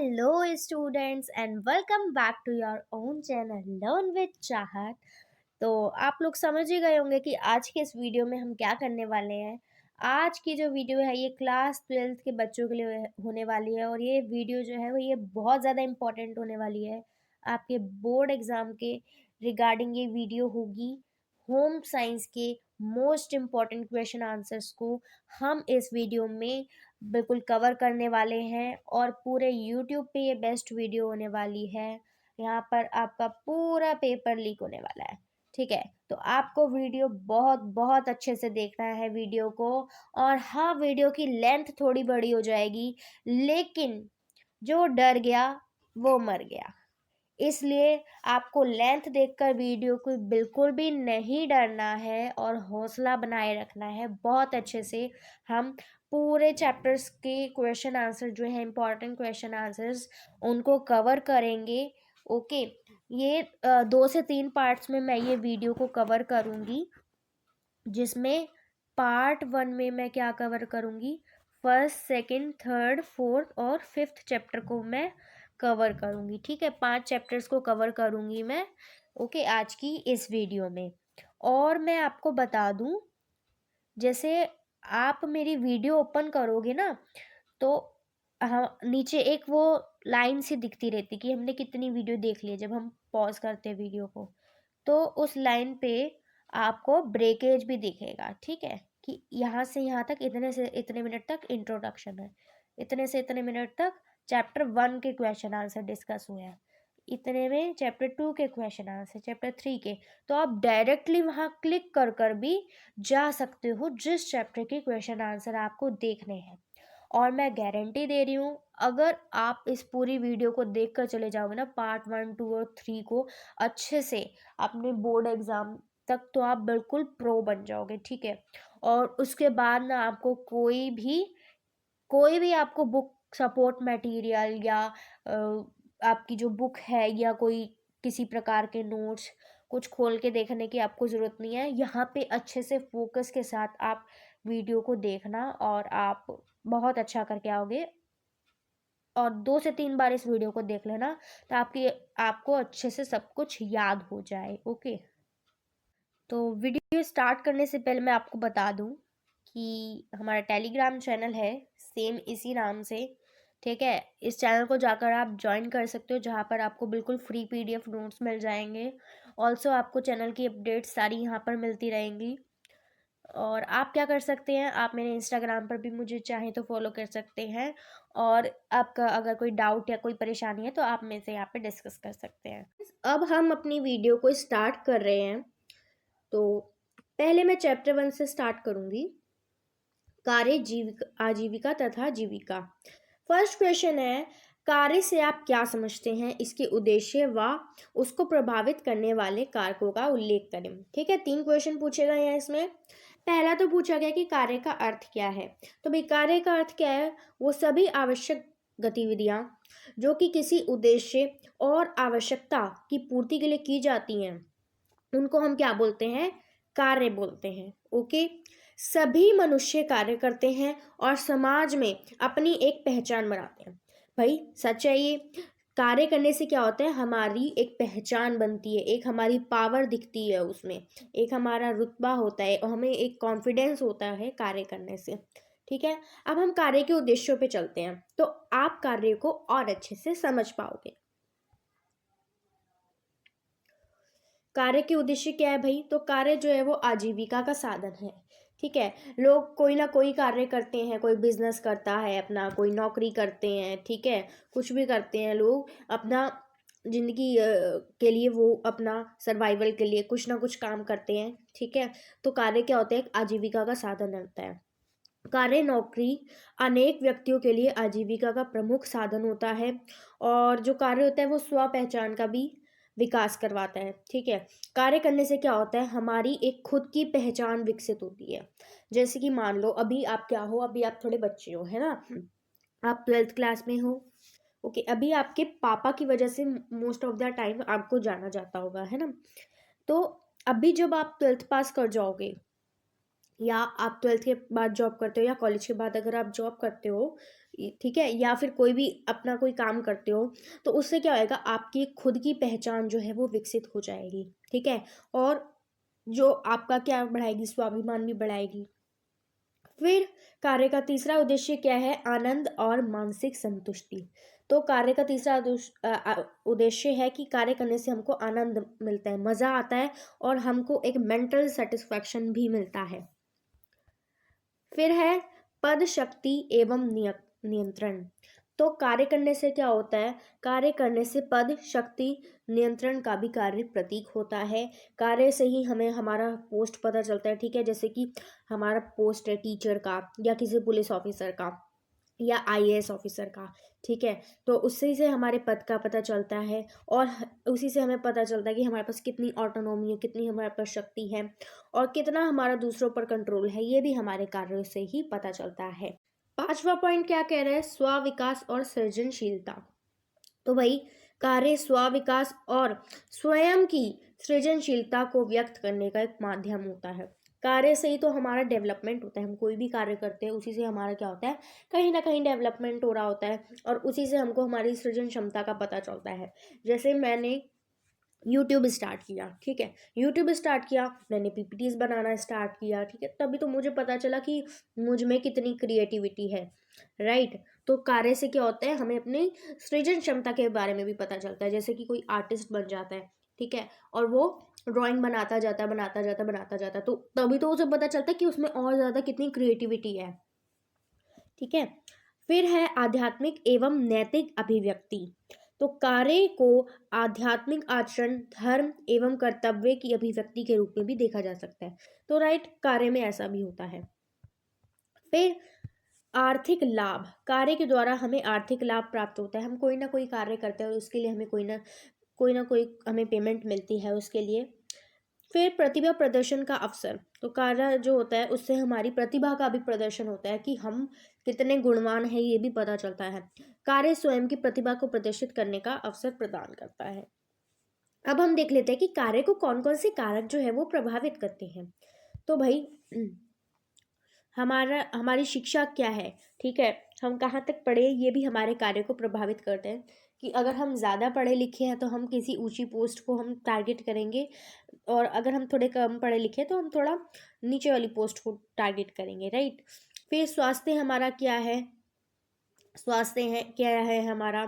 Hello, students, and welcome back to your own channel Learn with चाहत। तो आप लोग समझ ही गए होंगे कि आज के इस वीडियो में हम क्या करने वाले हैं। आज की जो वीडियो है ये क्लास 12th के बच्चों के लिए होने वाली है और ये वीडियो जो है वो ये बहुत ज़्यादा इम्पोर्टेंट होने वाली है। आपके बोर्ड एग्ज़ाम के रिगार्डिंग ये वीडियो होगी। होम साइंस के मोस्ट इम्पॉर्टेंट क्वेश्चन आंसर्स को हम इस वीडियो में बिल्कुल कवर करने वाले हैं और पूरे यूट्यूब पे ये बेस्ट वीडियो होने वाली है। यहाँ पर आपका पूरा पेपर लीक होने वाला है। ठीक है, तो आपको वीडियो बहुत बहुत अच्छे से देखना है वीडियो को। और हाँ, वीडियो की लेंथ थोड़ी बड़ी हो जाएगी, लेकिन जो डर गया वो मर गया। इसलिए आपको लेंथ देखकर वीडियो को बिल्कुल भी नहीं डरना है और हौसला बनाए रखना है। बहुत अच्छे से हम पूरे चैप्टर्स के क्वेश्चन आंसर जो है इम्पॉर्टेंट क्वेश्चन आंसर्स उनको कवर करेंगे। ओके, ये 2 से 3 पार्ट्स में मैं ये वीडियो को कवर करूँगी, जिसमें पार्ट 1 में मैं क्या कवर करूँगी, फर्स्ट, सेकंड, थर्ड, फोर्थ और फिफ्थ चैप्टर को मैं कवर करूँगी। ठीक है, 5 चैप्टर्स को कवर करूँगी मैं। ओके, आज की इस वीडियो में। और मैं आपको बता दूँ, जैसे आप मेरी वीडियो ओपन करोगे ना, तो हाँ, नीचे एक वो लाइन सी दिखती रहती कि हमने कितनी वीडियो देख ली है जब हम पॉज करते हैं वीडियो को। तो उस लाइन पे आपको ब्रेकेज भी दिखेगा। ठीक है, कि यहाँ से यहाँ तक इतने से इतने मिनट तक इंट्रोडक्शन है, इतने से इतने मिनट तक चैप्टर 1 के क्वेश्चन आंसर डिस्कस हुए हैं, इतने में चैप्टर 2 के क्वेश्चन आंसर, चैप्टर 3 के। तो आप डायरेक्टली वहाँ क्लिक कर कर भी जा सकते हो जिस चैप्टर के क्वेश्चन आंसर आपको देखने हैं। और मैं गारंटी दे रही हूँ, अगर आप इस पूरी वीडियो को देख कर चले जाओगे ना, पार्ट 1, 2 और 3 को अच्छे से अपने बोर्ड एग्ज़ाम तक, तो आप बिल्कुल प्रो बन जाओगे। ठीक है, और उसके बाद ना आपको कोई भी आपको बुक सपोर्ट मटेरियल या आपकी जो बुक है या कोई किसी प्रकार के नोट्स कुछ खोल के देखने की आपको ज़रूरत नहीं है। यहाँ पे अच्छे से फोकस के साथ आप वीडियो को देखना और आप बहुत अच्छा करके आओगे। और 2 से 3 बार इस वीडियो को देख लेना, तो आपको अच्छे से सब कुछ याद हो जाए। ओके, तो वीडियो स्टार्ट करने से पहले मैं आपको बता दूं कि हमारा टेलीग्राम चैनल है सेम इसी नाम से। ठीक है, इस चैनल को जाकर आप ज्वाइन कर सकते हो, जहाँ पर आपको बिल्कुल फ्री पीडीएफ नोट्स मिल जाएंगे। ऑल्सो आपको चैनल की अपडेट्स सारी यहाँ पर मिलती रहेंगी। और आप क्या कर सकते हैं, आप मेरे इंस्टाग्राम पर भी मुझे चाहें तो फॉलो कर सकते हैं। और आपका अगर कोई डाउट या कोई परेशानी है तो आप मेरे से यहाँ पे डिस्कस कर सकते हैं। अब हम अपनी वीडियो को स्टार्ट कर रहे हैं। तो पहले मैं चैप्टर 1 से स्टार्ट करूंगी, कार्य आजीविका तथा जीविका। फर्स्ट क्वेश्चन है, कार्य से आप क्या समझते हैं, इसके उद्देश्य व उसको प्रभावित करने वाले कारकों का उल्लेख करें। ठीक है, 3 क्वेश्चन पूछे गए हैं इसमें। पहला तो पूछा गया कि कार्य का अर्थ क्या है। तो भाई कार्य का अर्थ क्या है, वो सभी आवश्यक गतिविधियां जो कि किसी उद्देश्य और आवश्यकता की पूर्ति के लिए की जाती हैं, उनको हम क्या बोलते हैं, कार्य बोलते हैं। ओके, सभी मनुष्य कार्य करते हैं और समाज में अपनी एक पहचान बनाते हैं। भाई सच है ये, कार्य करने से क्या होता है, हमारी एक पहचान बनती है, एक हमारी पावर दिखती है उसमें, एक हमारा रुतबा होता है और हमें एक कॉन्फिडेंस होता है कार्य करने से। ठीक है, अब हम कार्य के उद्देश्यों पे चलते हैं, तो आप कार्य को और अच्छे से समझ पाओगे। कार्य के उद्देश्य क्या है भाई, तो कार्य जो है वो आजीविका का साधन है। ठीक है, लोग कोई ना कोई कार्य करते हैं, कोई बिजनेस करता है अपना, कोई नौकरी करते हैं। ठीक है, कुछ भी करते हैं लोग अपना जिंदगी के लिए, वो अपना सर्वाइवल के लिए कुछ ना कुछ काम करते हैं। ठीक है, तो कार्य क्या होता है, एक आजीविका का साधन होता है। कार्य नौकरी अनेक व्यक्तियों के लिए आजीविका का प्रमुख साधन होता है। और जो कार्य होता है वो स्व पहचान का भी विकास करवाता है। ठीक है, कार्य करने से क्या होता है, हमारी एक खुद की पहचान विकसित होती है। जैसे कि मान लो अभी आप क्या हो, अभी आप थोड़े बच्चे हो, है ना, आप 12th क्लास में हो। ओके, अभी आपके पापा की वजह से मोस्ट ऑफ द टाइम आपको जाना जाता होगा, है ना। तो अभी जब आप 12th पास कर जाओगे, या आप 12th के बाद जॉब करते हो, या कॉलेज के बाद अगर आप जॉब करते हो, ठीक है, या फिर कोई भी अपना कोई काम करते हो, तो उससे क्या होएगा, आपकी खुद की पहचान जो है वो विकसित हो जाएगी। ठीक है, और जो आपका क्या बढ़ाएगी, स्वाभिमान भी बढ़ाएगी। फिर कार्य का तीसरा उद्देश्य क्या है, आनंद और मानसिक संतुष्टि। तो कार्य का तीसरा उद्देश्य है कि कार्य करने से हमको आनंद मिलता है, मजा आता है, और हमको एक मेंटल सेटिस्फैक्शन भी मिलता है। फिर है पद, शक्ति एवं नियंत्रण। तो कार्य करने से क्या होता है, कार्य करने से पद, शक्ति, नियंत्रण का भी कार्य प्रतीक होता है। कार्य से ही हमें हमारा पोस्ट पता चलता है। ठीक है, जैसे कि हमारा पोस्ट है टीचर का, या किसी पुलिस ऑफिसर का, या आईएएस ऑफिसर का। ठीक है, तो उससे से हमारे पद का पता चलता है, और उसी से हमें पता चलता है कि हमारे पास कितनी ऑटोनॉमी है, कितनी हमारे पास शक्ति है, और कितना हमारा दूसरों पर कंट्रोल है। ये भी हमारे कार्यों से ही पता चलता है। पांचवा पॉइंट क्या कह रहा है, स्व विकास और सृजनशीलता। तो भाई कार्य स्व विकास और स्वयं की सृजनशीलता को व्यक्त करने का एक माध्यम होता है। कार्य से ही तो हमारा डेवलपमेंट होता है। हम कोई भी कार्य करते हैं, उसी से हमारा क्या होता है, कहीं ना कहीं डेवलपमेंट हो रहा होता है, और उसी से हमको हमारी सृजन क्षमता का पता चलता है। जैसे मैंने यूट्यूब स्टार्ट किया, ठीक है, यूट्यूब स्टार्ट किया, मैंने पीपीटीज बनाना स्टार्ट किया, ठीक है, तभी तो मुझे पता चला कि मुझ में कितनी क्रिएटिविटी है। राइट, तो कार्य से क्या होता है, हमें अपनी सृजन क्षमता के बारे में भी पता चलता है। जैसे कि कोई आर्टिस्ट बन जाता है, ठीक है, और वो ड्राइंग बनाता जाता है, बनाता जाता है, बनाता जाता है, तो तभी तो उसे पता चलता है कि उसमें और ज़्यादा कितनी क्रिएटिविटी है। ठीक है, फिर है आध्यात्मिक एवं नैतिक अभिव्यक्ति। तो कार्य को आध्यात्मिक आचरण, धर्म एवं कर्तव्य की अभिव्यक्ति के रूप में भी देखा जा सकता है। तो राइट, कार्य में ऐसा भी होता है। फिर आर्थिक लाभ, कार्य के द्वारा हमें आर्थिक लाभ प्राप्त होता है। हम कोई ना कोई कार्य करते हैं और उसके लिए हमें कोई हमें पेमेंट मिलती है उसके लिए। फिर प्रतिभा प्रदर्शन का अवसर। तो कार्य जो होता है उससे हमारी प्रतिभा का भी प्रदर्शन होता है कि हम कितने गुणवान हैं, ये भी पता चलता है। कार्य स्वयं की प्रतिभा को प्रदर्शित करने का अवसर प्रदान करता है। अब हम देख लेते हैं कि कार्य को कौन कौन से कारक जो है वो प्रभावित करते हैं। तो भाई हमारी शिक्षा क्या है, ठीक है, हम कहाँ तक पढ़े, ये भी हमारे कार्य को प्रभावित करते हैं। कि अगर हम ज़्यादा पढ़े लिखे हैं तो हम किसी ऊंची पोस्ट को हम टारगेट करेंगे, और अगर हम थोड़े कम पढ़े लिखे तो हम थोड़ा नीचे वाली पोस्ट को टारगेट करेंगे। राइट, फिर स्वास्थ्य हमारा क्या है, स्वास्थ्य है क्या है हमारा,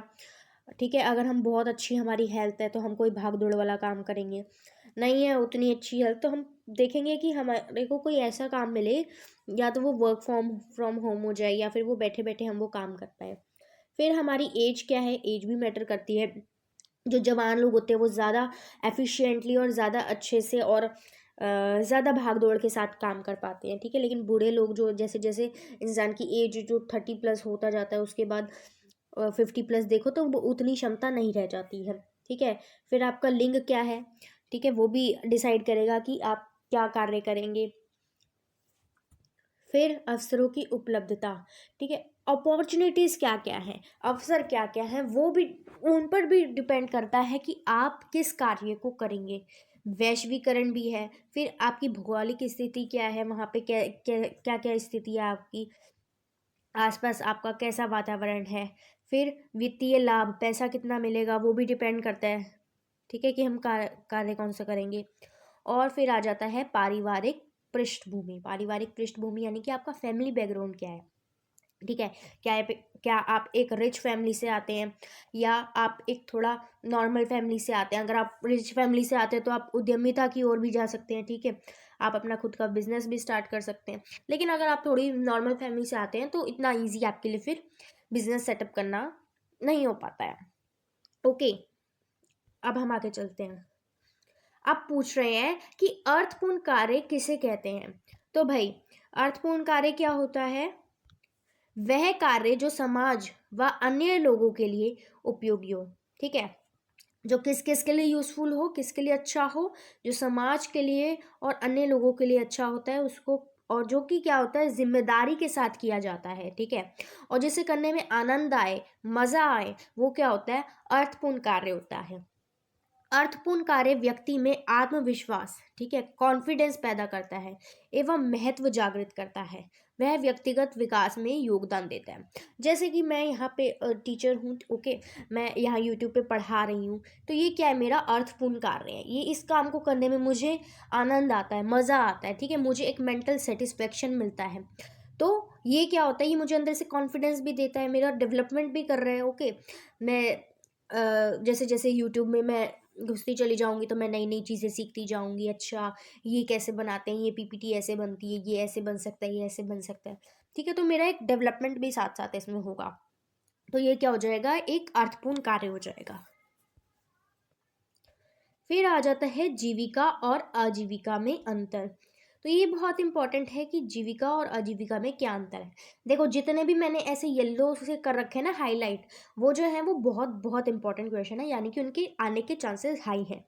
ठीक है, अगर हम बहुत अच्छी हमारी हेल्थ है तो हम कोई भाग दौड़ वाला काम करेंगे। नहीं है उतनी अच्छी हेल्थ तो हम देखेंगे कि हमारे को कोई ऐसा काम मिले, या तो वो वर्क फ्रॉम होम हो जाए, या फिर वो बैठे बैठे हम वो काम कर पाए। फिर हमारी एज क्या है, एज भी मैटर करती है। जो जवान लोग होते हैं वो ज़्यादा एफिशिएंटली और ज़्यादा अच्छे से और ज़्यादा भाग दौड़ के साथ काम कर पाते हैं। ठीक है, लेकिन बूढ़े लोग जो जैसे जैसे इंसान की एज जो 30+ होता जाता है, उसके बाद 50+ देखो तो वो उतनी क्षमता नहीं रह जाती है। ठीक है, फिर आपका लिंग क्या है, ठीक है, वो भी डिसाइड करेगा कि आप क्या कार्य करेंगे। फिर अवसरों की उपलब्धता, ठीक है, अपॉर्चुनिटीज़ क्या क्या है, अवसर क्या क्या है, वो भी उन पर भी डिपेंड करता है कि आप किस कार्य को करेंगे। वैश्वीकरण भी है, फिर आपकी भौगोलिक स्थिति क्या है, वहाँ पे क्या क्या क्या क्या स्थिति है आपकी, आसपास आपका कैसा वातावरण है। फिर वित्तीय लाभ, पैसा कितना मिलेगा, वो भी डिपेंड करता है। ठीक है, कि हम कार्य कौन सा करेंगे। और फिर आ जाता है पारिवारिक पृष्ठभूमि। पारिवारिक पृष्ठभूमि यानी कि आपका फैमिली बैकग्राउंड क्या है। ठीक है, क्या आप एक रिच फैमिली से आते हैं, या आप एक थोड़ा नॉर्मल फैमिली से आते हैं। अगर आप रिच फैमिली से आते हैं तो आप उद्यमिता की ओर भी जा सकते हैं। ठीक है, आप अपना खुद का बिजनेस भी स्टार्ट कर सकते हैं। लेकिन अगर आप थोड़ी नॉर्मल फैमिली से आते हैं तो इतना ईजी आपके लिए फिर बिजनेस सेटअप करना नहीं हो पाता है। ओके, अब हम आगे चलते हैं। आप पूछ रहे हैं कि अर्थपूर्ण कार्य किसे कहते हैं। तो भाई अर्थपूर्ण कार्य क्या होता है, वह कार्य जो समाज व अन्य लोगों के लिए उपयोगी हो। ठीक है, जो किस किस के लिए यूजफुल हो, किसके लिए अच्छा हो, जो समाज के लिए और अन्य लोगों के लिए अच्छा होता है उसको, और जो कि क्या होता है, जिम्मेदारी के साथ किया जाता है। ठीक है, और जिसे करने में आनंद आए, मजा आए, वो क्या होता है, अर्थपूर्ण कार्य होता है। अर्थपूर्ण कार्य व्यक्ति में आत्मविश्वास, ठीक है, कॉन्फिडेंस पैदा करता है एवं महत्व जागृत करता है। वह व्यक्तिगत विकास में योगदान देता है। जैसे कि मैं यहाँ पे टीचर हूँ, ओके, मैं यहाँ यूट्यूब पे पढ़ा रही हूँ, तो ये क्या है, मेरा अर्थपूर्ण कार्य है। ये इस काम को करने में मुझे आनंद आता है, मज़ा आता है, ठीक है, मुझे एक मेंटल सेटिस्फेक्शन मिलता है। तो ये क्या होता है, ये मुझे अंदर से कॉन्फिडेंस भी देता है, मेरा डेवलपमेंट भी कर रहा है। ओके, मैं जैसे जैसे यूट्यूब में मैं घुसती चली जाऊँगी तो मैं नई नई चीज़ें सीखती जाऊँगी। अच्छा, ये कैसे बनाते हैं, ये पीपीटी ऐसे बनती है, ये ऐसे बन सकता है, ये ऐसे बन सकता है, ठीक है। तो मेरा एक डेवलपमेंट भी साथ साथ इसमें होगा। तो ये क्या हो जाएगा, एक अर्थपूर्ण कार्य हो जाएगा। फिर आ जाता है जीविका और आजीविका में अंतर। तो ये बहुत इंपॉर्टेंट है कि जीविका और आजीविका में क्या अंतर है। देखो, जितने भी मैंने ऐसे येलो से कर रखे हैं ना हाईलाइट, वो जो है वो बहुत बहुत इंपॉर्टेंट क्वेश्चन है, यानी कि उनके आने के चांसेस हाई हैं।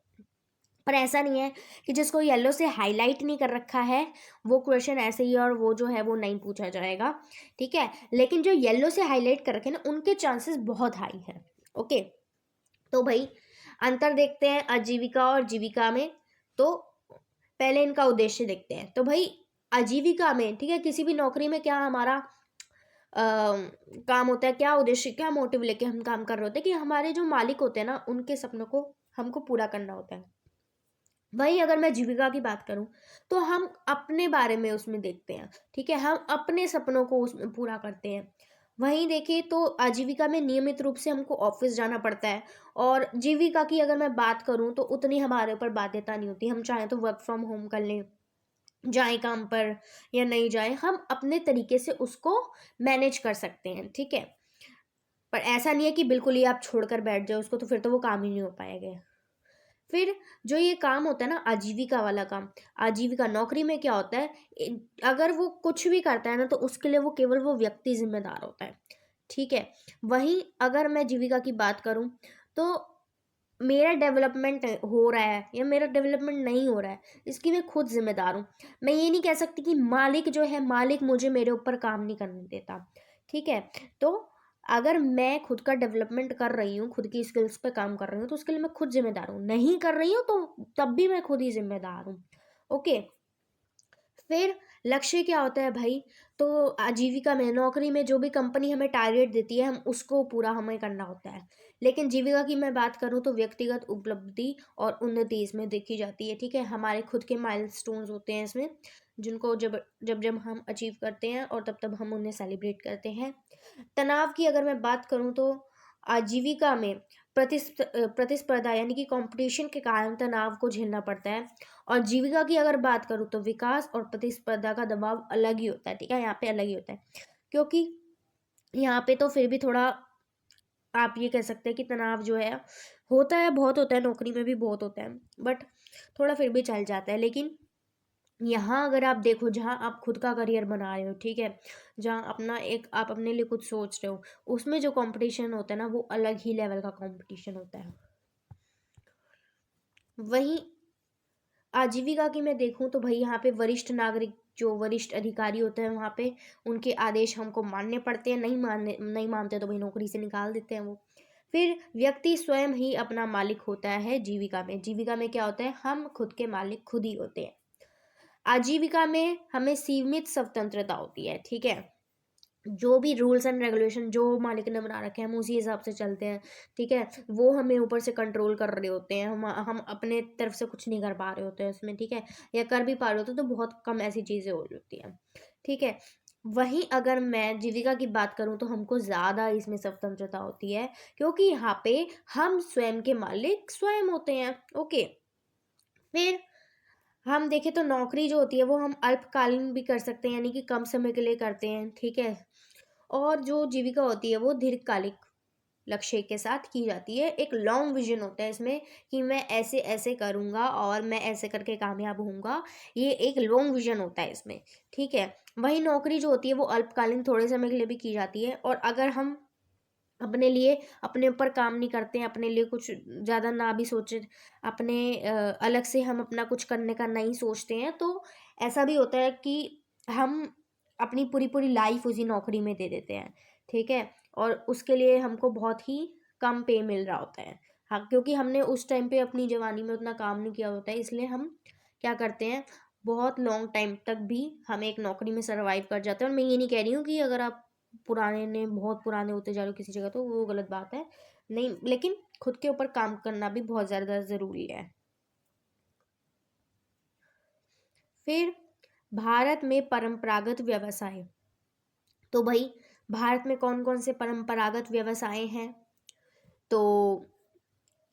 पर ऐसा नहीं है कि जिसको येलो से हाईलाइट नहीं कर रखा है वो क्वेश्चन ऐसे ही और वो जो है वो नहीं पूछा जाएगा, ठीक है। लेकिन जो येलो से हाईलाइट कर रखे हैं ना, उनके चांसेस बहुत हाई है। ओके, तो भाई अंतर देखते हैं आजीविका और जीविका में। तो पहले इनका उद्देश्य देखते हैं। तो भाई आजीविका में, ठीक है, किसी भी नौकरी में क्या हमारा काम होता है, क्या उद्देश्य, क्या मोटिव लेके हम काम कर रहे होते हैं कि हमारे जो मालिक होते हैं ना, उनके सपनों को हमको पूरा करना होता है। वही अगर मैं जीविका की बात करूं तो हम अपने बारे में उसमें देखते हैं, ठीक है, हम अपने सपनों को उसमें पूरा करते हैं। वहीं देखिए तो आजीविका में नियमित रूप से हमको ऑफिस जाना पड़ता है। और जीविका की अगर मैं बात करूं तो उतनी हमारे ऊपर बाध्यता नहीं होती, हम चाहें तो वर्क फ्रॉम होम कर लें, जाए काम पर या नहीं जाए, हम अपने तरीके से उसको मैनेज कर सकते हैं, ठीक है। पर ऐसा नहीं है कि बिल्कुल ही आप छोड़कर बैठ जाओ उसको, तो फिर तो वो काम ही नहीं हो पाएगा। फिर जो ये काम होता है ना आजीविका वाला काम, आजीविका नौकरी में क्या होता है, अगर वो कुछ भी करता है ना तो उसके लिए वो केवल वो व्यक्ति जिम्मेदार होता है, ठीक है। वहीं अगर मैं जीविका की बात करूं तो मेरा डेवलपमेंट हो रहा है या मेरा डेवलपमेंट नहीं हो रहा है, इसकी मैं खुद जिम्मेदार हूँ। मैं ये नहीं कह सकती कि मालिक जो है, मालिक मुझे मेरे ऊपर काम नहीं करने देता, ठीक है। तो अगर मैं खुद का डेवलपमेंट कर रही हूँ, खुद की स्किल्स पे काम कर रही हूँ, तो उसके लिए मैं खुद जिम्मेदार हूँ। नहीं कर रही हूँ तो तब भी मैं खुद ही जिम्मेदार हूँ। ओके, फिर लक्ष्य क्या होता है भाई, तो आजीविका में, नौकरी में जो भी कंपनी हमें टारगेट देती है हम उसको पूरा हमें करना होता है। लेकिन जीविका की मैं बात करूँ तो व्यक्तिगत उपलब्धि और उन्नति इसमें देखी जाती है, ठीक है। हमारे खुद के माइलस्टोन्स होते हैं इसमें, जिनको जब जब जब हम अचीव करते हैं और तब तब हम उन्हें सेलिब्रेट करते हैं। तनाव की अगर मैं बात करूँ तो आजीविका में प्रतिस्पर्धा यानी कि कंपटीशन के कारण तनाव को झेलना पड़ता है। और जीविका की अगर बात करूँ तो विकास और प्रतिस्पर्धा का दबाव अलग ही होता है, ठीक है, यहाँ पे अलग ही होता है। क्योंकि यहाँ पे तो फिर भी थोड़ा आप ये कह सकते हैं कि तनाव जो है होता है, बहुत होता है, नौकरी में भी बहुत होता है, बट थोड़ा फिर भी चल जाता है। लेकिन यहाँ अगर आप देखो, जहाँ आप खुद का करियर बना रहे हो, ठीक है, जहाँ अपना एक आप अपने लिए कुछ सोच रहे हो, उसमें जो कंपटीशन होता है ना वो अलग ही लेवल का कंपटीशन होता है। वहीं आजीविका की मैं देखूं तो भाई यहाँ पे वरिष्ठ नागरिक, जो वरिष्ठ अधिकारी होते हैं वहाँ पे, उनके आदेश हमको मानने पड़ते हैं, नहीं मानते तो भाई नौकरी से निकाल देते हैं वो। फिर व्यक्ति स्वयं ही अपना मालिक होता है जीविका में। जीविका में क्या होता है, हम खुद के मालिक खुद ही होते हैं। आजीविका में हमें सीमित स्वतंत्रता होती है, ठीक है। जो भी रूल्स एंड रेगुलेशन जो मालिक ने बना रखे हैं हम उसी हिसाब से चलते हैं, ठीक है। वो हमें ऊपर से कंट्रोल कर रहे होते हैं, हम अपने तरफ से कुछ नहीं कर पा रहे होते हैं उसमें, ठीक है, या कर भी पा रहे होते हैं तो बहुत कम ऐसी चीज़ें हो जाती हैं, ठीक है। वहीं अगर मैं जीविका की बात करूं तो हमको ज़्यादा इसमें स्वतंत्रता होती है, क्योंकि यहाँ पे हम स्वयं के मालिक स्वयं होते हैं। ओके, फिर हम देखें तो नौकरी जो होती है वो हम अल्पकालीन भी कर सकते हैं, यानी कि कम समय के लिए करते हैं, ठीक है। और जो जीविका होती है वो दीर्घकालिक लक्ष्य के साथ की जाती है। एक लॉन्ग विजन होता है इसमें कि मैं ऐसे ऐसे करूँगा और मैं ऐसे करके कामयाब होऊंगा, ये एक लॉन्ग विजन होता है इसमें, ठीक है। वही नौकरी जो होती है वो अल्पकालीन थोड़े समय के लिए भी की जाती है। और अगर हम अपने लिए अपने ऊपर काम नहीं करते हैं, अपने लिए कुछ ज़्यादा ना भी सोचे, अपने अलग से हम अपना कुछ करने का नहीं सोचते हैं, तो ऐसा भी होता है कि हम अपनी पूरी पूरी लाइफ उसी नौकरी में दे देते हैं, ठीक है। और उसके लिए हमको बहुत ही कम पे मिल रहा होता है। हाँ, क्योंकि हमने उस टाइम पे अपनी जवानी में उतना काम नहीं किया होता है, इसलिए हम क्या करते हैं, बहुत लॉन्ग टाइम तक भी हम एक नौकरी में सर्वाइव कर जाते हैं। और मैं ये नहीं कह रही हूँ कि अगर आप बहुत पुराने होते जा रहे हो किसी जगह तो वो गलत बात है, नहीं, लेकिन खुद के ऊपर काम करना भी बहुत ज़्यादा ज़रूरी है। फिर भारत में परंपरागत व्यवसाय, तो भाई भारत में कौन कौन से परंपरागत व्यवसाय हैं, तो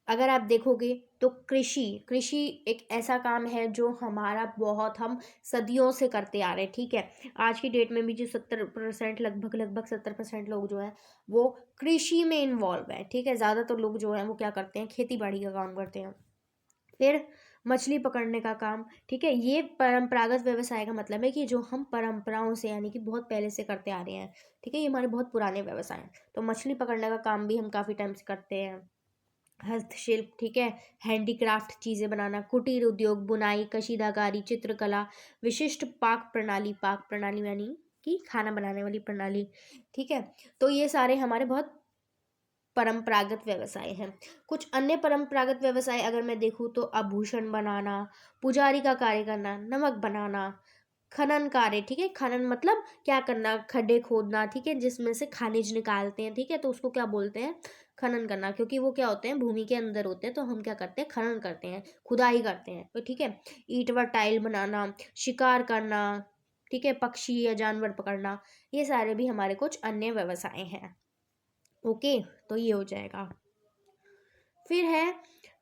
अगर आप देखोगे तो कृषि कृषि एक ऐसा काम है जो हमारा बहुत हम सदियों से करते आ रहे हैं, ठीक है। आज की डेट में भी जो 70%, लगभग लगभग 70% लोग जो हैं वो कृषि में इन्वॉल्व है, ठीक है। ज़्यादातर लोग जो हैं वो क्या करते हैं, खेती बाड़ी का काम करते हैं। फिर मछली पकड़ने का काम, ठीक है। ये परंपरागत व्यवसाय का मतलब है कि जो हम परंपराओं से यानी कि बहुत पहले से करते आ रहे हैं, ठीक है, ये हमारे बहुत पुराने व्यवसाय हैं। तो मछली पकड़ने का काम भी हम काफ़ी टाइम से करते हैं। हस्तशिल्प, ठीक है, हैंडीक्राफ्ट चीज़ें बनाना, कुटीर उद्योग, बुनाई, कशीदाकारी, चित्रकला, विशिष्ट पाक प्रणाली यानी कि खाना बनाने वाली प्रणाली, ठीक है। तो ये सारे हमारे बहुत परंपरागत व्यवसाय हैं। कुछ अन्य परंपरागत व्यवसाय अगर मैं देखूँ तो आभूषण बनाना, पुजारी का कार्य करना, नमक बनाना, खनन कार्य, ठीक है। खनन मतलब क्या करना, खड्डे खोदना, ठीक है, जिसमें से खनिज निकालते हैं, ठीक है, तो उसको क्या बोलते हैं, खनन करना, क्योंकि वो क्या होते हैं, भूमि के अंदर होते हैं, तो हम क्या करते हैं, खनन करते हैं, खुदाई करते हैं, तो ठीक है। ईंट व टाइल बनाना, शिकार करना, ठीक है, पक्षी या जानवर पकड़ना, ये सारे भी हमारे कुछ अन्य व्यवसाय हैं। ओके, तो ये हो जाएगा। फिर है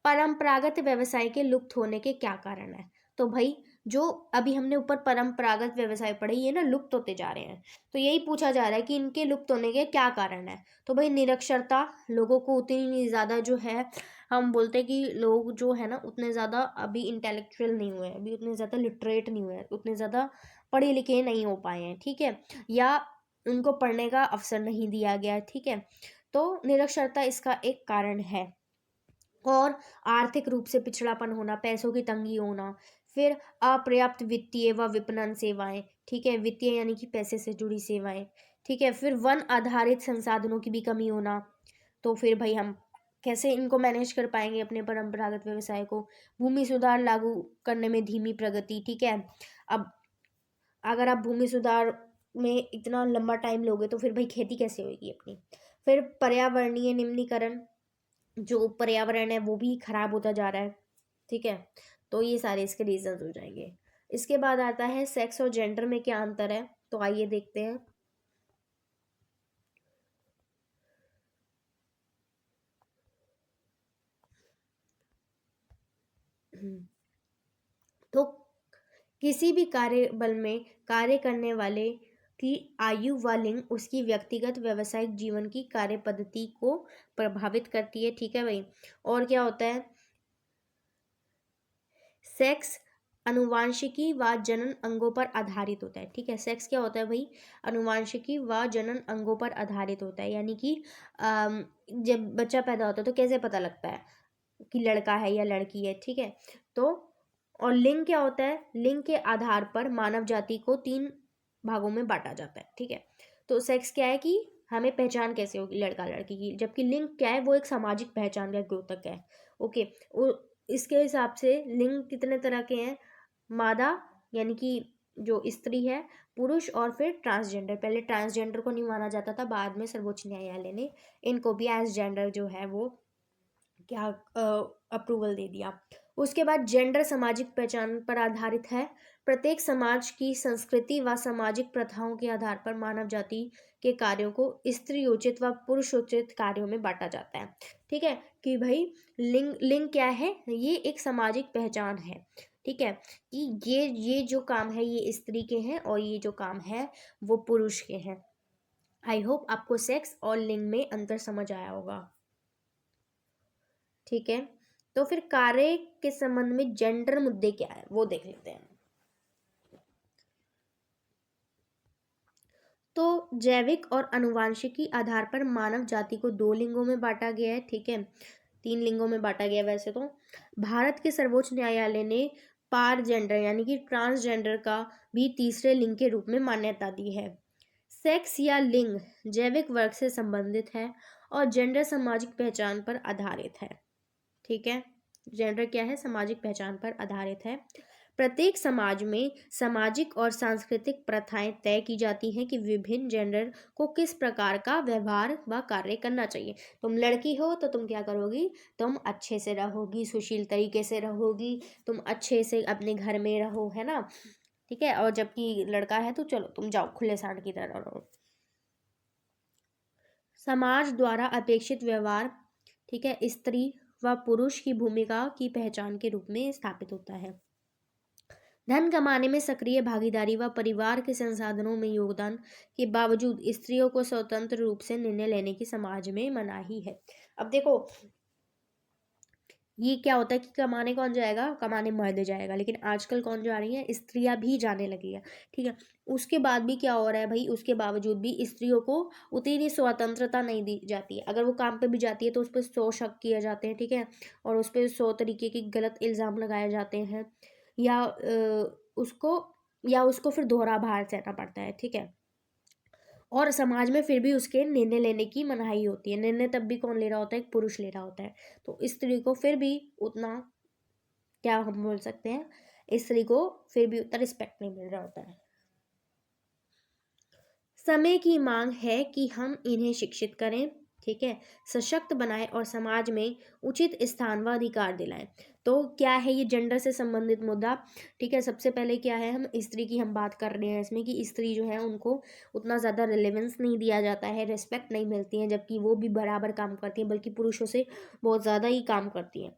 परंपरागत व्यवसाय के लुप्त होने के क्या कारण है, तो भाई जो अभी हमने ऊपर परंपरागत व्यवसाय पढ़े, ये ना लुप्त होते जा रहे हैं, तो यही पूछा जा रहा है कि इनके लुप्त होने के क्या कारण है। तो भाई निरक्षरता, लोगों को उतनी ज़्यादा जो है, हम बोलते हैं कि लोग जो है ना उतने ज़्यादा अभी इंटेलेक्चुअल नहीं हुए हैं, अभी उतने ज़्यादा लिटरेट नहीं हुए हैं, उतने ज़्यादा पढ़े लिखे नहीं हो पाए हैं, ठीक है, या उनको पढ़ने का अवसर नहीं दिया गया है, ठीक है। तो निरक्षरता इसका एक कारण है। और आर्थिक रूप से पिछड़ापन होना, पैसों की तंगी होना, फिर अपर्याप्त वित्तीय व विपणन सेवाएं, ठीक है, वित्तीय यानी कि पैसे से जुड़ी सेवाएं, ठीक है, फिर वन आधारित संसाधनों की भी कमी होना। तो फिर भाई हम कैसे इनको मैनेज कर पाएंगे अपने परंपरागत व्यवसाय को। भूमि सुधार लागू करने में धीमी प्रगति, ठीक है। अब अगर आप भूमि सुधार में इतना लंबा टाइम लोगे तो फिर भाई खेती कैसे होगी अपनी। फिर पर्यावरणीय निम्नीकरण, जो पर्यावरण है वो भी खराब होता जा रहा है, ठीक है। तो ये सारे इसके रीजंस हो जाएंगे। इसके बाद आता है सेक्स और जेंडर में क्या अंतर है, तो आइए देखते हैं। तो किसी भी कार्य बल में कार्य करने वाले की आयु व लिंग उसकी व्यक्तिगत व्यावसायिक जीवन की कार्य पद्धति को प्रभावित करती है, ठीक है भाई। और क्या होता है, सेक्स अनुवांशिकी व जनन अंगों पर आधारित होता है, ठीक है। सेक्स क्या होता है भाई, अनुवांशिकी व जनन अंगों पर आधारित होता है, यानी कि जब बच्चा पैदा होता है तो कैसे पता लगता है कि लड़का है या लड़की है, ठीक है। तो और लिंग क्या होता है, लिंग के आधार पर मानव जाति को 3 भागों में बांटा जाता है, ठीक है। तो सेक्स क्या है कि हमें पहचान कैसे होगी लड़का लड़की की, जबकि लिंग क्या है, वो एक सामाजिक पहचान का द्योतक है। ओके, वो इसके हिसाब से लिंग कितने तरह के हैं, मादा यानी कि जो स्त्री है, पुरुष, और फिर ट्रांसजेंडर। पहले ट्रांसजेंडर को नहीं माना जाता था, बाद में सर्वोच्च न्यायालय ने इनको भी एज जेंडर जो है वो क्या अप्रूवल दे दिया। उसके बाद जेंडर सामाजिक पहचान पर आधारित है। प्रत्येक समाज की संस्कृति व सामाजिक प्रथाओं के आधार पर मानव जाति के कार्यों को स्त्रीयोचित व पुरुषोचित कार्यों में बांटा जाता है, ठीक है। कि भाई लिंग लिंग क्या है, ये एक सामाजिक पहचान है, ठीक है, कि ये जो काम है ये स्त्री के हैं और ये जो काम है वो पुरुष के हैं। आई होप आपको सेक्स और लिंग में अंतर समझ आया होगा, ठीक है। तो फिर कार्य के संबंध में जेंडर मुद्दे क्या है वो देख लेते हैं। तो जैविक और आनुवांशिकी आधार पर मानव जाति को 2 लिंगों में बांटा गया है, ठीक है, 3 लिंगों में बांटा गया है वैसे तो। भारत के सर्वोच्च न्यायालय ने पार जेंडर यानी कि ट्रांसजेंडर का भी तीसरे लिंग के रूप में मान्यता दी है। सेक्स या लिंग जैविक वर्ग से संबंधित है और जेंडर सामाजिक पहचान पर आधारित है। ठीक है। जेंडर क्या है? सामाजिक पहचान पर आधारित है। प्रत्येक समाज में सामाजिक और सांस्कृतिक प्रथाएं तय की जाती हैं कि विभिन्न जेंडर को किस प्रकार का व्यवहार व कार्य करना चाहिए। तुम लड़की हो तो तुम क्या करोगी? तुम अच्छे से रहोगी, सुशील तरीके से रहोगी, तुम अच्छे से अपने घर में रहो, है ना? ठीक है। और जबकि लड़का है तो चलो तुम जाओ खुले सांड की तरह रहो। समाज द्वारा अपेक्षित व्यवहार, ठीक है, स्त्री व पुरुष की भूमिका की पहचान के रूप में स्थापित होता है। धन कमाने में सक्रिय भागीदारी व परिवार के संसाधनों में योगदान के बावजूद स्त्रियों को स्वतंत्र रूप से निर्णय लेने की समाज में मनाही है। अब देखो, ये क्या होता है कि कमाने कौन जाएगा? कमाने मर्द जाएगा, लेकिन आजकल कौन जा रही है? स्त्रियां भी जाने लगी है। ठीक है। उसके बाद भी क्या हो रहा है भाई? उसके बावजूद भी स्त्रियों को उतनी स्वतंत्रता नहीं दी जाती है। अगर वो काम पे भी जाती है तो उस पर 100 शक किए जाते हैं। ठीक है। और उस पर 100 तरीके के गलत इल्ज़ाम लगाए जाते हैं, या उसको या उसको फिर दोहरा भार सहना पड़ता है। ठीक है। और समाज में फिर भी उसके निर्णय लेने की मनाही होती है। निर्णय तब भी कौन ले रहा होता है? एक पुरुष ले रहा होता है। तो स्त्री को फिर भी उतना, क्या हम बोल सकते हैं, स्त्री को फिर भी उतना रिस्पेक्ट नहीं मिल रहा होता है। समय की मांग है कि हम इन्हें शिक्षित करें, ठीक है, सशक्त बनाएं और समाज में उचित स्थान व अधिकार दिलाएं। तो क्या है ये जेंडर से संबंधित मुद्दा? ठीक है। सबसे पहले क्या है, हम स्त्री की हम बात कर रहे हैं इसमें कि स्त्री जो है उनको उतना ज़्यादा रिलेवेंस नहीं दिया जाता है, रिस्पेक्ट नहीं मिलती है, जबकि वो भी बराबर काम करती हैं, बल्कि पुरुषों से बहुत ज़्यादा ही काम करती हैं।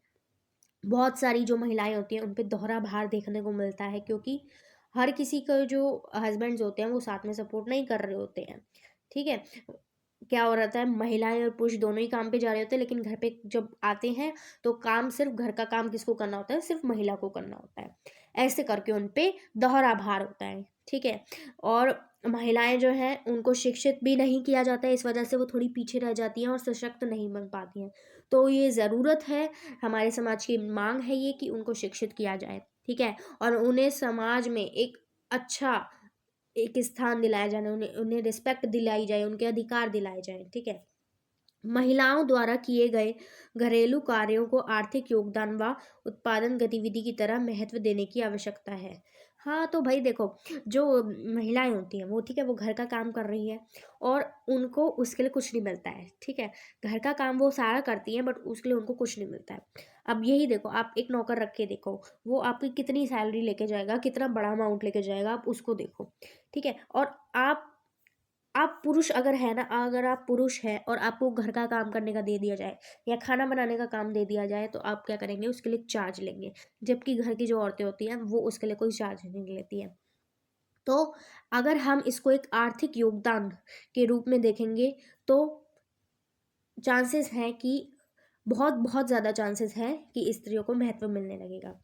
बहुत सारी जो महिलाएं होती हैं उन पे दोहरा भार देखने को मिलता है, क्योंकि हर किसी का जो हस्बैंड्स होते हैं वो साथ में सपोर्ट नहीं कर रहे होते हैं। ठीक है। क्या हो रहता है, महिलाएं और पुरुष दोनों ही काम पे जा रहे होते हैं, लेकिन घर पे जब आते हैं तो काम, सिर्फ घर का काम किसको करना होता है? सिर्फ महिला को करना होता है। ऐसे करके उन पे दोहरा भार होता है। ठीक है। और महिलाएं जो हैं उनको शिक्षित भी नहीं किया जाता है, इस वजह से वो थोड़ी पीछे रह जाती हैं और सशक्त नहीं बन पाती हैं। तो ये ज़रूरत है, हमारे समाज की मांग है ये कि उनको शिक्षित किया जाए। ठीक है। और उन्हें समाज में एक अच्छा एक स्थान दिलाया जाए, उन्हें उन्हें रिस्पेक्ट दिलाई जाए, उनके अधिकार दिलाए जाए। ठीक है। महिलाओं द्वारा किए गए घरेलू कार्यों को आर्थिक योगदान व उत्पादन गतिविधि की तरह महत्व देने की आवश्यकता है। हाँ, तो भाई देखो, जो महिलाएं होती हैं वो, ठीक है, वो घर का काम कर रही है और उनको उसके लिए कुछ नहीं मिलता है। ठीक है। घर का काम वो सारा करती हैं, बट उसके लिए उनको कुछ नहीं मिलता है। अब यही देखो, आप एक नौकर रख के देखो, वो आपकी कितनी सैलरी लेके जाएगा, कितना बड़ा अमाउंट लेके जाएगा, आप उसको देखो। ठीक है। और आप पुरुष अगर है ना, अगर आप पुरुष हैं और आपको घर का काम करने का दे दिया जाए या खाना बनाने का काम दे दिया जाए, तो आप क्या करेंगे? उसके लिए चार्ज लेंगे। जबकि घर की जो औरतें होती हैं वो उसके लिए कोई चार्ज नहीं लेती हैं। तो अगर हम इसको एक आर्थिक योगदान के रूप में देखेंगे तो चांसेस हैं कि बहुत बहुत ज़्यादा चांसेस हैं कि स्त्रियों को महत्व मिलने लगेगा।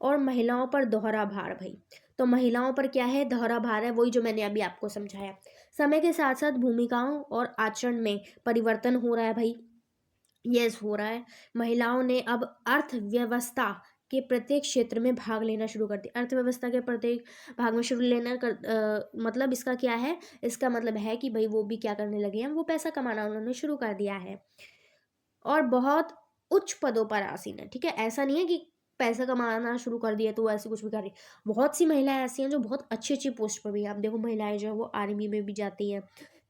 और महिलाओं पर दोहरा भार भाई, तो महिलाओं पर क्या है? दोहरा भार है, वही जो मैंने अभी आपको समझाया। समय के साथ साथ भूमिकाओं और आचरण में परिवर्तन हो रहा है भाई। यस, हो रहा है। महिलाओं ने अब अर्थव्यवस्था के प्रत्येक क्षेत्र में भाग लेना शुरू कर दिया। अर्थव्यवस्था के प्रत्येक भाग में शुरू लेना मतलब इसका क्या है? इसका मतलब है कि भाई वो भी क्या करने लगे हैं? वो पैसा कमाना उन्होंने शुरू कर दिया है और बहुत उच्च पदों पर आसीन है। ठीक है। ऐसा नहीं है कि पैसा कमाना शुरू कर दिया तो वो ऐसे कुछ भी कर रही है। बहुत सी महिलाएं ऐसी हैं जो बहुत अच्छी अच्छी पोस्ट पर भी हैं। आप देखो, महिलाएं जो है वो आर्मी में भी जाती हैं।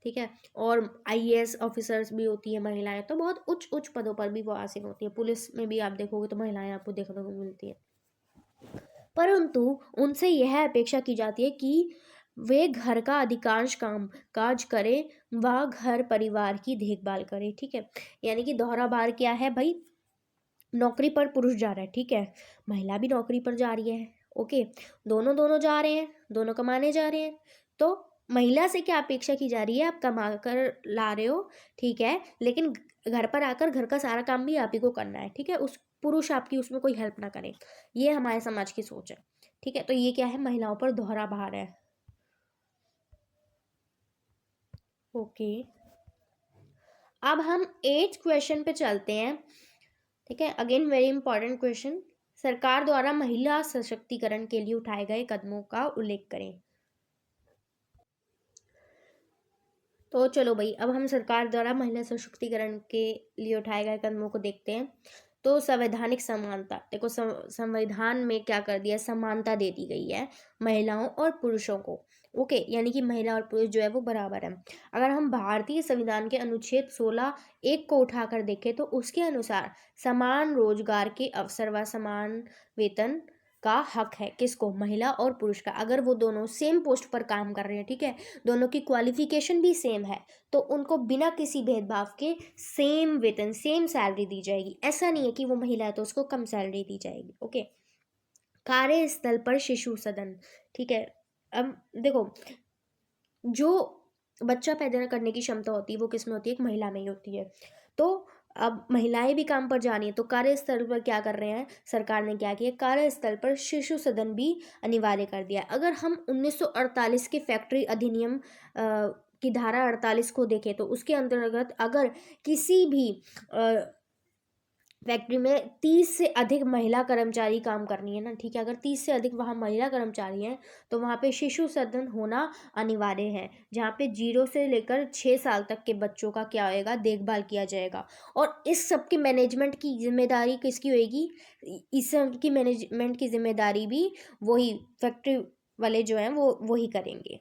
ठीक है। और आईएएस ऑफिसर्स भी होती हैं महिलाएं, तो बहुत उच्च उच्च पदों पर भी वो आसीन होती है। पुलिस में भी आप देखोगे तो महिलाएं आपको देखने को मिलती हैं। परंतु उनसे यह अपेक्षा की जाती है कि वे घर का अधिकांश काम काज करें व घर परिवार की देखभाल करें। ठीक है। यानी कि दोहरा भार क्या है भाई? नौकरी पर पुरुष जा रहा है, ठीक है, महिला भी नौकरी पर जा रही है। ओके। दोनों दोनों जा रहे हैं, दोनों कमाने जा रहे हैं। तो महिला से क्या अपेक्षा की जा रही है? आप कमा कर ला रहे हो, ठीक है, लेकिन घर पर आकर घर का सारा काम भी आप ही को करना है। ठीक है। उस पुरुष आपकी उसमें कोई हेल्प ना करे। ये हमारे समाज की सोच है। ठीक है। तो ये क्या है? महिलाओं पर दोहरा भार है। ओके। अब हम 8th क्वेश्चन पे चलते हैं। ठीक है। Again very important question. सरकार द्वारा महिला सशक्तिकरण के लिए उठाए गए कदमों का उल्लेख करें। तो चलो भाई, अब हम सरकार द्वारा महिला सशक्तिकरण के लिए उठाए गए कदमों को देखते हैं। तो संवैधानिक समानता, देखो संविधान में क्या कर दिया, समानता दे दी गई है महिलाओं और पुरुषों को। ओके, यानी कि महिला और पुरुष जो है वो बराबर है। अगर हम भारतीय संविधान के अनुच्छेद 16(1) को उठाकर देखें तो उसके अनुसार समान रोजगार के अवसर व समान वेतन का हक है, किसको, महिला और पुरुष का। अगर वो दोनों सेम पोस्ट पर काम कर रहे हैं, ठीक है, दोनों की क्वालिफिकेशन भी सेम है, तो उनको बिना किसी भेदभाव के सेम वेतन, सेम सैलरी दी जाएगी। ऐसा नहीं है कि वो महिला है तो उसको कम सैलरी दी जाएगी। ओके, कार्यस्थल पर शिशु सदन, ठीक है। अब देखो, जो बच्चा पैदा करने की क्षमता होती है वो किस में होती है, एक महिला में ही होती है। तो अब महिलाएं भी काम पर जा रही हैं, तो कार्यस्थल पर क्या कर रहे हैं, सरकार ने क्या किया, कार्यस्थल पर शिशु सदन भी अनिवार्य कर दिया। अगर हम 1948 के फैक्ट्री अधिनियम की धारा 48 को देखें तो उसके अंतर्गत अगर किसी भी फैक्ट्री में 30 से अधिक महिला कर्मचारी काम करनी है ना, ठीक है, अगर 30 से अधिक वहाँ महिला कर्मचारी हैं तो वहाँ पे शिशु सदन होना अनिवार्य है, जहाँ पे 0 से लेकर 6 साल तक के बच्चों का क्या होएगा, देखभाल किया जाएगा। और इस सब की मैनेजमेंट की जिम्मेदारी किसकी होएगी, इस सब की मैनेजमेंट की जिम्मेदारी भी वही फैक्ट्री वाले जो हैं वो वही करेंगे।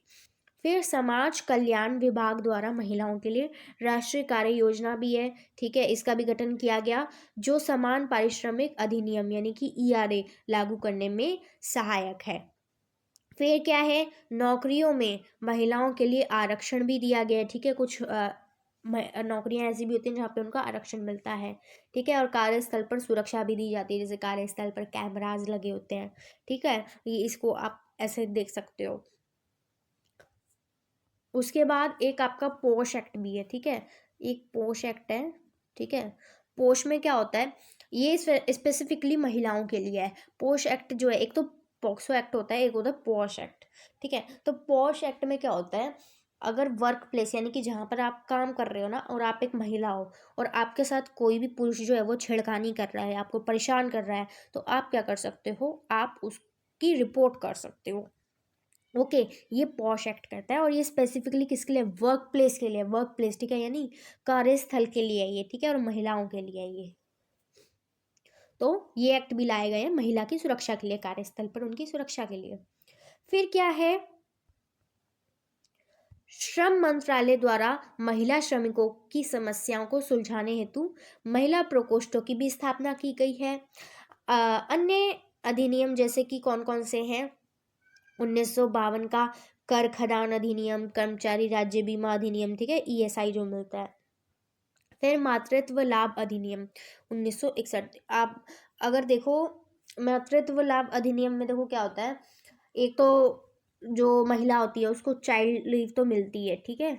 फिर समाज कल्याण विभाग द्वारा महिलाओं के लिए राष्ट्रीय कार्य योजना भी है, ठीक है, इसका भी गठन किया गया, जो समान पारिश्रमिक अधिनियम यानी कि ERA लागू करने में सहायक है। फिर क्या है, नौकरियों में महिलाओं के लिए आरक्षण भी दिया गया है, ठीक है, कुछ नौकरियां ऐसी भी होती हैं जहाँ पे उनका आरक्षण मिलता है, ठीक है। और कार्यस्थल पर सुरक्षा भी दी जाती है, जैसे कार्यस्थल पर कैमराज लगे होते हैं, ठीक है, ये इसको आप ऐसे देख सकते हो। उसके बाद एक आपका पोश एक्ट भी है, ठीक है, एक पोश एक्ट है, ठीक है। पोश में क्या होता है, ये स्पेसिफिकली महिलाओं के लिए है। पोश एक्ट जो है, एक तो पॉक्सो एक्ट होता है, एक होता है पोश एक्ट, ठीक है। तो पोश एक्ट में क्या होता है, अगर वर्क प्लेस यानी कि जहाँ पर आप काम कर रहे हो ना और आप एक महिला हो और आपके साथ कोई भी पुरुष जो है वो छेड़खानी कर रहा है, आपको परेशान कर रहा है, तो आप क्या कर सकते हो, आप उसकी रिपोर्ट कर सकते हो। ओके, ये पॉश एक्ट करता है और ये स्पेसिफिकली किसके लिए, वर्क प्लेस के लिए, वर्क प्लेस, ठीक है, यानी कार्यस्थल के लिए है ये, ठीक है, और महिलाओं के लिए है ये। तो ये एक्ट भी लाए गए हैं महिला की सुरक्षा के लिए, कार्यस्थल पर उनकी सुरक्षा के लिए। फिर क्या है, श्रम मंत्रालय द्वारा महिला श्रमिकों की समस्याओं को सुलझाने हेतु महिला प्रकोष्ठों की भी स्थापना की गई है। अन्य अधिनियम जैसे कि कौन कौन से हैं, 1952 का कर खदान अधिनियम, कर्मचारी राज्य बीमा अधिनियम, ठीक है, ESI जो मिलता है। फिर मातृत्व लाभ अधिनियम 1961। आप अगर देखो मातृत्व लाभ अधिनियम में देखो क्या होता है, एक तो जो महिला होती है उसको चाइल्ड लीव तो मिलती है, ठीक है,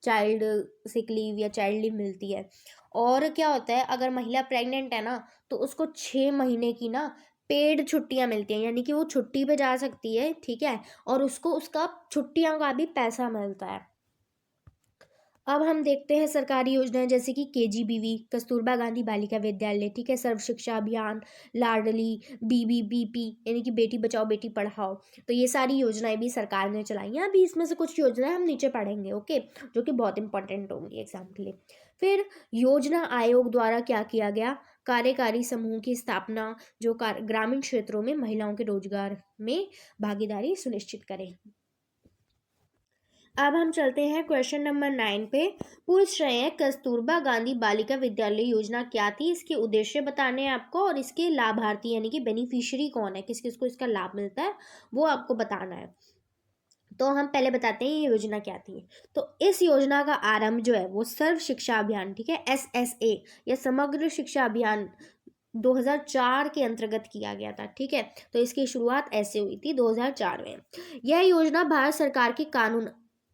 चाइल्ड सिक लीव या चाइल्ड लीव मिलती है। और क्या होता है, अगर महिला प्रेग्नेंट है ना तो उसको 6 महीने की ना पेड छुट्टियां मिलती हैं, यानी कि वो छुट्टी पे जा सकती है, ठीक है, और उसको उसका छुट्टियों का भी पैसा मिलता है। अब हम देखते हैं सरकारी योजनाएं जैसे कि KGBV, कस्तूरबा गांधी बालिका विद्यालय, ठीक है, सर्व शिक्षा अभियान, लाडली, BBBP यानी कि बेटी बचाओ बेटी पढ़ाओ। तो ये सारी योजनाएं भी सरकार ने चलाई हैं। अभी इसमें से कुछ योजनाएं हम नीचे पढ़ेंगे, ओके, जो कि बहुत इंपॉर्टेंट होंगी एग्जाम के लिए। फिर योजना आयोग द्वारा क्या किया गया, कार्यकारी समूह की स्थापना जो ग्रामीण क्षेत्रों में महिलाओं के रोजगार में भागीदारी सुनिश्चित करे। अब हम चलते हैं क्वेश्चन नंबर 9 पे। पूछ रहे हैं कस्तूरबा गांधी बालिका विद्यालय योजना क्या थी, इसके उद्देश्य बताने हैं आपको और इसके लाभार्थी यानी कि बेनिफिशियरी कौन है, किस किस को इसका लाभ मिलता है वो आपको बताना है। तो हम पहले बताते हैं ये योजना क्या थी। तो इस योजना का आरंभ जो है वो सर्व शिक्षा अभियान, ठीक है, SSA या समग्र शिक्षा अभियान 2004 के अंतर्गत किया गया था, ठीक है। तो इसकी शुरुआत ऐसे हुई थी 2004 में। यह योजना भारत सरकार के कानून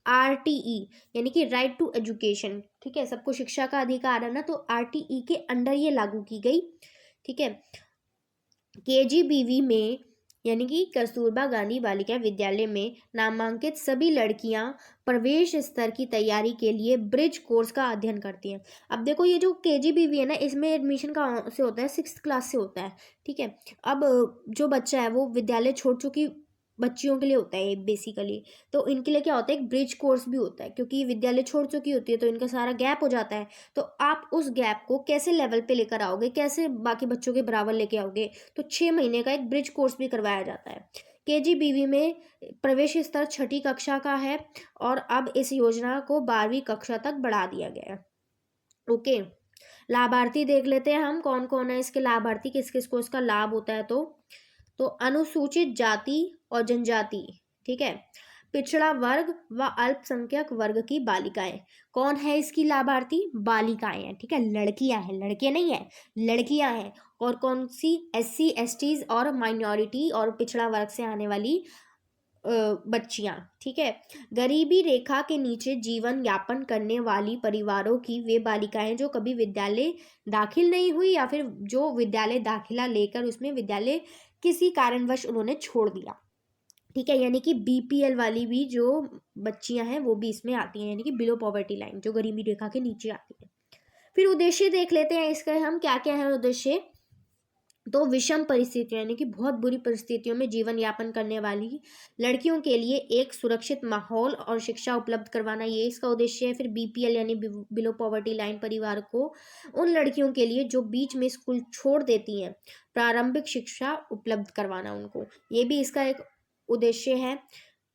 RTE यानी कि राइट टू एजुकेशन, ठीक है, सबको शिक्षा का अधिकार है ना, तो RTE के अंडर ये लागू की गई, ठीक है। KGBV में यानी कि कस्तूरबा गांधी बालिका विद्यालय में नामांकित सभी लड़कियां प्रवेश स्तर की तैयारी के लिए ब्रिज कोर्स का अध्ययन करती हैं। अब देखो ये जो KGBV है ना, इसमें एडमिशन कहाँ से होता है, 6th क्लास से होता है, ठीक है। अब जो बच्चा है वो विद्यालय छोड़ चुकी बच्चियों के लिए होता है बेसिकली। तो इनके लिए क्या होता है, एक ब्रिज कोर्स भी होता है, क्योंकि विद्यालय छोड़ चुकी होती है तो इनका सारा गैप हो जाता है। तो आप उस गैप को कैसे लेवल पे लेकर आओगे, कैसे बाकी बच्चों के बराबर लेके आओगे, तो 6 महीने का एक ब्रिज कोर्स भी करवाया जाता है। केजीबीवी में प्रवेश स्तर 6ठी कक्षा का है और अब इस योजना को 12वीं कक्षा तक बढ़ा दिया गया है। ओके, लाभार्थी देख लेते हैं हम कौन कौन है इसके लाभार्थी, किस किस को इसका लाभ होता है। तो अनुसूचित जाति और जनजाति, ठीक है, पिछड़ा वर्ग व अल्पसंख्यक वर्ग की बालिकाएं। कौन है इसकी लाभार्थी, बालिकाएं हैं, ठीक है, लड़कियां हैं, लड़के नहीं है, लड़कियां हैं। और कौन सी, SC STs और माइनॉरिटी और पिछड़ा वर्ग से आने वाली बच्चियां, ठीक है। गरीबी रेखा के नीचे जीवन यापन करने वाली परिवारों की वे बालिकाएं जो कभी विद्यालय दाखिल नहीं हुई या फिर जो विद्यालय दाखिला लेकर उसमें विद्यालय किसी कारणवश उन्होंने छोड़ दिया, ठीक है, यानी कि BPL वाली भी जो बच्चियां हैं वो भी इसमें आती हैं, यानी कि बिलो पॉवर्टी लाइन, जो गरीबी रेखा के नीचे आती है। फिर उद्देश्य देख लेते हैं इसका हम क्या क्या है उद्देश्य। तो विषम परिस्थितियों यानी कि बहुत बुरी परिस्थितियों में जीवन यापन करने वाली लड़कियों के लिए एक सुरक्षित माहौल और शिक्षा उपलब्ध करवाना, ये इसका उद्देश्य है। फिर BPL यानी बिलो पॉवर्टी लाइन परिवार को उन लड़कियों के लिए जो बीच में स्कूल छोड़ देती हैं प्रारंभिक शिक्षा उपलब्ध करवाना उनको, ये भी इसका एक उद्देश्य है।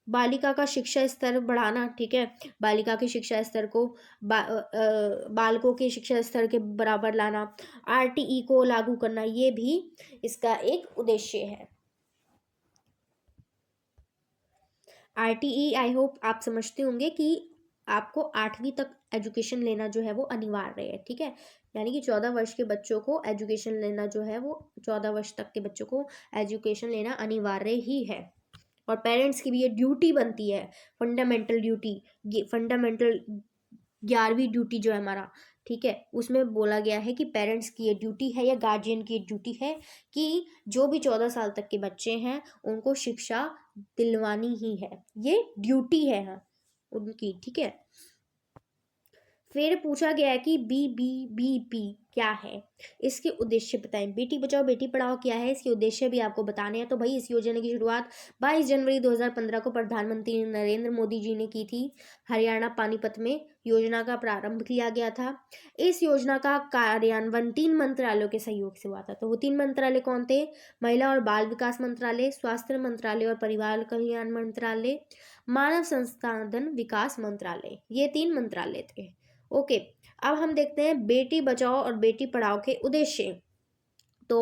बालिका का शिक्षा स्तर बढ़ाना, ठीक है, बालिका के शिक्षा स्तर को बालकों के शिक्षा स्तर के बराबर लाना, RTE को लागू करना, ये भी इसका एक उद्देश्य है। RTE आई होप आप समझते होंगे कि आपको 8वीं तक एजुकेशन लेना जो है वो अनिवार्य है, ठीक है, यानी कि 14 वर्ष के बच्चों को एजुकेशन लेना जो है वो 14 वर्ष तक के बच्चों को एजुकेशन लेना अनिवार्य ही है। और पेरेंट्स की भी ये ड्यूटी बनती है, फंडामेंटल ड्यूटी, फंडामेंटल 11वीं ड्यूटी जो है हमारा, ठीक है, उसमें बोला गया है कि पेरेंट्स की ये ड्यूटी है या गार्जियन की ये ड्यूटी है कि जो भी 14 साल तक के बच्चे हैं उनको शिक्षा दिलवानी ही है, ये ड्यूटी है हाँ उनकी, ठीक है। फिर पूछा गया है कि BBBP क्या है, इसके उद्देश्य बताएं। बेटी बचाओ बेटी पढ़ाओ क्या है, इसके उद्देश्य भी आपको बताने हैं। तो भाई इस योजना की शुरुआत 22 जनवरी 2015 को प्रधानमंत्री नरेंद्र मोदी जी ने की थी। हरियाणा पानीपत में योजना का प्रारंभ किया गया था। इस योजना का कार्यान्वयन 3 मंत्रालयों के सहयोग से हुआ था। तो वो 3 मंत्रालय कौन थे, महिला और बाल विकास मंत्रालय, स्वास्थ्य मंत्रालय और परिवार कल्याण मंत्रालय, मानव संसाधन विकास मंत्रालय, ये 3 मंत्रालय थे। ओके, अब हम देखते हैं बेटी बचाओ और बेटी पढ़ाओ के उद्देश्य। तो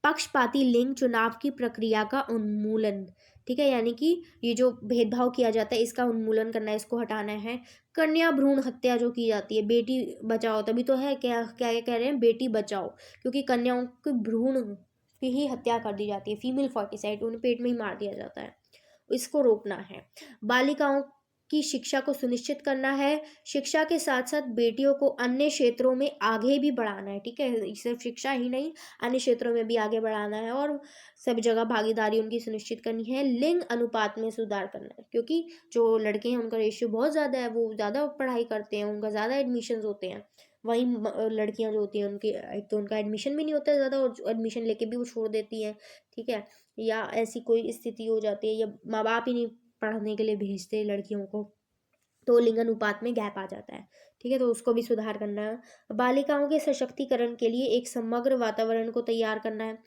पक्षपाती लिंग चुनाव की प्रक्रिया का उन्मूलन, ठीक है, यानी कि ये जो भेदभाव किया जाता है इसका उन्मूलन करना है, इसको हटाना है। कन्या भ्रूण हत्या जो की जाती है, बेटी बचाओ तभी तो है, क्या क्या कह रहे हैं, बेटी बचाओ, क्योंकि कन्याओं के भ्रूण की ही हत्या कर दी जाती है, फीमेल फर्टिसाइड, उन्हें पेट में ही मार दिया जाता है, इसको रोकना है। बालिकाओं की शिक्षा को सुनिश्चित करना है। शिक्षा के साथ साथ बेटियों को अन्य क्षेत्रों में आगे भी बढ़ाना है, ठीक है, सिर्फ शिक्षा ही नहीं अन्य क्षेत्रों में भी आगे बढ़ाना है और सब जगह भागीदारी उनकी सुनिश्चित करनी है। लिंग अनुपात में सुधार करना है, क्योंकि जो लड़के हैं उनका रेशियो बहुत ज़्यादा है, वो ज़्यादा पढ़ाई करते हैं, उनका ज़्यादा एडमिशन होते हैं, वहीं लड़कियां जो होती हैं उनकी एक तो उनका एडमिशन भी नहीं होता है ज़्यादा और एडमिशन लेके भी वो छोड़ देती हैं, ठीक है, या ऐसी कोई स्थिति हो जाती है या माँ बाप ही नहीं पढ़ने के लिए भेजते लड़कियों को, तो लिंग अनुपात में गैप आ जाता है, ठीक है, तो उसको भी सुधार करना है। बालिकाओं के सशक्तिकरण के लिए एक समग्र वातावरण को तैयार करना है।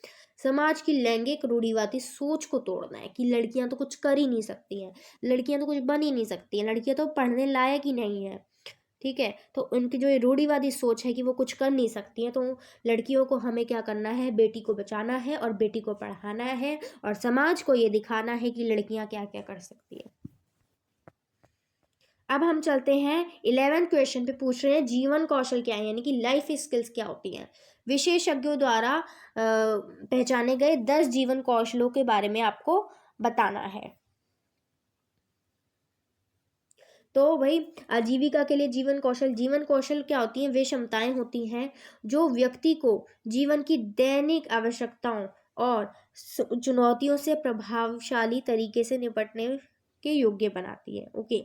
समाज की लैंगिक रूढ़िवादी सोच को तोड़ना है कि लड़कियां तो कुछ कर ही नहीं सकती हैं, लड़कियां तो कुछ बन ही नहीं सकती हैं, लड़कियां तो पढ़ने लायक ही नहीं है, ठीक है, तो उनकी जो ये रूढ़िवादी सोच है कि वो कुछ कर नहीं सकती हैं, तो लड़कियों को हमें क्या करना है, बेटी को बचाना है और बेटी को पढ़ाना है और समाज को ये दिखाना है कि लड़कियां क्या क्या कर सकती है। अब हम चलते हैं 11th क्वेश्चन पे, पूछ रहे हैं जीवन कौशल क्या है, यानी कि लाइफ स्किल्स क्या होती हैं। विशेषज्ञों द्वारा पहचाने गए 10 जीवन कौशलों के बारे में आपको बताना है। तो भाई आजीविका के लिए जीवन कौशल क्या होती हैं, वे क्षमताएं होती हैं जो व्यक्ति को जीवन की दैनिक आवश्यकताओं और चुनौतियों से प्रभावशाली तरीके से निपटने के योग्य बनाती है। ओके,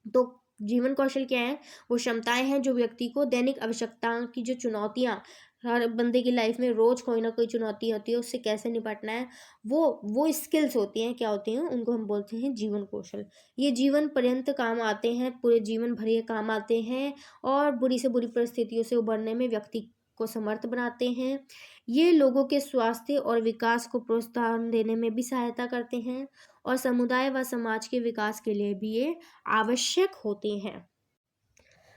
तो जीवन कौशल क्या है, वो क्षमताएं हैं जो व्यक्ति को दैनिक आवश्यकताओं की जो चुनौतियां हर बंदे की लाइफ में रोज़ कोई ना कोई चुनौती होती है, उससे कैसे निपटना है, वो स्किल्स होती हैं, क्या होती हैं, उनको हम बोलते हैं जीवन कौशल। ये जीवन पर्यंत काम आते हैं, पूरे जीवन भर ये काम आते हैं और बुरी से बुरी परिस्थितियों से उबरने में व्यक्ति को समर्थ बनाते हैं। ये लोगों के स्वास्थ्य और विकास को प्रोत्साहन देने में भी सहायता करते हैं और समुदाय व समाज के विकास के लिए भी ये आवश्यक होते हैं।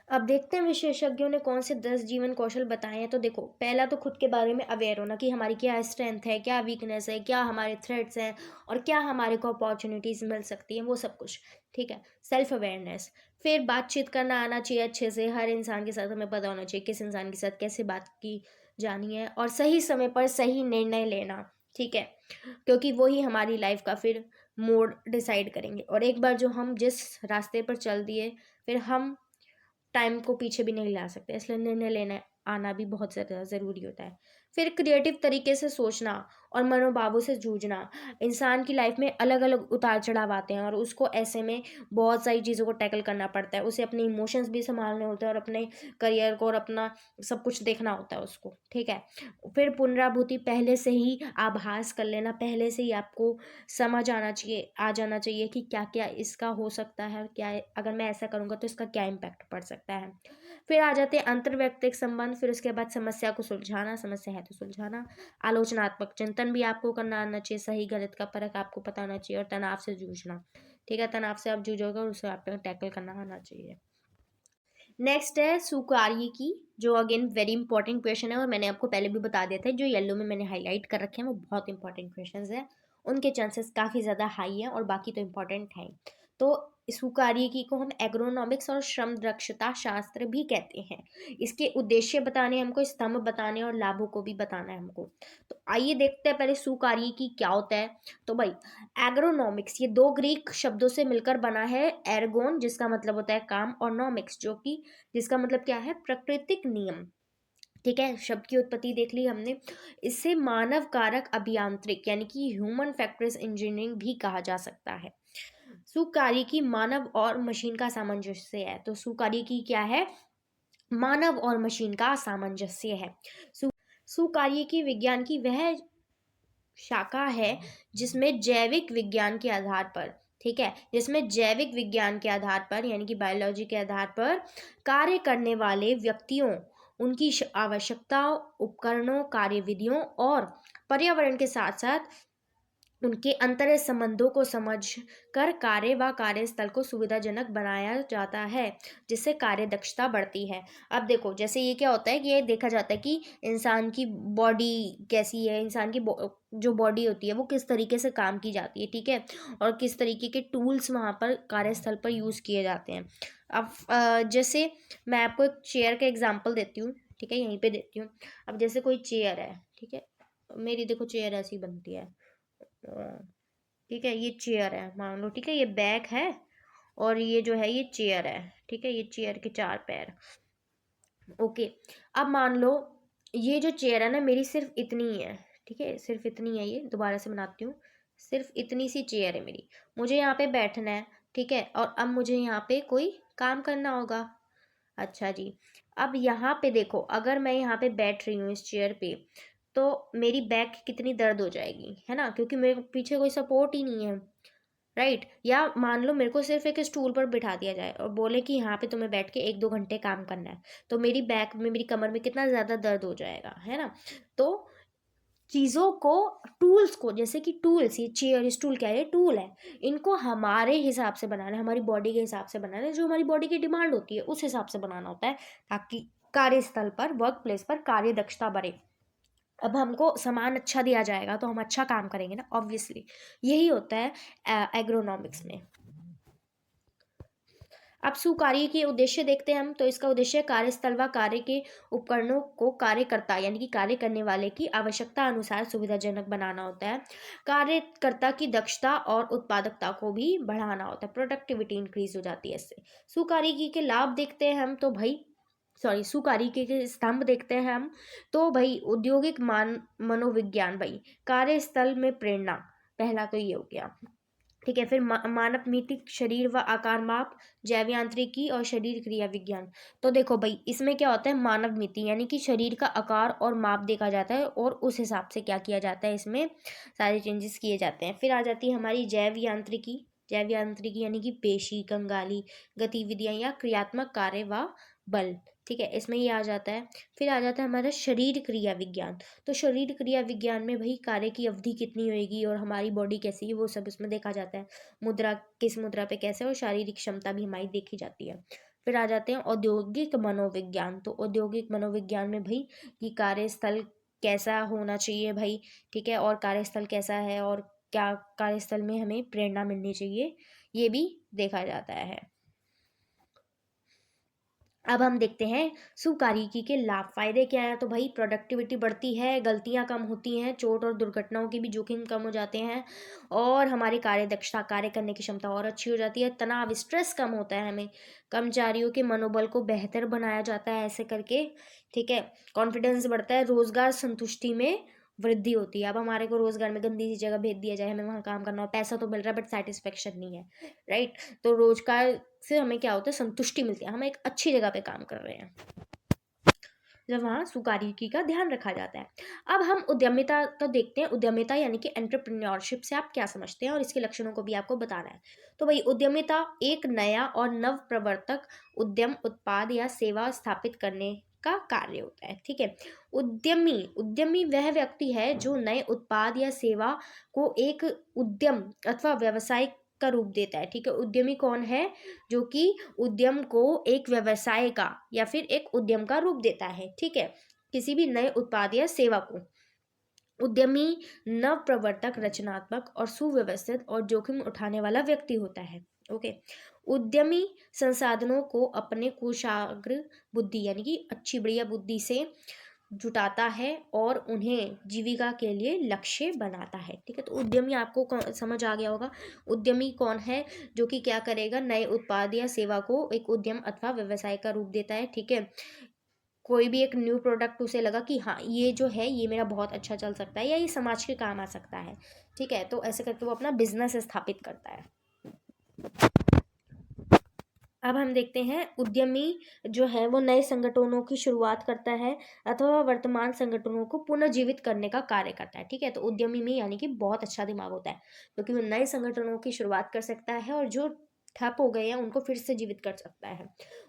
अब देखते हैं विशेषज्ञों ने कौन से 10 जीवन कौशल बताए हैं। तो देखो, पहला तो खुद के बारे में अवेयर होना कि हमारी क्या स्ट्रेंथ है, क्या वीकनेस है, क्या हमारे थ्रेट्स हैं और क्या हमारे को अपॉर्चुनिटीज़ मिल सकती हैं, वो सब कुछ। ठीक है, सेल्फ अवेयरनेस। फिर बातचीत करना आना चाहिए अच्छे से, हर इंसान के साथ हमें पता होना चाहिए किस इंसान के साथ कैसे बात की जानी है और सही समय पर सही निर्णय लेना। ठीक है, क्योंकि वही हमारी लाइफ का फिर मोड डिसाइड करेंगे। और एक बार जो हम जिस रास्ते पर चल दिए, फिर हम टाइम को पीछे भी नहीं ला सकते, इसलिए निर्णय लेना आना भी बहुत ज़्यादा ज़रूरी होता है। फिर क्रिएटिव तरीके से सोचना और मनोभावों से जूझना। इंसान की लाइफ में अलग अलग उतार चढ़ाव आते हैं और उसको ऐसे में बहुत सारी चीज़ों को टैकल करना पड़ता है। उसे अपने इमोशंस भी संभालने होते हैं और अपने करियर को और अपना सब कुछ देखना होता है उसको। ठीक है, फिर पुनराभूति, पहले से ही आभास कर लेना, पहले से ही आपको समझ आ जाना चाहिए कि क्या क्या इसका हो सकता है और क्या अगर मैं ऐसा करूँगा तो इसका क्या इम्पैक्ट पड़ सकता है। फिर आ जाते हैं अंतर्वैयक्तिक संबंध, फिर उसके बाद समस्या को सुलझाना, समस्या है तो सुलझाना। आलोचनात्मक चिंतन भी आपको करना आना चाहिए, सही गलत का परख आपको पता होना चाहिए और तनाव से जूझना। ठीक है, तनाव से आप जूझोगे और उसे आपको टैकल करना आना चाहिए। नेक्स्ट है स्वीकार्य की, जो अगेन वेरी इंपॉर्टेंट क्वेश्चन है और मैंने आपको पहले भी बता दिया था, जो येलो में मैंने हाईलाइट कर रखे हैं वो बहुत इंपॉर्टेंट क्वेश्चंस हैं, उनके चांसेस काफ़ी ज़्यादा हाई हैं और बाकी तो इंपॉर्टेंट हैं। तो स्वीकार्य की को हम एग्रोनॉमिक्स और श्रम दक्षता शास्त्र भी कहते हैं। इसके उद्देश्य बताने हमको, स्तंभ बताने और लाभों को भी बताना है हमको। तो आइए देखते हैं पहले स्वीकार्य की क्या होता है। तो भाई, एग्रोनॉमिक्स ये दो ग्रीक शब्दों से मिलकर बना है। एर्गोन जिसका मतलब होता है काम और नॉमिक्स जो कि जिसका मतलब क्या है, प्राकृतिक नियम। ठीक है, शब्द की उत्पत्ति देख ली हमने। इससे मानव कारक अभियांत्रिक यानी कि ह्यूमन फैक्टर्स इंजीनियरिंग भी कहा जा सकता है। सुकार्य की मानव और मशीन का सामंजस्य है। तो सुकार्य की क्या है, मानव और मशीन का सामंजस्य है। सुकार्य की विज्ञान की वह शाखा है जिसमें जैविक विज्ञान के आधार पर, ठीक है, जिसमें जैविक विज्ञान के आधार पर यानी कि बायोलॉजी के आधार पर कार्य करने वाले व्यक्तियों, उनकी आवश्यकताओं, उपकरणों, कार्यविधियों और पर्यावरण के साथ साथ उनके अंतर्गत संबंधों को समझ कर कार्य व कार्यस्थल को सुविधाजनक बनाया जाता है, जिससे कार्य दक्षता बढ़ती है। अब देखो, जैसे ये क्या होता है कि ये देखा जाता है कि इंसान की बॉडी कैसी है, इंसान की जो बॉडी होती है वो किस तरीके से काम की जाती है, ठीक है, और किस तरीके के टूल्स वहाँ पर कार्यस्थल पर यूज़ किए जाते हैं। अब जैसे मैं आपको एक चेयर का एग्जाम्पल देती हूँ, ठीक है, यहीं पे देती हूँ। अब जैसे कोई चेयर है, ठीक है, मेरी देखो चेयर ऐसी बनती है, ठीक है, ये चेयर है मान लो, ठीक है, ये बैक है और ये जो है ये चेयर है, ठीक है, ये चेयर के 4 पैर। ओके, अब मान लो ये जो चेयर है ना मेरी सिर्फ इतनी ही है, ठीक है, सिर्फ इतनी है, ये दोबारा से बनाती हूँ, सिर्फ इतनी सी चेयर है मेरी, मुझे यहाँ पे बैठना है, ठीक है, और अब मुझे यहाँ पे कोई काम करना होगा। अच्छा जी, अब यहाँ पे देखो, अगर मैं यहाँ पे बैठ रही हूँ इस चेयर पे, तो मेरी बैक कितनी दर्द हो जाएगी, है ना, क्योंकि मेरे पीछे कोई सपोर्ट ही नहीं है, राइट। या मान लो मेरे को सिर्फ एक स्टूल पर बिठा दिया जाए और बोले कि यहाँ पे तुम्हें बैठ के 1-2 घंटे काम करना है, तो मेरी बैक में, मेरी कमर में कितना ज़्यादा दर्द हो जाएगा, है ना। तो चीज़ों को, टूल्स को, जैसे कि टूल्स, ये चेयर स्टूल क्या है, टूल है, इनको हमारे हिसाब से बनाना है, हमारी बॉडी के हिसाब से बनाना है, जो हमारी बॉडी की डिमांड होती है उस हिसाब से बनाना होता है, ताकि कार्यस्थल पर, वर्क प्लेस पर कार्य दक्षता बढ़े। अब हमको सामान अच्छा दिया जाएगा तो हम अच्छा काम करेंगे ना, ऑब्वियसली। यही होता है एग्रोनॉमिक्स में। अब सुकार्य के उद्देश्य देखते हैं हम, तो इसका उद्देश्य कार्यस्थल व कार्य के उपकरणों को कार्यकर्ता यानी कि कार्य करने वाले की आवश्यकता अनुसार सुविधाजनक बनाना होता है। कार्यकर्ता की दक्षता और उत्पादकता को भी बढ़ाना होता है, प्रोडक्टिविटी इंक्रीज हो जाती है इससे। सुकार्य के लाभ देखते हैं हम, तो भाई सुकार्य के स्तंभ देखते हैं हम, तो भाई औद्योगिक मनोविज्ञान, भाई कार्यस्थल में प्रेरणा, पहला तो ये हो गया। ठीक है। फिर मानव शरीर व आकार माप, जैव यांत्रिकी और शरीर क्रिया विज्ञान। तो देखो भाई, इसमें क्या होता है, मानव मिति यानी कि शरीर का आकार और माप देखा जाता है और उस हिसाब से क्या किया जाता है, इसमें सारे चेंजेस किए जाते हैं। फिर आ जाती है हमारी जैव यांत्रिकी। जैव यांत्रिकी यानी कि पेशी, कंगाली गतिविधियां या क्रियात्मक कार्य व बल। ठीक है, इसमें ये आ जाता है। फिर आ जाता है हमारा शरीर क्रिया विज्ञान। तो शरीर क्रिया विज्ञान में भाई कार्य की अवधि कितनी होगी और हमारी बॉडी कैसी है, वो सब इसमें देखा जाता है। मुद्रा, किस मुद्रा पे कैसे, और शारीरिक क्षमता भी हमारी देखी जाती है। फिर आ जाते हैं औद्योगिक मनोविज्ञान। तो औद्योगिक मनोविज्ञान में भाई कि कार्यस्थल कैसा होना चाहिए भाई, ठीक है, और कार्यस्थल कैसा है और क्या कार्यस्थल में हमें प्रेरणा मिलनी चाहिए, ये भी देखा जाता है। अब हम देखते हैं सुकार्यिकी के लाभ फायदे क्या है। तो भाई प्रोडक्टिविटी बढ़ती है, गलतियां कम होती हैं, चोट और दुर्घटनाओं की भी जोखिम कम हो जाते हैं, और हमारी कार्य दक्षता, कार्य करने की क्षमता और अच्छी हो जाती है। तनाव, स्ट्रेस कम होता है, हमें कर्मचारियों के मनोबल को बेहतर बनाया जाता है ऐसे करके। ठीक है, कॉन्फिडेंस बढ़ता है, रोजगार संतुष्टि में वृद्धि होती है। अब हमारे को रोजगार में गंदी सी जगह भेज दिया जाए, हमें वहाँ काम करना हो, पैसा तो मिल रहा है बट सेटिस्फेक्शन नहीं है, राइट। तो रोजगार से हमें क्या होता है, संतुष्टि मिलती है, हम एक अच्छी जगह पे काम कर रहे हैं जब वहाँ सुकार्यिकी का ध्यान रखा जाता है। अब हम उद्यमिता का देखते हैं। उद्यमिता यानी कि एंटरप्रेन्योरशिप से आप क्या समझते हैं और इसके लक्षणों को भी आपको बताना है। तो भाई उद्यमिता एक नया और नव प्रवर्तक उद्यम, उत्पाद या सेवा स्थापित करने का कार्य होता है। ठीक है, उद्यमी उद्यमी वह व्यक्ति है जो नए उत्पाद या सेवा को एक उद्यम अथवा व्यवसाय का रूप देता है। ठीक है, उद्यमी कौन है, जो कि उद्यम को एक व्यवसाय का या फिर एक उद्यम का रूप देता है। ठीक है, किसी भी नए उत्पाद या सेवा को। उद्यमी नव प्रवर्तक, रचनात्मक और सुव्यवस्थित और जोखिम उठाने वाला व्यक्ति होता है। ओके, उद्यमी संसाधनों को अपने कुशाग्र बुद्धि यानी कि अच्छी बढ़िया बुद्धि से जुटाता है और उन्हें जीविका के लिए लक्ष्य बनाता है। ठीक है, तो उद्यमी आपको समझ आ गया होगा। उद्यमी कौन है, जो कि क्या करेगा, नए उत्पाद या सेवा को एक उद्यम अथवा व्यवसाय का रूप देता है। ठीक है, कोई भी एक न्यू प्रोडक्ट उसे लगा कि हाँ ये जो है ये मेरा बहुत अच्छा चल सकता है या ये समाज के काम आ सकता है। ठीक है, तो ऐसे करके वो अपना बिजनेस स्थापित करता है। अब हम देखते हैं उद्यमी जो है वो नए संगठनों की शुरुआत करता है अथवा वर्तमान संगठनों को पुनर्जीवित करने का कार्य करता है। ठीक है, तो उद्यमी में यानी कि बहुत अच्छा दिमाग होता है, क्योंकि वो नए संगठनों की शुरुआत कर सकता है और जो ठप हो गए हैं उनको फिर से जीवित कर सकता है।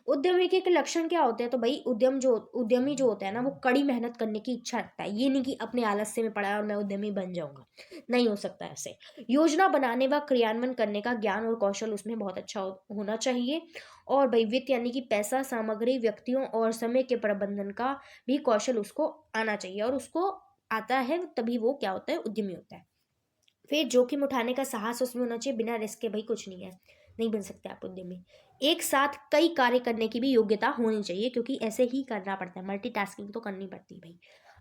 उद्यमी के लक्षण क्या होते हैं। तो भाई उद्यमी जो होता है ना, वो कड़ी मेहनत करने की इच्छा रखता है। ये नहीं कि अपने आलस्य में पड़ा है और मैं उद्यमी बन जाऊंगा, नहीं हो सकता ऐसे। योजना बनाने व क्रियान्वयन करने का ज्ञान और कौशल उसमें बहुत अच्छा होना चाहिए। और भाई वित्त यानी कि पैसा, सामग्री, व्यक्तियों और समय के प्रबंधन का भी कौशल उसको आना चाहिए, और उसको आता है तभी वो क्या होता है, उद्यमी होता है। फिर जोखिम उठाने का साहस उसमें होना चाहिए, बिना रिस्क के भाई कुछ नहीं है, नहीं बन सकते आप उद्यमी। एक साथ कई कार्य करने की भी योग्यता होनी चाहिए, क्योंकि ऐसे ही करना पड़ता है, मल्टीटास्किंग तो करनी पड़ती है भाई।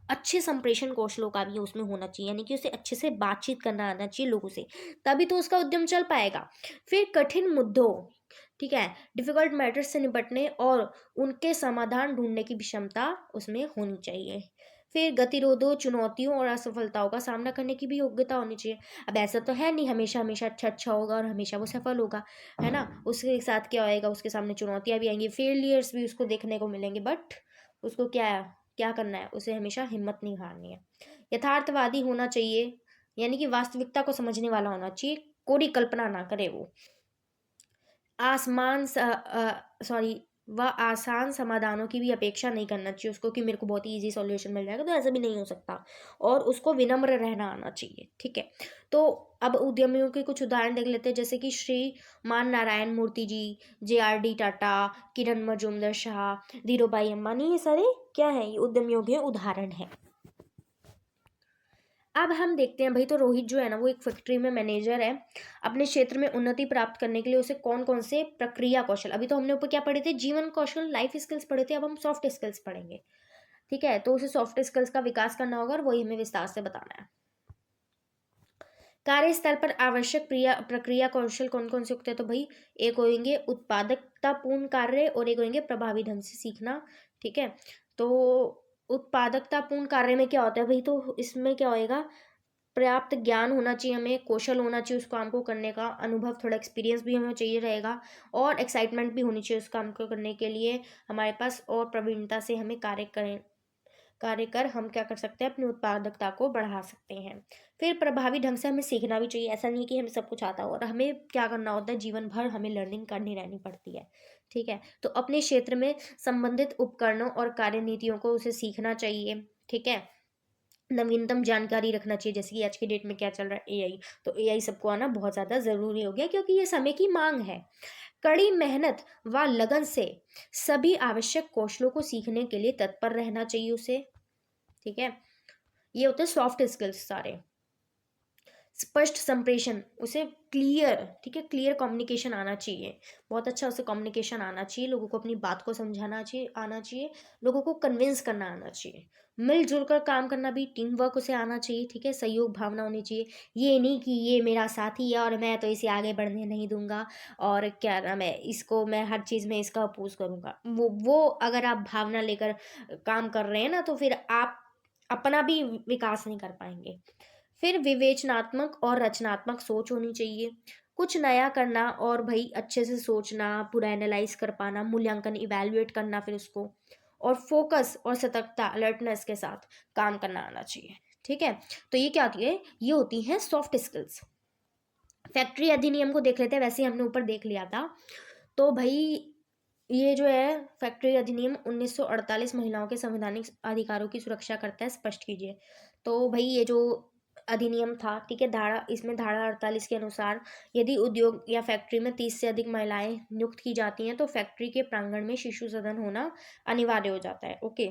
अच्छे संप्रेषण कौशलों का भी उसमें होना चाहिए, यानी कि उसे अच्छे से बातचीत करना आना चाहिए लोगों से, तभी तो उसका उद्यम चल पाएगा। फिर कठिन मुद्दों, ठीक है, डिफिकल्ट मैटर्स से निपटने और उनके समाधान ढूंढने की भी क्षमता उसमें होनी चाहिए। फिर गतिरोधों, चुनौतियों और असफलताओं का सामना करने की भी योग्यता होनी चाहिए। अब ऐसा तो है नहीं हमेशा हमेशा अच्छा अच्छा होगा और हमेशा वो सफल होगा, है ना। उसके साथ क्या होएगा, उसके सामने चुनौतियां भी आएंगी, फेलियर्स भी उसको देखने को मिलेंगे, बट उसको क्या करना है, उसे हमेशा हिम्मत नहीं हारनी है। यथार्थवादी होना चाहिए, यानी कि वास्तविकता को समझने वाला होना चाहिए, कोरी कल्पना ना करे वो। आसमान सॉरी वह आसान समाधानों की भी अपेक्षा नहीं करना चाहिए उसको, कि मेरे को बहुत ही ईजी सॉल्यूशन मिल जाएगा, तो ऐसा भी नहीं हो सकता। और उसको विनम्र रहना आना चाहिए। ठीक है, तो अब उद्यमियों के कुछ उदाहरण देख लेते हैं, जैसे कि श्री मान नारायण मूर्ति जी, JRD टाटा, किरण मजूमदार शाह, धीरू भाई अंबानी, ये सारे क्या है, ये उद्यमियों के उदाहरण है। अब हम देखते हैं भाई, तो रोहित जो है ना वो एक फैक्ट्री में मैनेजर है। अपने क्षेत्र में उन्नति प्राप्त करने के लिए उसे कौन कौन से प्रक्रिया कौशल, अभी तो हमने ऊपर क्या पढ़े थे, जीवन कौशल, लाइफ स्किल्स पढ़े थे, अब हम सॉफ्ट स्किल्स पढ़ेंगे। ठीक है, तो उसे सॉफ्ट स्किल्स का विकास करना होगा और वही हमें विस्तार से बताना है। कार्यस्थल पर आवश्यक प्रक्रिया कौशल कौन कौन से होते हैं। तो भाई एक होंगे उत्पादकता पूर्ण कार्य और एक होंगे प्रभावी ढंग से सीखना। ठीक है, तो उत्पादकता पूर्ण कार्य में क्या होता है भाई, तो इसमें क्या होएगा, पर्याप्त ज्ञान होना चाहिए, हमें कौशल होना चाहिए उस काम को करने का, अनुभव थोड़ा एक्सपीरियंस भी हमें चाहिए रहेगा, और एक्साइटमेंट भी होनी चाहिए उस काम को करने के लिए हमारे पास, और प्रवीणता से हमें कार्य कर हम क्या कर सकते हैं, अपनी उत्पादकता को बढ़ा सकते हैं। फिर प्रभावी ढंग से हमें सीखना भी चाहिए, ऐसा नहीं है कि हमें सब कुछ आता हो, और हमें क्या करना होता है, जीवन भर हमें लर्निंग करनी रहनी पड़ती है। ठीक है, तो अपने क्षेत्र में संबंधित उपकरणों और कार्यनीतियों को उसे सीखना चाहिए। ठीक है, नवीनतम जानकारी रखना चाहिए, जैसे कि आज की डेट में क्या चल रहा है, एआई, तो एआई सबको आना बहुत ज़्यादा ज़रूरी हो गया, क्योंकि ये समय की मांग है। कड़ी मेहनत व लगन से सभी आवश्यक कौशलों को सीखने के लिए तत्पर रहना चाहिए उसे। ठीक है, ये होते हैं सॉफ्ट स्किल्स सारे। स्पष्ट संप्रेषण, उसे क्लियर, ठीक है, क्लियर कम्युनिकेशन आना चाहिए, बहुत अच्छा उसे कम्युनिकेशन आना चाहिए, लोगों को अपनी बात को समझाना चाहिए, आना चाहिए, लोगों को कन्विंस करना आना चाहिए, मिलजुल कर काम करना भी, टीम वर्क उसे आना चाहिए। ठीक है, सहयोग भावना होनी चाहिए, ये नहीं कि ये मेरा साथी है और मैं तो इसे आगे बढ़ने नहीं दूंगा, और क्या नाम है, इसको मैं हर चीज़ में इसका अपोज करूंगा, वो अगर आप भावना लेकर काम कर रहे हैं ना, तो फिर आप अपना भी विकास नहीं कर पाएंगे। फिर विवेचनात्मक और रचनात्मक सोच होनी चाहिए, कुछ नया करना और भाई अच्छे से सोचना, पूरा एनालाइज कर पाना, मूल्यांकन इवैल्यूएट करना, फिर उसको, और फोकस और सतर्कता अलर्टनेस के साथ काम करना आना चाहिए। ठीक है, तो ये क्या होती है, ये होती हैं सॉफ्ट स्किल्स। फैक्ट्री अधिनियम को देख लेते हैं, वैसे ही हमने ऊपर देख लिया था। तो भाई ये जो है फैक्ट्री अधिनियम 1948 महिलाओं के संवैधानिक अधिकारों की सुरक्षा करता है, स्पष्ट कीजिए। तो भाई ये जो अधिनियम था, ठीक है, इसमें धारा 48 के अनुसार यदि उद्योग या फैक्ट्री में 30 से अधिक महिलाएं नियुक्त की जाती हैं, तो फैक्ट्री के प्रांगण में शिशु सदन होना अनिवार्य हो जाता है। ओके,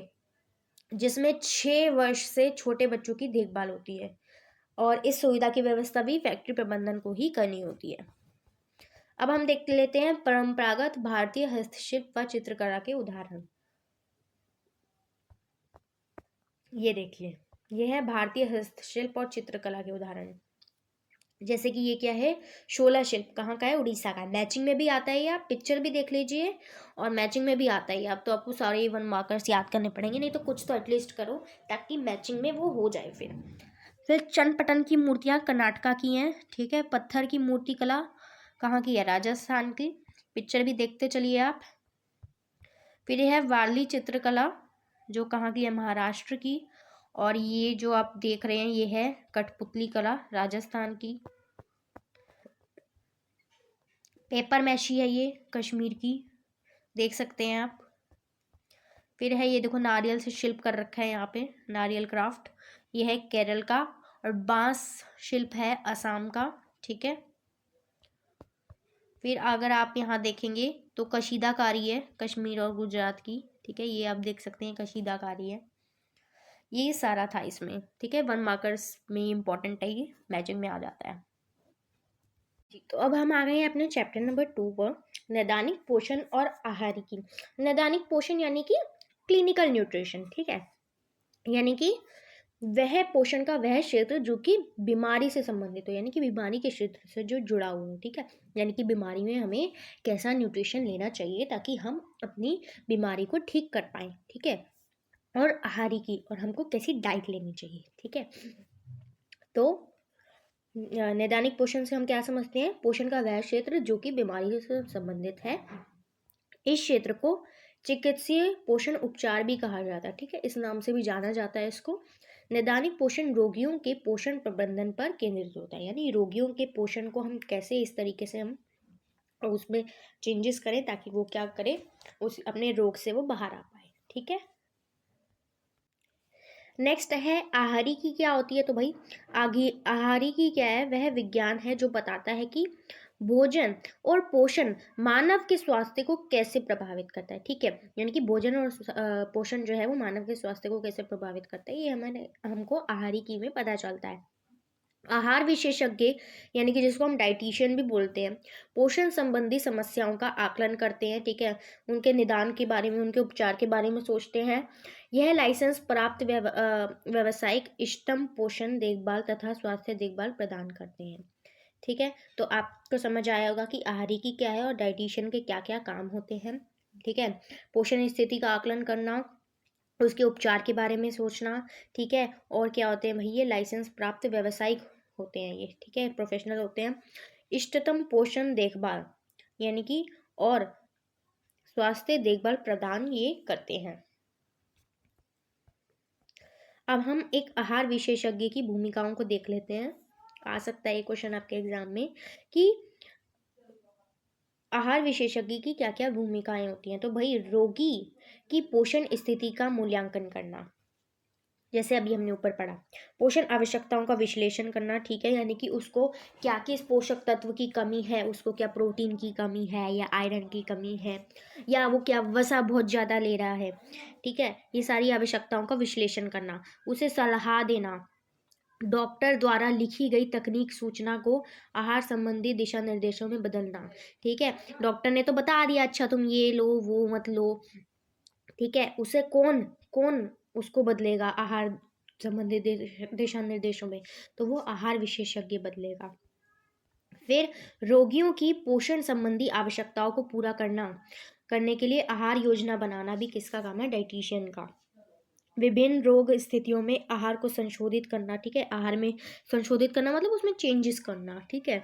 जिसमें 6 वर्ष से छोटे बच्चों की देखभाल होती है, और इस सुविधा की व्यवस्था भी फैक्ट्री प्रबंधन को ही करनी होती है। अब हम देख लेते हैं परंपरागत भारतीय हस्तशिल्प व चित्रकला के उदाहरण। ये देखिए, ये है भारतीय हस्तशिल्प और चित्रकला के उदाहरण। जैसे कि ये क्या है, शोला शिल्प कहाँ का है, उड़ीसा का है। मैचिंग में भी आता है, आप पिक्चर भी देख लीजिए, और मैचिंग में भी आता है। अब तो आपको सारे 1 मार्कर्स याद करने पड़ेंगे, नहीं तो कुछ तो एटलीस्ट करो, ताकि मैचिंग में वो हो जाए। फिर चंद की मूर्तियाँ कर्नाटका की हैं। ठीक है, पत्थर की मूर्ति कला कहाँ की है, राजस्थान की। पिक्चर भी देखते चलिए आप। फिर यह है वारली चित्रकला, जो कहाँ की है, महाराष्ट्र की। और ये जो आप देख रहे हैं, ये है कठपुतली कला, राजस्थान की। पेपर मैशी है ये, कश्मीर की, देख सकते हैं आप। फिर है ये देखो, नारियल से शिल्प कर रखा है यहाँ पे, नारियल क्राफ्ट, ये है केरल का। और बांस शिल्प है असम का। ठीक है, फिर अगर आप यहाँ देखेंगे तो कशीदाकारी है कश्मीर और गुजरात की। ठीक है, ये आप देख सकते हैं, कशीदाकारी है। ये सारा था इसमें। ठीक है, 1 मार्कर्स में इम्पोर्टेंट है, ये मैचिंग में आ जाता है जी। तो अब हम आ गए हैं अपने चैप्टर नंबर 2 पर, नैदानिक पोषण और आहारिकी। नैदानिक पोषण यानी कि क्लिनिकल न्यूट्रिशन। ठीक है, यानी कि वह पोषण का वह क्षेत्र जो कि बीमारी से संबंधित हो, यानी कि बीमारी के क्षेत्र से जो जुड़ा हुआ हो। ठीक है, यानी कि बीमारी में हमें कैसा न्यूट्रिशन लेना चाहिए ताकि हम अपनी बीमारी को ठीक कर पाएँ। ठीक है, और आहारी की, और हमको कैसी डाइट लेनी चाहिए। ठीक है, तो नैदानिक पोषण से हम क्या समझते हैं, पोषण का वह क्षेत्र जो कि बीमारी से संबंधित है। इस क्षेत्र को चिकित्सीय पोषण उपचार भी कहा जाता है। ठीक है, इस नाम से भी जाना जाता है इसको। नैदानिक पोषण रोगियों के पोषण प्रबंधन पर केंद्रित होता है, यानी रोगियों के पोषण को हम कैसे इस तरीके से हम उसमें चेंजेस करें ताकि वो क्या करे, उस अपने रोग से वो बाहर आ पाए। ठीक है, नेक्स्ट है आहारी की, क्या होती है, तो भाई आगे आहारी की क्या है, वह विज्ञान है जो बताता है कि भोजन और पोषण मानव के स्वास्थ्य को कैसे प्रभावित करता है। ठीक है, यानी कि भोजन और पोषण जो है वो मानव के स्वास्थ्य को कैसे प्रभावित करता है, ये हमको आहारी की में पता चलता है। आहार विशेषज्ञ, यानी कि जिसको हम डाइटिशियन भी बोलते हैं, पोषण संबंधी समस्याओं का आकलन करते हैं। ठीक है, उनके निदान के बारे में, उनके उपचार के बारे में सोचते हैं। यह लाइसेंस प्राप्त व्यावसायिक इष्टतम पोषण देखभाल तथा स्वास्थ्य देखभाल प्रदान करते हैं। ठीक है, तो आपको समझ आया होगा कि आहारी की क्या है और डाइटिशियन के क्या क्या काम होते हैं। ठीक है, पोषण स्थिति का आकलन करना, उसके उपचार के बारे में सोचना, ठीक है। और क्या होते हैं भाई, ये लाइसेंस प्राप्त व्यावसायिक होते हैं ये, ठीक है, प्रोफेशनल होते हैं। इष्टतम पोषण देखभाल यानी कि और स्वास्थ्य देखभाल प्रदान ये करते हैं। अब हम एक आहार विशेषज्ञ की भूमिकाओं को देख लेते हैं। आ सकता है ये क्वेश्चन आपके एग्जाम में कि आहार विशेषज्ञ की क्या क्या भूमिकाएं होती हैं। तो भाई रोगी की पोषण स्थिति का मूल्यांकन करना, जैसे अभी हमने ऊपर पढ़ा, पोषण आवश्यकताओं का विश्लेषण करना, ठीक है, यानी कि उसको क्या किस पोषक तत्व की कमी है, उसको क्या प्रोटीन की कमी है या आयरन की कमी है, या वो क्या वसा बहुत ज़्यादा ले रहा है, ठीक है, ये सारी आवश्यकताओं का विश्लेषण करना, उसे सलाह देना, डॉक्टर द्वारा लिखी गई तकनीक सूचना को आहार संबंधी दिशा निर्देशों में बदलना, ठीक है। डॉक्टर ने तो बता दिया, अच्छा तुम ये लो वो मत लो, ठीक है, उसे कौन कौन उसको बदलेगा आहार संबंधी दिशा निर्देशों में, तो वो आहार विशेषज्ञ बदलेगा। फिर रोगियों की पोषण संबंधी आवश्यकताओं को पूरा करने के लिए आहार योजना बनाना भी किसका काम है, डाइटिशियन का। विभिन्न रोग स्थितियों में आहार को संशोधित करना, ठीक है, आहार में संशोधित करना मतलब उसमें चेंजेस करना, ठीक है,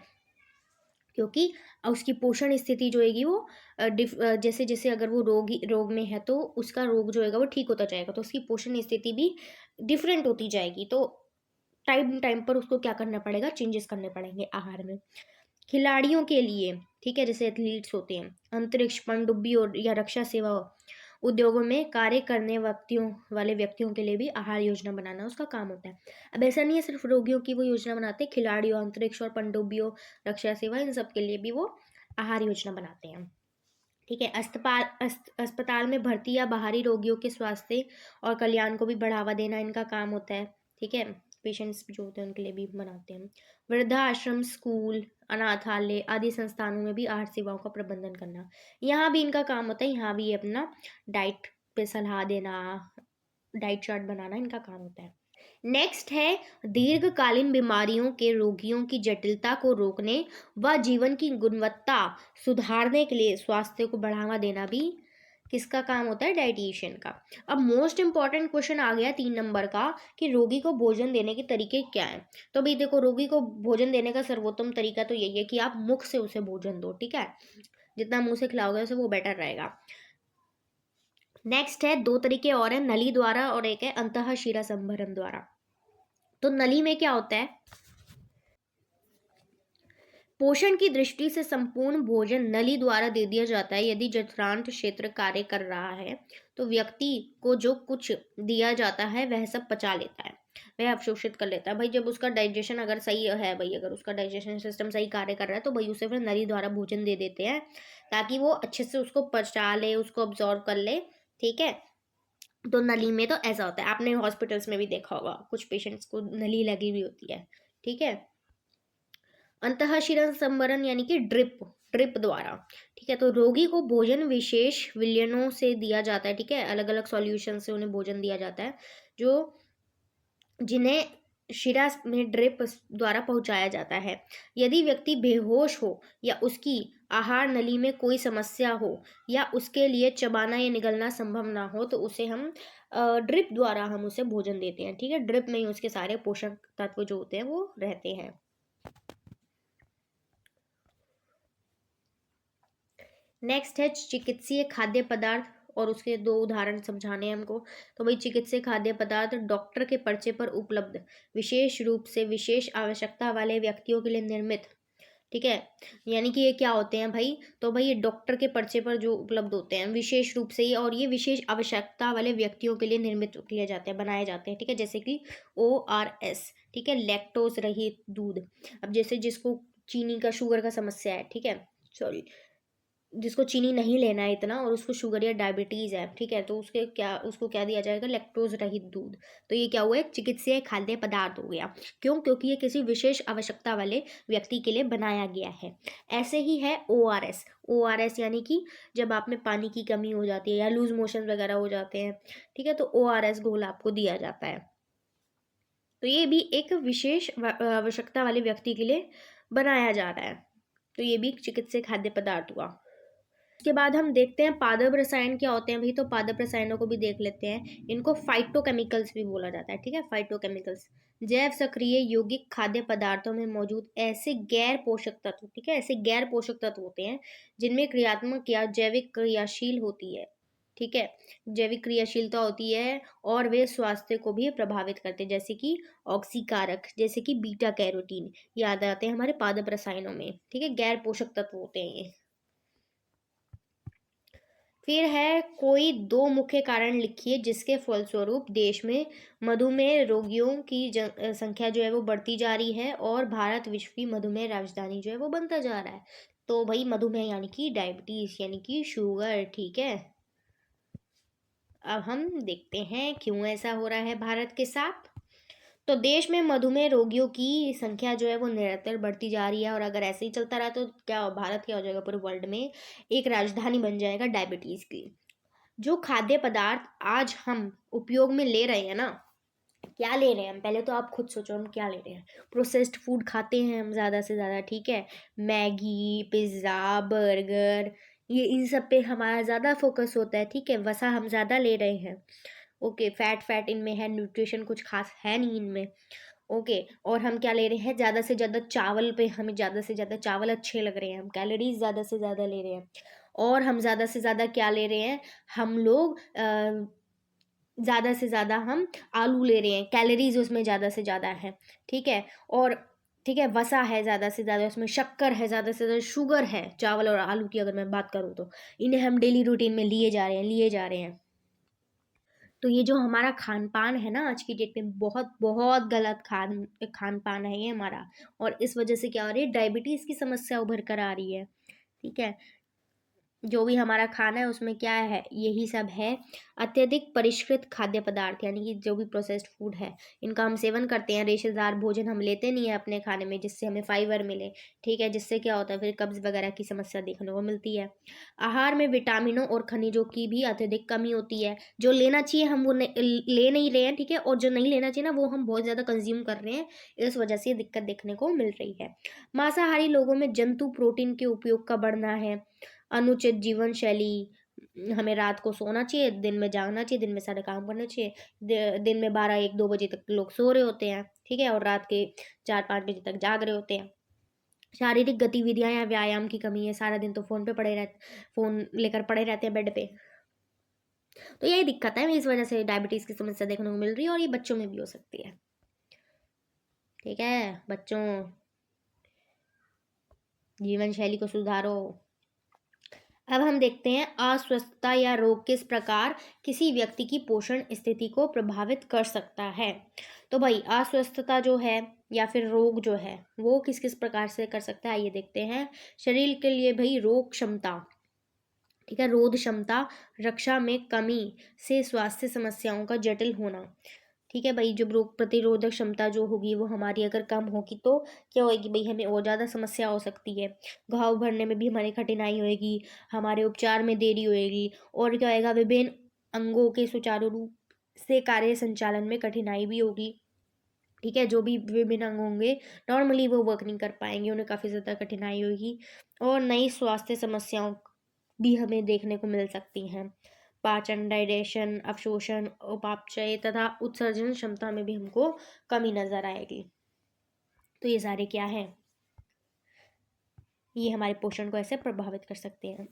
क्योंकि उसकी पोषण स्थिति जो होगी वो जैसे जैसे अगर वो रोग में है तो उसका रोग जो होगा वो ठीक होता जाएगा, तो उसकी पोषण स्थिति भी डिफरेंट होती जाएगी, तो टाइम टाइम पर उसको क्या करना पड़ेगा, चेंजेस करने पड़ेंगे आहार में। खिलाड़ियों के लिए, ठीक है, जैसे एथलीट्स होते हैं, अंतरिक्ष पनडुब्बी और या रक्षा सेवा उद्योगों में कार्य करने व्यक्तियों के लिए भी आहार योजना बनाना उसका काम होता है। अब ऐसा नहीं है सिर्फ रोगियों की वो योजना बनाते हैं, खिलाड़ियों, अंतरिक्ष और पनडुब्बियों, रक्षा सेवा, इन सब के लिए भी वो आहार योजना बनाते हैं, ठीक है। अस्पताल में भर्ती या बाहरी रोगियों के स्वास्थ्य और कल्याण को भी बढ़ावा देना इनका काम होता है, ठीक है, पेशेंट्स जो होते हैं उनके लिए भी बनाते हैं। वृद्धाश्रम, स्कूल, अनाथालय आदि संस्थानों में भी आहार सेवाओं का प्रबंधन करना, यहाँ भी इनका काम होता है, यहाँ भी अपना डाइट पे सलाह देना, डाइट चार्ट बनाना इनका काम होता है। नेक्स्ट है दीर्घकालीन बीमारियों के रोगियों की जटिलता को रोकने व जीवन की गुणवत्ता सुधारने के लिए स्वास्थ्य को बढ़ावा देना भी किसका काम होता है, डाइटिशियन का। अब मोस्ट इंपॉर्टेंट क्वेश्चन आ गया 3 नंबर का कि रोगी को भोजन देने के तरीके क्या हैं। तो भाई देखो, रोगी को भोजन देने का सर्वोत्तम तरीका तो यही है कि आप मुख से उसे भोजन दो, ठीक है, जितना मुंह से खिलाओगे उसे वो बेटर रहेगा। नेक्स्ट है 2 तरीके और हैं, नली द्वारा और एक है अंतःशिरा संभरण द्वारा। तो नली में क्या होता है, पोषण की दृष्टि से संपूर्ण भोजन नली द्वारा दे दिया जाता है। यदि जठरांत्र क्षेत्र कार्य कर रहा है तो व्यक्ति को जो कुछ दिया जाता है वह सब पचा लेता है, वह अवशोषित कर लेता है। भाई जब उसका डाइजेशन अगर सही है, भाई अगर उसका डाइजेशन सिस्टम सही कार्य कर रहा है तो भाई उसे फिर नली द्वारा भोजन दे देते हैं ताकि वो अच्छे से उसको पचा ले, उसको अब्जॉर्व कर ले, ठीक है। तो नली में तो ऐसा होता है, आपने हॉस्पिटल्स में भी देखा होगा कुछ पेशेंट्स को नली लगी हुई होती है, ठीक है। अंतःशिरा संवरण यानी कि ड्रिप ड्रिप द्वारा, ठीक है, तो रोगी को भोजन विशेष विलयनों से दिया जाता है, ठीक है, अलग अलग सॉल्यूशन से उन्हें भोजन दिया जाता है जो जिन्हें शिरा में ड्रिप द्वारा पहुंचाया जाता है। यदि व्यक्ति बेहोश हो या उसकी आहार नली में कोई समस्या हो या उसके लिए चबाना या निगलना संभव ना हो तो उसे हम ड्रिप द्वारा हम उसे भोजन देते हैं, ठीक है, ड्रिप में ही उसके सारे पोषक तत्व जो होते हैं वो रहते हैं। नेक्स्ट है चिकित्सीय खाद्य पदार्थ और उसके 2 उदाहरण समझाने हैं हमको। तो भाई चिकित्सीय खाद्य पदार्थ डॉक्टर के पर्चे पर उपलब्ध, विशेष रूप से विशेष आवश्यकता वाले व्यक्तियों के लिए निर्मित, ठीक है, यानी कि ये क्या होते हैं भाई, तो भाई ये डॉक्टर के पर्चे पर जो उपलब्ध होते हैं विशेष रूप से, और ये विशेष आवश्यकता वाले व्यक्तियों के लिए निर्मित किए जाते हैं, बनाए जाते हैं, ठीक है, जैसे कि ORS, ठीक है, लैक्टोज रहित दूध। अब जैसे जिसको चीनी का, शुगर का समस्या है, ठीक है, सॉरी, जिसको चीनी नहीं लेना है इतना और उसको शुगर या डायबिटीज़ है, ठीक है, तो उसको क्या दिया जाएगा, लैक्टोज रहित दूध। तो ये क्या हुआ, एक चिकित्सीय खाद्य पदार्थ हो गया। क्यों, क्योंकि ये किसी विशेष आवश्यकता वाले व्यक्ति के लिए बनाया गया है। ऐसे ही है ORS यानी कि जब आप में पानी की कमी हो जाती है या लूज मोशन वगैरह हो जाते हैं, ठीक है, तो ORS घोल आपको दिया जाता है। तो ये भी एक विशेष आवश्यकता वाले व्यक्ति के लिए बनाया जा रहा है, तो ये भी चिकित्सीय खाद्य पदार्थ हुआ। उसके बाद हम देखते हैं पादप रसायन क्या होते हैं भाई। तो पादप रसायनों को भी देख लेते हैं। इनको फाइटोकेमिकल्स भी बोला जाता है, ठीक है, फाइटोकेमिकल्स। जैव सक्रिय यौगिक खाद्य पदार्थों में मौजूद ऐसे गैर पोषक तत्व, ठीक है, ऐसे गैर पोषक तत्व होते हैं जिनमें क्रियात्मक या जैविक क्रियाशील होती है, ठीक है, जैविक क्रियाशीलता होती है, और वे स्वास्थ्य को भी प्रभावित करते हैं, जैसे कि ऑक्सीकारक, जैसे कि बीटा कैरोटीन, याद आते हैं हमारे पादप रसायनों में, ठीक है, गैर पोषक तत्व होते हैं ये। फिर है कोई दो मुख्य कारण लिखिए जिसके फलस्वरूप देश में मधुमेह रोगियों की संख्या जो है वो बढ़ती जा रही है और भारत विश्व की मधुमेह राजधानी जो है वो बनता जा रहा है। तो भाई मधुमेह यानी कि डायबिटीज यानी कि शुगर, ठीक है। अब हम देखते हैं क्यों ऐसा हो रहा है भारत के साथ। तो देश में मधुमेह रोगियों की संख्या जो है वो निरंतर बढ़ती जा रही है, और अगर ऐसे ही चलता रहा तो भारत क्या हो जाएगा, पूरे वर्ल्ड में एक राजधानी बन जाएगा डायबिटीज की। जो खाद्य पदार्थ आज हम उपयोग में ले रहे हैं ना, क्या ले रहे हैं हम, पहले तो आप खुद सोचो हम क्या ले रहे हैं। प्रोसेस्ड फूड खाते हैं हम ज़्यादा से ज़्यादा, ठीक है, मैगी, पिज़्ज़ा, बर्गर, ये इन सब पे हमारा ज़्यादा फोकस होता है, ठीक है, वसा हम ज़्यादा ले रहे हैं। ओके, फैट इनमें है, न्यूट्रिशन कुछ खास है नहीं इनमें। ओके, और हम क्या ले रहे हैं, ज़्यादा से ज़्यादा चावल पे, हमें ज़्यादा से ज़्यादा चावल अच्छे लग रहे हैं, हम कैलोरीज ज़्यादा से ज़्यादा ले रहे हैं। और हम ज़्यादा से ज़्यादा क्या ले रहे हैं, हम लोग ज़्यादा से ज़्यादा हम आलू ले रहे हैं, कैलोरीज उसमें ज़्यादा से ज़्यादा है, ठीक है, और ठीक है, वसा है ज़्यादा से ज़्यादा, उसमें शक्कर है, ज़्यादा से ज़्यादा शुगर है, चावल और आलू की अगर मैं बात करूँ तो इन्हें हम डेली रूटीन में लिए जा रहे हैं। तो ये जो हमारा खान पान है ना आज की डेट में, बहुत बहुत गलत खान पान है ये हमारा, और इस वजह से क्या हो रही है, डायबिटीज़ की समस्या उभर कर आ रही है, ठीक है। जो भी हमारा खाना है उसमें क्या है, यही सब है, अत्यधिक परिष्कृत खाद्य पदार्थ, यानी कि जो भी प्रोसेस्ड फूड है इनका हम सेवन करते हैं। रेशेदार भोजन हम लेते नहीं है अपने खाने में जिससे हमें फाइबर मिले, ठीक है, जिससे क्या होता है फिर कब्ज वगैरह की समस्या देखने को मिलती है। आहार में विटामिनों और खनिजों की भी अत्यधिक कमी होती है, जो लेना चाहिए हम वो ले नहीं रहे हैं, ठीक है, और जो नहीं लेना चाहिए ना वो हम बहुत ज़्यादा कंज्यूम कर रहे हैं, इस वजह से दिक्कत देखने को मिल रही है। मांसाहारी लोगों में जंतु प्रोटीन के उपयोग का बढ़ना है। अनुचित जीवन शैली, हमें रात को सोना चाहिए, दिन में जागना चाहिए, दिन में सारे काम करने चाहिए। दिन में 12 1 2 बजे तक लोग सो रहे होते हैं, ठीक है, और रात के 4 5 बजे तक जाग रहे होते हैं। शारीरिक गतिविधियां या व्यायाम की कमी है, सारा दिन तो फोन लेकर पड़े रहते हैं बेड पे। तो यही दिक्कत है, इस वजह से डायबिटीज की समस्या देखने को मिल रही है, और ये बच्चों में भी हो सकती है, ठीक है। बच्चों, जीवन शैली को सुधारो। अब हम देखते हैं अस्वस्थता या रोग किस प्रकार किसी व्यक्ति की पोषण स्थिति को प्रभावित कर सकता है। तो भाई अस्वस्थता जो है या फिर रोग जो है वो किस किस प्रकार से कर सकता है, ये देखते हैं। शरीर के लिए भाई रोग क्षमता, ठीक है, रोध क्षमता, रक्षा में कमी से स्वास्थ्य समस्याओं का जटिल होना, ठीक है भाई। जब रोग प्रतिरोधक क्षमता जो होगी वो हमारी अगर कम होगी तो क्या होगी भाई, हमें और ज़्यादा समस्या हो सकती है, घाव भरने में भी हमारी कठिनाई होएगी, हमारे उपचार में देरी होएगी, और क्या होएगा, विभिन्न अंगों के सुचारू रूप से कार्य संचालन में कठिनाई भी होगी, ठीक है। जो भी विभिन्न अंग होंगे नॉर्मली वो वर्क नहीं कर पाएंगे, उन्हें काफ़ी ज़्यादा कठिनाई होगी, और नई स्वास्थ्य समस्याओं भी हमें देखने को मिल सकती हैं। पाचन, डाइजेशन, अवशोषण, उपापचय तथा उत्सर्जन क्षमता में भी हमको कमी नजर आएगी। तो ये सारे क्या है, ये हमारे पोषण को ऐसे प्रभावित कर सकते हैं।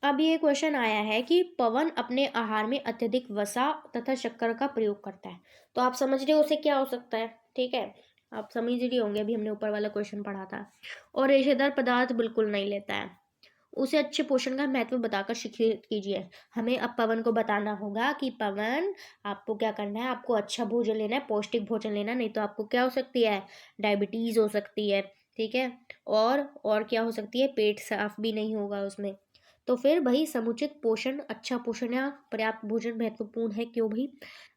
अब ये क्वेश्चन आया है कि पवन अपने आहार में अत्यधिक वसा तथा शक्कर का प्रयोग करता है, तो आप समझ रहे हो उसे क्या हो सकता है, ठीक है, आप समझ रही होंगे, अभी हमने ऊपर वाला क्वेश्चन पढ़ा था। और रेशेदार पदार्थ बिल्कुल नहीं लेता है, उसे अच्छे पोषण का महत्व बताकर शिक्षित कीजिए। हमें अब पवन को बताना होगा कि पवन, आपको क्या करना है, आपको अच्छा भोजन लेना है, पौष्टिक भोजन लेना, नहीं तो आपको क्या हो सकती है, डायबिटीज हो सकती है, ठीक है, और क्या हो सकती है, पेट साफ भी नहीं होगा उसमें। तो फिर भाई समुचित पोषण, अच्छा पोषण या पर्याप्त भोजन महत्वपूर्ण है, क्यों भाई,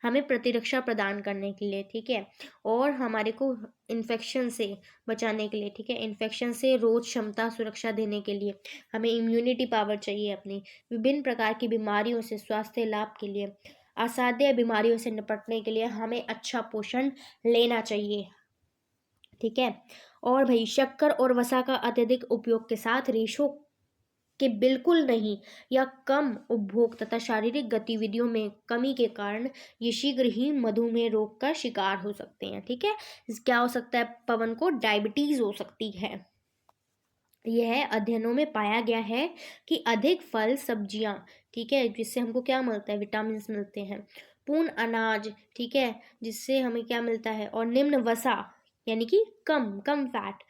हमें प्रतिरक्षा प्रदान करने के लिए, ठीक है, और हमारे को इन्फेक्शन से बचाने के लिए, ठीक है, इन्फेक्शन से रोध क्षमता सुरक्षा देने के लिए हमें इम्यूनिटी पावर चाहिए अपनी, विभिन्न प्रकार की बीमारियों से स्वास्थ्य लाभ के लिए, असाध्य बीमारियों से निपटने के लिए हमें अच्छा पोषण लेना चाहिए, ठीक है। और भाई शक्कर और वसा का अत्यधिक उपयोग के साथ रेशों के बिल्कुल नहीं या कम उपभोग तथा शारीरिक गतिविधियों में कमी के कारण ये शीघ्र ही मधुमेह रोग का शिकार हो सकते हैं। ठीक है, क्या हो सकता है पवन को? डायबिटीज हो सकती है। यह अध्ययनों में पाया गया है कि अधिक फल सब्जियां, ठीक है, जिससे हमको क्या मिलता है? विटामिन मिलते हैं। पूर्ण अनाज, ठीक है, जिससे हमें क्या मिलता है? और निम्न वसा यानी कि कम कम फैट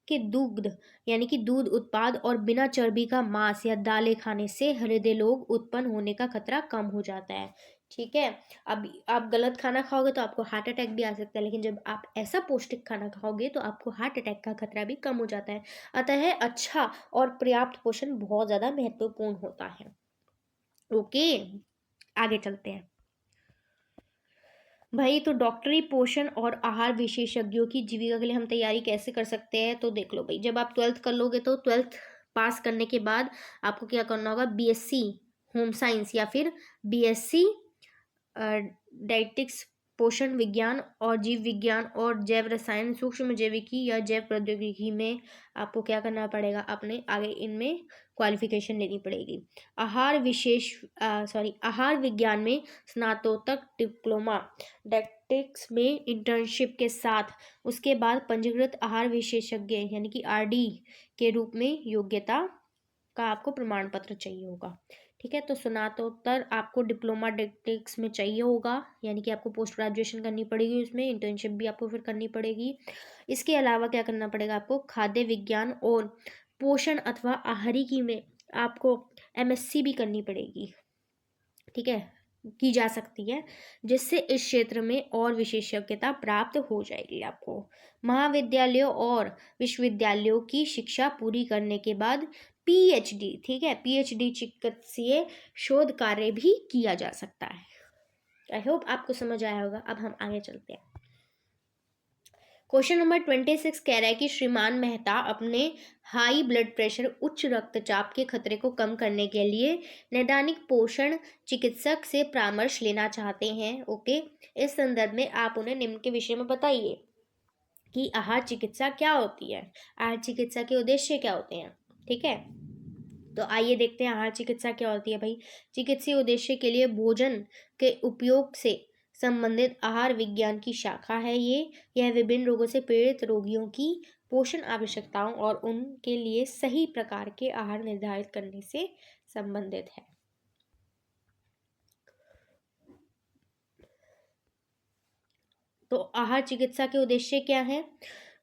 के दुग्ध यानी कि दूध उत्पाद और बिना चर्बी का मांस या दालें खाने से हृदय रोग उत्पन्न होने का खतरा कम हो जाता है। ठीक है, अब आप गलत खाना खाओगे तो आपको हार्ट अटैक भी आ सकता है, लेकिन जब आप ऐसा पौष्टिक खाना खाओगे तो आपको हार्ट अटैक का खतरा भी कम हो जाता है। अतः अच्छा और पर्याप्त पोषण बहुत ज़्यादा महत्वपूर्ण होता है। ओके, आगे चलते हैं भाई। तो डॉक्टरी पोषण और आहार विशेषज्ञों की जीविका के लिए हम तैयारी कैसे कर सकते हैं? तो देख लो भाई, जब आप 12th कर लोगे तो 12th पास करने के बाद आपको क्या करना होगा? बीएससी होम साइंस या फिर बीएससी डाइटिक्स, पोषण विज्ञान और जीव विज्ञान और जैव रसायन, सूक्ष्म जैविकी या जैव प्रौद्योगिकी में आपको क्या करना पड़ेगा? अपने आगे इनमें क्वालिफिकेशन लेनी पड़ेगी। आहार विज्ञान में स्नातकोत्तर डिप्लोमा, डाइटिक्स में इंटर्नशिप के साथ उसके बाद पंजीकृत आहार विशेषज्ञ यानी कि आरडी के रूप में योग्यता का आपको प्रमाण पत्र चाहिए होगा। ठीक है, तो स्नातकोत्तर आपको डिप्लोमा डाइटिक्स में चाहिए होगा, यानी कि आपको पोस्ट ग्रेजुएशन करनी पड़ेगी, उसमें इंटर्नशिप भी आपको फिर करनी पड़ेगी। इसके अलावा क्या करना पड़ेगा आपको? खाद्य विज्ञान और पोषण अथवा आहारिकी में आपको एमएससी भी करनी पड़ेगी। ठीक है, की जा सकती है, जिससे इस क्षेत्र में और विशेषज्ञता प्राप्त हो जाएगी आपको। महाविद्यालयों और विश्वविद्यालयों की शिक्षा पूरी करने के बाद पीएचडी, ठीक है, पीएचडी चिकित्सीय शोध कार्य भी किया जा सकता है। आई होप आपको समझ आया होगा। अब हम आगे चलते हैं। क्वेश्चन नंबर 26 कह रहा है कि श्रीमान मेहता अपने हाई ब्लड प्रेशर, उच्च रक्तचाप के खतरे को कम करने के लिए नैदानिक पोषण चिकित्सक से परामर्श लेना चाहते हैं। ओके, इस संदर्भ में आप उन्हें निम्न के विषय में बताइए कि आहार चिकित्सा क्या होती है, आहार चिकित्सा के उद्देश्य क्या होते हैं। ठीक है, तो आइए देखते हैं आहार चिकित्सा क्या होती है भाई। चिकित्सीय उद्देश्य के लिए भोजन के उपयोग से संबंधित आहार विज्ञान की शाखा है यह विभिन्न रोगों से पीड़ित रोगियों की पोषण आवश्यकताओं और उनके लिए सही प्रकार के आहार निर्धारित करने से संबंधित है। तो आहार चिकित्सा के उद्देश्य क्या है?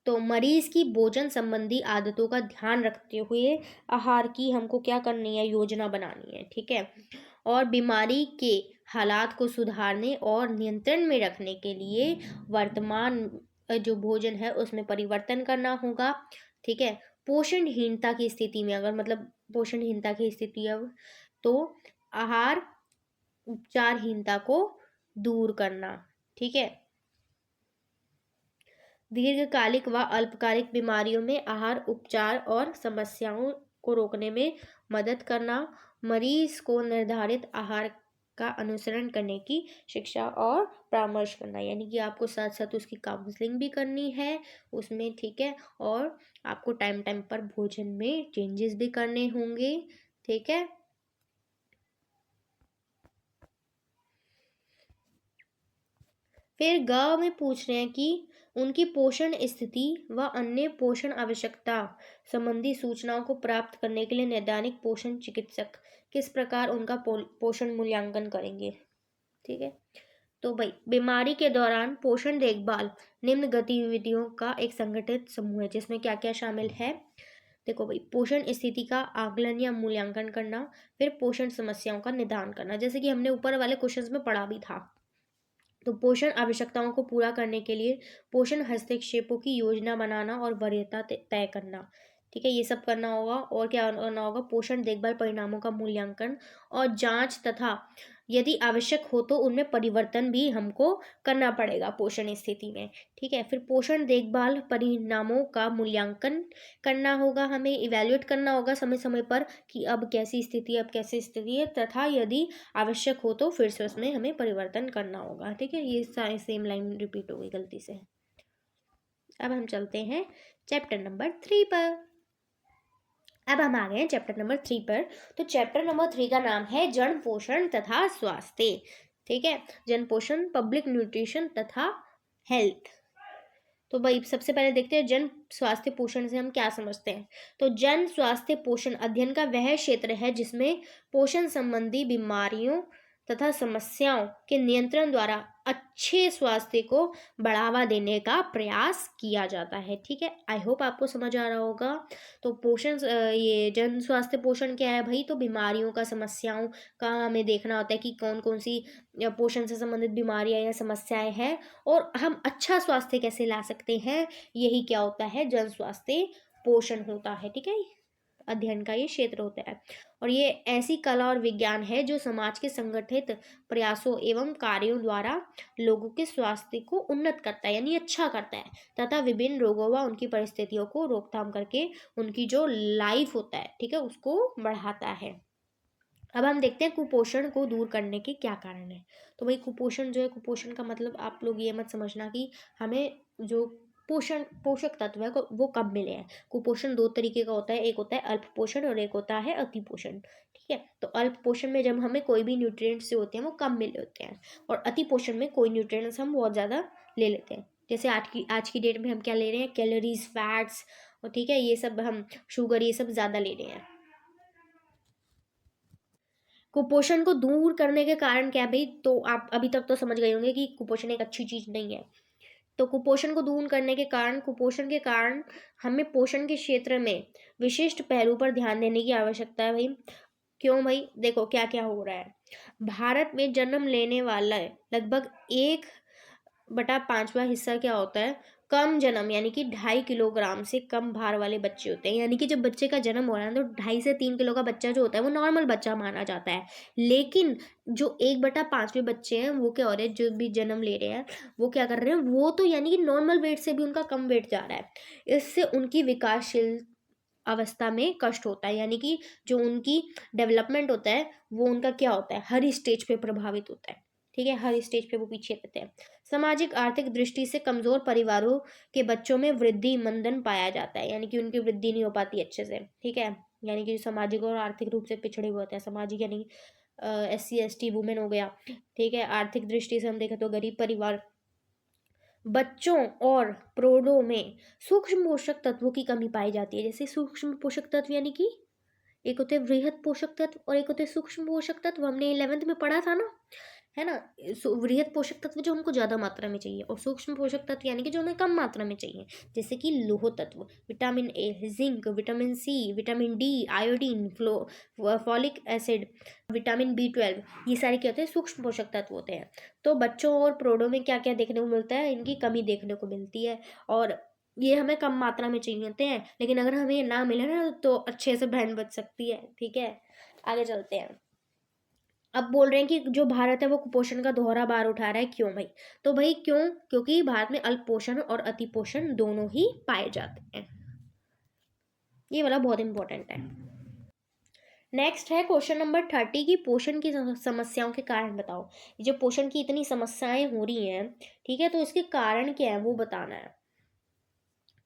तो मरीज की भोजन संबंधी आदतों का ध्यान रखते हुए आहार की हमको क्या करनी है? योजना बनानी है। ठीक है, और बीमारी के हालात को सुधारने और नियंत्रण में रखने के लिए वर्तमान जो भोजन है उसमें परिवर्तन करना होगा। ठीक है, पोषणहीनता की स्थिति में, अगर मतलब पोषणहीनता की स्थिति अब, तो आहार उपचारहीनता को दूर करना। ठीक है, दीर्घकालिक व अल्पकालिक बीमारियों में आहार उपचार और समस्याओं को रोकने में मदद करना, मरीज को निर्धारित आहार का अनुसरण करने की शिक्षा और परामर्श करना, यानी कि आपको साथ साथ उसकी काउंसलिंग भी करनी है उसमें। ठीक है, और आपको टाइम टाइम पर भोजन में चेंजेस भी करने होंगे। ठीक है, फिर गांव में पूछ रहे हैं कि उनकी पोषण स्थिति व अन्य पोषण आवश्यकता संबंधी सूचनाओं को प्राप्त करने के लिए नैदानिक पोषण चिकित्सक किस प्रकार उनका पोषण मूल्यांकन करेंगे। ठीक है, तो भाई बीमारी के दौरान पोषण देखभाल निम्न गतिविधियों का एक संगठित समूह है, जिसमें क्या क्या शामिल है? देखो भाई, पोषण स्थिति का आकलन या मूल्यांकन करना, फिर पोषण समस्याओं का निदान करना, जैसे कि हमने ऊपर वाले क्वेश्चंस में पढ़ा भी था। तो पोषण आवश्यकताओं को पूरा करने के लिए पोषण हस्तक्षेपों की योजना बनाना और वरीयता तय करना। ठीक है, ये सब करना होगा। और क्या करना होगा? पोषण देखभाल परिणामों का मूल्यांकन और जांच तथा यदि आवश्यक हो तो उनमें परिवर्तन भी हमको करना पड़ेगा पोषण स्थिति में। ठीक है, फिर पोषण देखभाल परिणामों का मूल्यांकन करना होगा, हमें इवैल्यूएट करना होगा समय समय पर कि अब कैसी स्थिति, अब कैसी स्थिति है, तथा यदि आवश्यक हो तो फिर से उसमें हमें परिवर्तन करना होगा। ठीक है, ये सारी सेम लाइन रिपीट हो गई गलती से। अब हम चलते हैं चैप्टर नंबर 3 पर। अब हम आ गए हैं चैप्टर नंबर 3 पर। तो चैप्टर नंबर 3 का नाम है जन पोषण तथा स्वास्थ्य। ठीक है, जन पोषण, पब्लिक न्यूट्रिशन तथा हेल्थ। तो भाई सबसे पहले देखते हैं जन स्वास्थ्य पोषण से हम क्या समझते हैं। तो जन स्वास्थ्य पोषण अध्ययन का वह क्षेत्र है जिसमें पोषण संबंधी बीमारियों तथा समस्याओं के नियंत्रण द्वारा अच्छे स्वास्थ्य को बढ़ावा देने का प्रयास किया जाता है। ठीक है, आई होप आपको समझ आ रहा होगा। तो पोषण ये जन स्वास्थ्य पोषण क्या है भाई, तो बीमारियों का, समस्याओं का हमें देखना होता है कि कौन कौन सी पोषण से संबंधित बीमारियां या समस्याएं हैं और हम अच्छा स्वास्थ्य कैसे ला सकते हैं, यही क्या होता है, जन स्वास्थ्य पोषण होता है। ठीक है, अध्ययन का ये क्षेत्र होता है और ये ऐसी कला और विज्ञान है जो समाज के संगठित प्रयासों एवं कार्यों द्वारा लोगों के स्वास्थ्य को उन्नत करता है, यानी अच्छा करता है, तथा विभिन्न रोगों व उनकी परिस्थितियों को रोकथाम करके उनकी जो लाइफ होता है, ठीक है, उसको बढ़ाता है। अब हम देखते हैं कुपोषण को दूर करने के क्या कारण है। तो भाई कुपोषण जो है, कुपोषण का मतलब आप लोग ये मत समझना कि हमें जो पोषक तत्व है वो कम मिले हैं। कुपोषण दो तरीके का होता है, एक होता है अल्प पोषण और एक होता है अति पोषण। ठीक है, तो अल्प पोषण में जब हमें कोई भी न्यूट्रिएंट्स जो होते हैं वो कम मिले होते हैं और अति पोषण में कोई न्यूट्रिएंट्स हम बहुत ज़्यादा ले लेते हैं। जैसे आज की डेट में हम क्या ले रहे हैं, कैलोरीज, फैट्स और ठीक है ये सब, हम शुगर ये सब ज़्यादा ले रहे हैं। कुपोषण को दूर करने के कारण क्या है भाई, तो आप अभी तक तो समझ गए होंगे कि कुपोषण एक अच्छी चीज नहीं है। तो कुपोषण को दूर करने के कारण, कुपोषण के कारण हमें पोषण के क्षेत्र में विशिष्ट पहलू पर ध्यान देने की आवश्यकता है भाई। क्यों भाई, देखो क्या क्या हो रहा है। भारत में जन्म लेने वाला लगभग 1/5वां हिस्सा क्या होता है, कम जन्म यानी कि 2.5 किलोग्राम से कम भार वाले बच्चे होते हैं। यानी कि जब बच्चे का जन्म हो रहा है तो 2.5 से 3 किलो का बच्चा जो होता है वो नॉर्मल बच्चा माना जाता है। लेकिन जो 1/5वें बच्चे हैं वो क्या हो रहे हैं, जो भी जन्म ले रहे हैं वो क्या कर रहे हैं, वो तो यानी कि नॉर्मल वेट से भी उनका कम वेट जा रहा है। इससे उनकी विकासशील अवस्था में कष्ट होता है, यानी कि जो उनकी डेवलपमेंट होता है वो उनका क्या होता है, हर स्टेज पे प्रभावित होता है। ठीक है, हर स्टेज पे वो पीछे रहते हैं। सामाजिक आर्थिक दृष्टि से कमजोर परिवारों के बच्चों में वृद्धि मंदन पाया जाता है, यानी कि उनकी वृद्धि नहीं हो पाती अच्छे से। ठीक है, यानी कि सामाजिक और आर्थिक रूप से पिछड़े हुए होते हैं। सामाजिक यानी SC ST वुमेन हो गया। ठीक है, आर्थिक दृष्टि से हम देखें तो गरीब परिवार, बच्चों और प्रौढ़ों में सूक्ष्म पोषक तत्वों की कमी पाई जाती है। जैसे सूक्ष्म पोषक तत्व यानी कि एक होते हैं वृहद पोषक तत्व और एक होते हैं सूक्ष्म पोषक तत्व, हमने 11th में पढ़ा था ना, है ना। वृहद पोषक तत्व जो हमको ज़्यादा मात्रा में चाहिए और सूक्ष्म पोषक तत्व यानी कि जो हमें कम मात्रा में चाहिए, जैसे कि लोह तत्व, vitamin A, zinc, vitamin C, vitamin D, iodine, folic acid, vitamin B12, ये सारे क्या होते हैं, सूक्ष्म पोषक तत्व होते हैं। तो बच्चों और प्रौढ़ों में क्या क्या देखने को मिलता है, इनकी कमी देखने को मिलती है और ये हमें कम मात्रा में चाहिए होते हैं। लेकिन अगर हमें ना मिले ना तो अच्छे से बहन बच सकती है। ठीक है, आगे चलते हैं। अब बोल रहे हैं कि जो भारत है वो कुपोषण का दोहरा भार उठा रहा है, क्यों भाई। तो भाई क्यों, क्योंकि भारत में अल्प पोषण और अति पोषण दोनों ही पाए जाते हैं। ये वाला बहुत इंपॉर्टेंट है। नेक्स्ट है क्वेश्चन नंबर 30 की पोषण की समस्याओं के कारण बताओ। जो पोषण की इतनी समस्याएं हो रही हैं, ठीक है, तो इसके कारण क्या है वो बताना है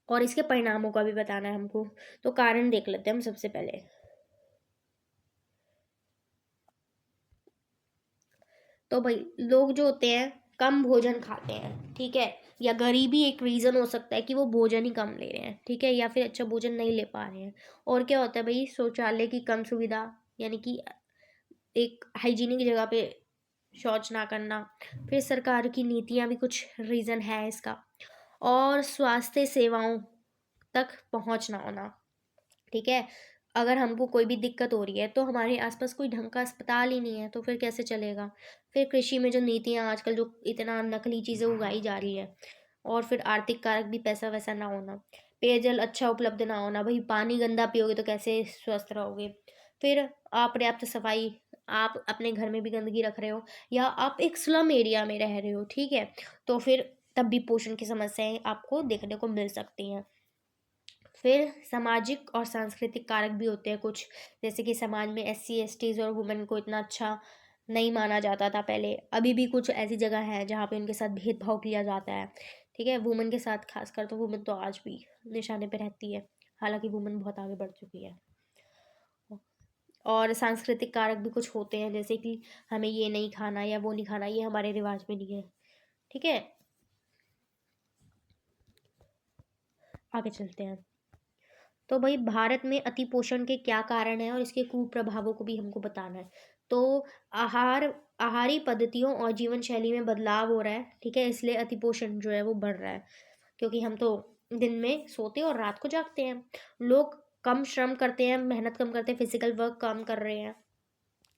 और इसके परिणामों का भी बताना है हमको। तो कारण देख लेते हैं हम सबसे पहले। तो भाई लोग जो होते हैं कम भोजन खाते हैं, ठीक है, या गरीबी एक रीज़न हो सकता है कि वो भोजन ही कम ले रहे हैं। ठीक है, या फिर अच्छा भोजन नहीं ले पा रहे हैं। और क्या होता है भाई, शौचालय की कम सुविधा, यानी कि एक हाइजीनिक जगह पे शौच ना करना। फिर सरकार की नीतियाँ भी कुछ रीज़न है इसका। और स्वास्थ्य सेवाओं तक पहुँच ना होना। ठीक है, अगर हमको कोई भी दिक्कत हो रही है तो हमारे आसपास कोई ढंग का अस्पताल ही नहीं है तो फिर कैसे चलेगा। फिर कृषि में जो नीतियाँ आजकल जो इतना नकली चीज़ें उगाई जा रही है, और फिर आर्थिक कारक भी पैसा वैसा ना होना, पेयजल अच्छा उपलब्ध ना होना, भाई पानी गंदा पियोगे तो कैसे स्वस्थ रहोगे। फिर अपर्याप्त सफाई, आप अपने घर में भी गंदगी रख रहे हो या आप एक स्लम एरिया में रह रहे हो, ठीक है, तो फिर तब भी पोषण की समस्याएं आपको देखने को मिल सकती हैं। फिर सामाजिक और सांस्कृतिक कारक भी होते हैं कुछ, जैसे कि समाज में SC STs और वुमेन को इतना अच्छा नहीं माना जाता था पहले। अभी भी कुछ ऐसी जगह है जहाँ पे उनके साथ भेदभाव किया जाता है। ठीक है, वुमेन के साथ खासकर तो वुमेन तो आज भी निशाने पे रहती है, हालांकि वुमेन बहुत आगे बढ़ चुकी है। और सांस्कृतिक कारक भी कुछ होते हैं, जैसे कि हमें ये नहीं खाना या वो नहीं खाना, ये हमारे रिवाज में नहीं है। ठीक है, आगे चलते हैं। तो भाई भारत में अति पोषण के क्या कारण है और इसके कुप्रभावों को भी हमको बताना है। तो आहारी पद्धतियों और जीवन शैली में बदलाव हो रहा है, ठीक है, इसलिए अति पोषण जो है वो बढ़ रहा है, क्योंकि हम तो दिन में सोते और रात को जागते हैं। लोग कम श्रम करते हैं, मेहनत कम करते हैं, फिजिकल वर्क कम कर रहे हैं,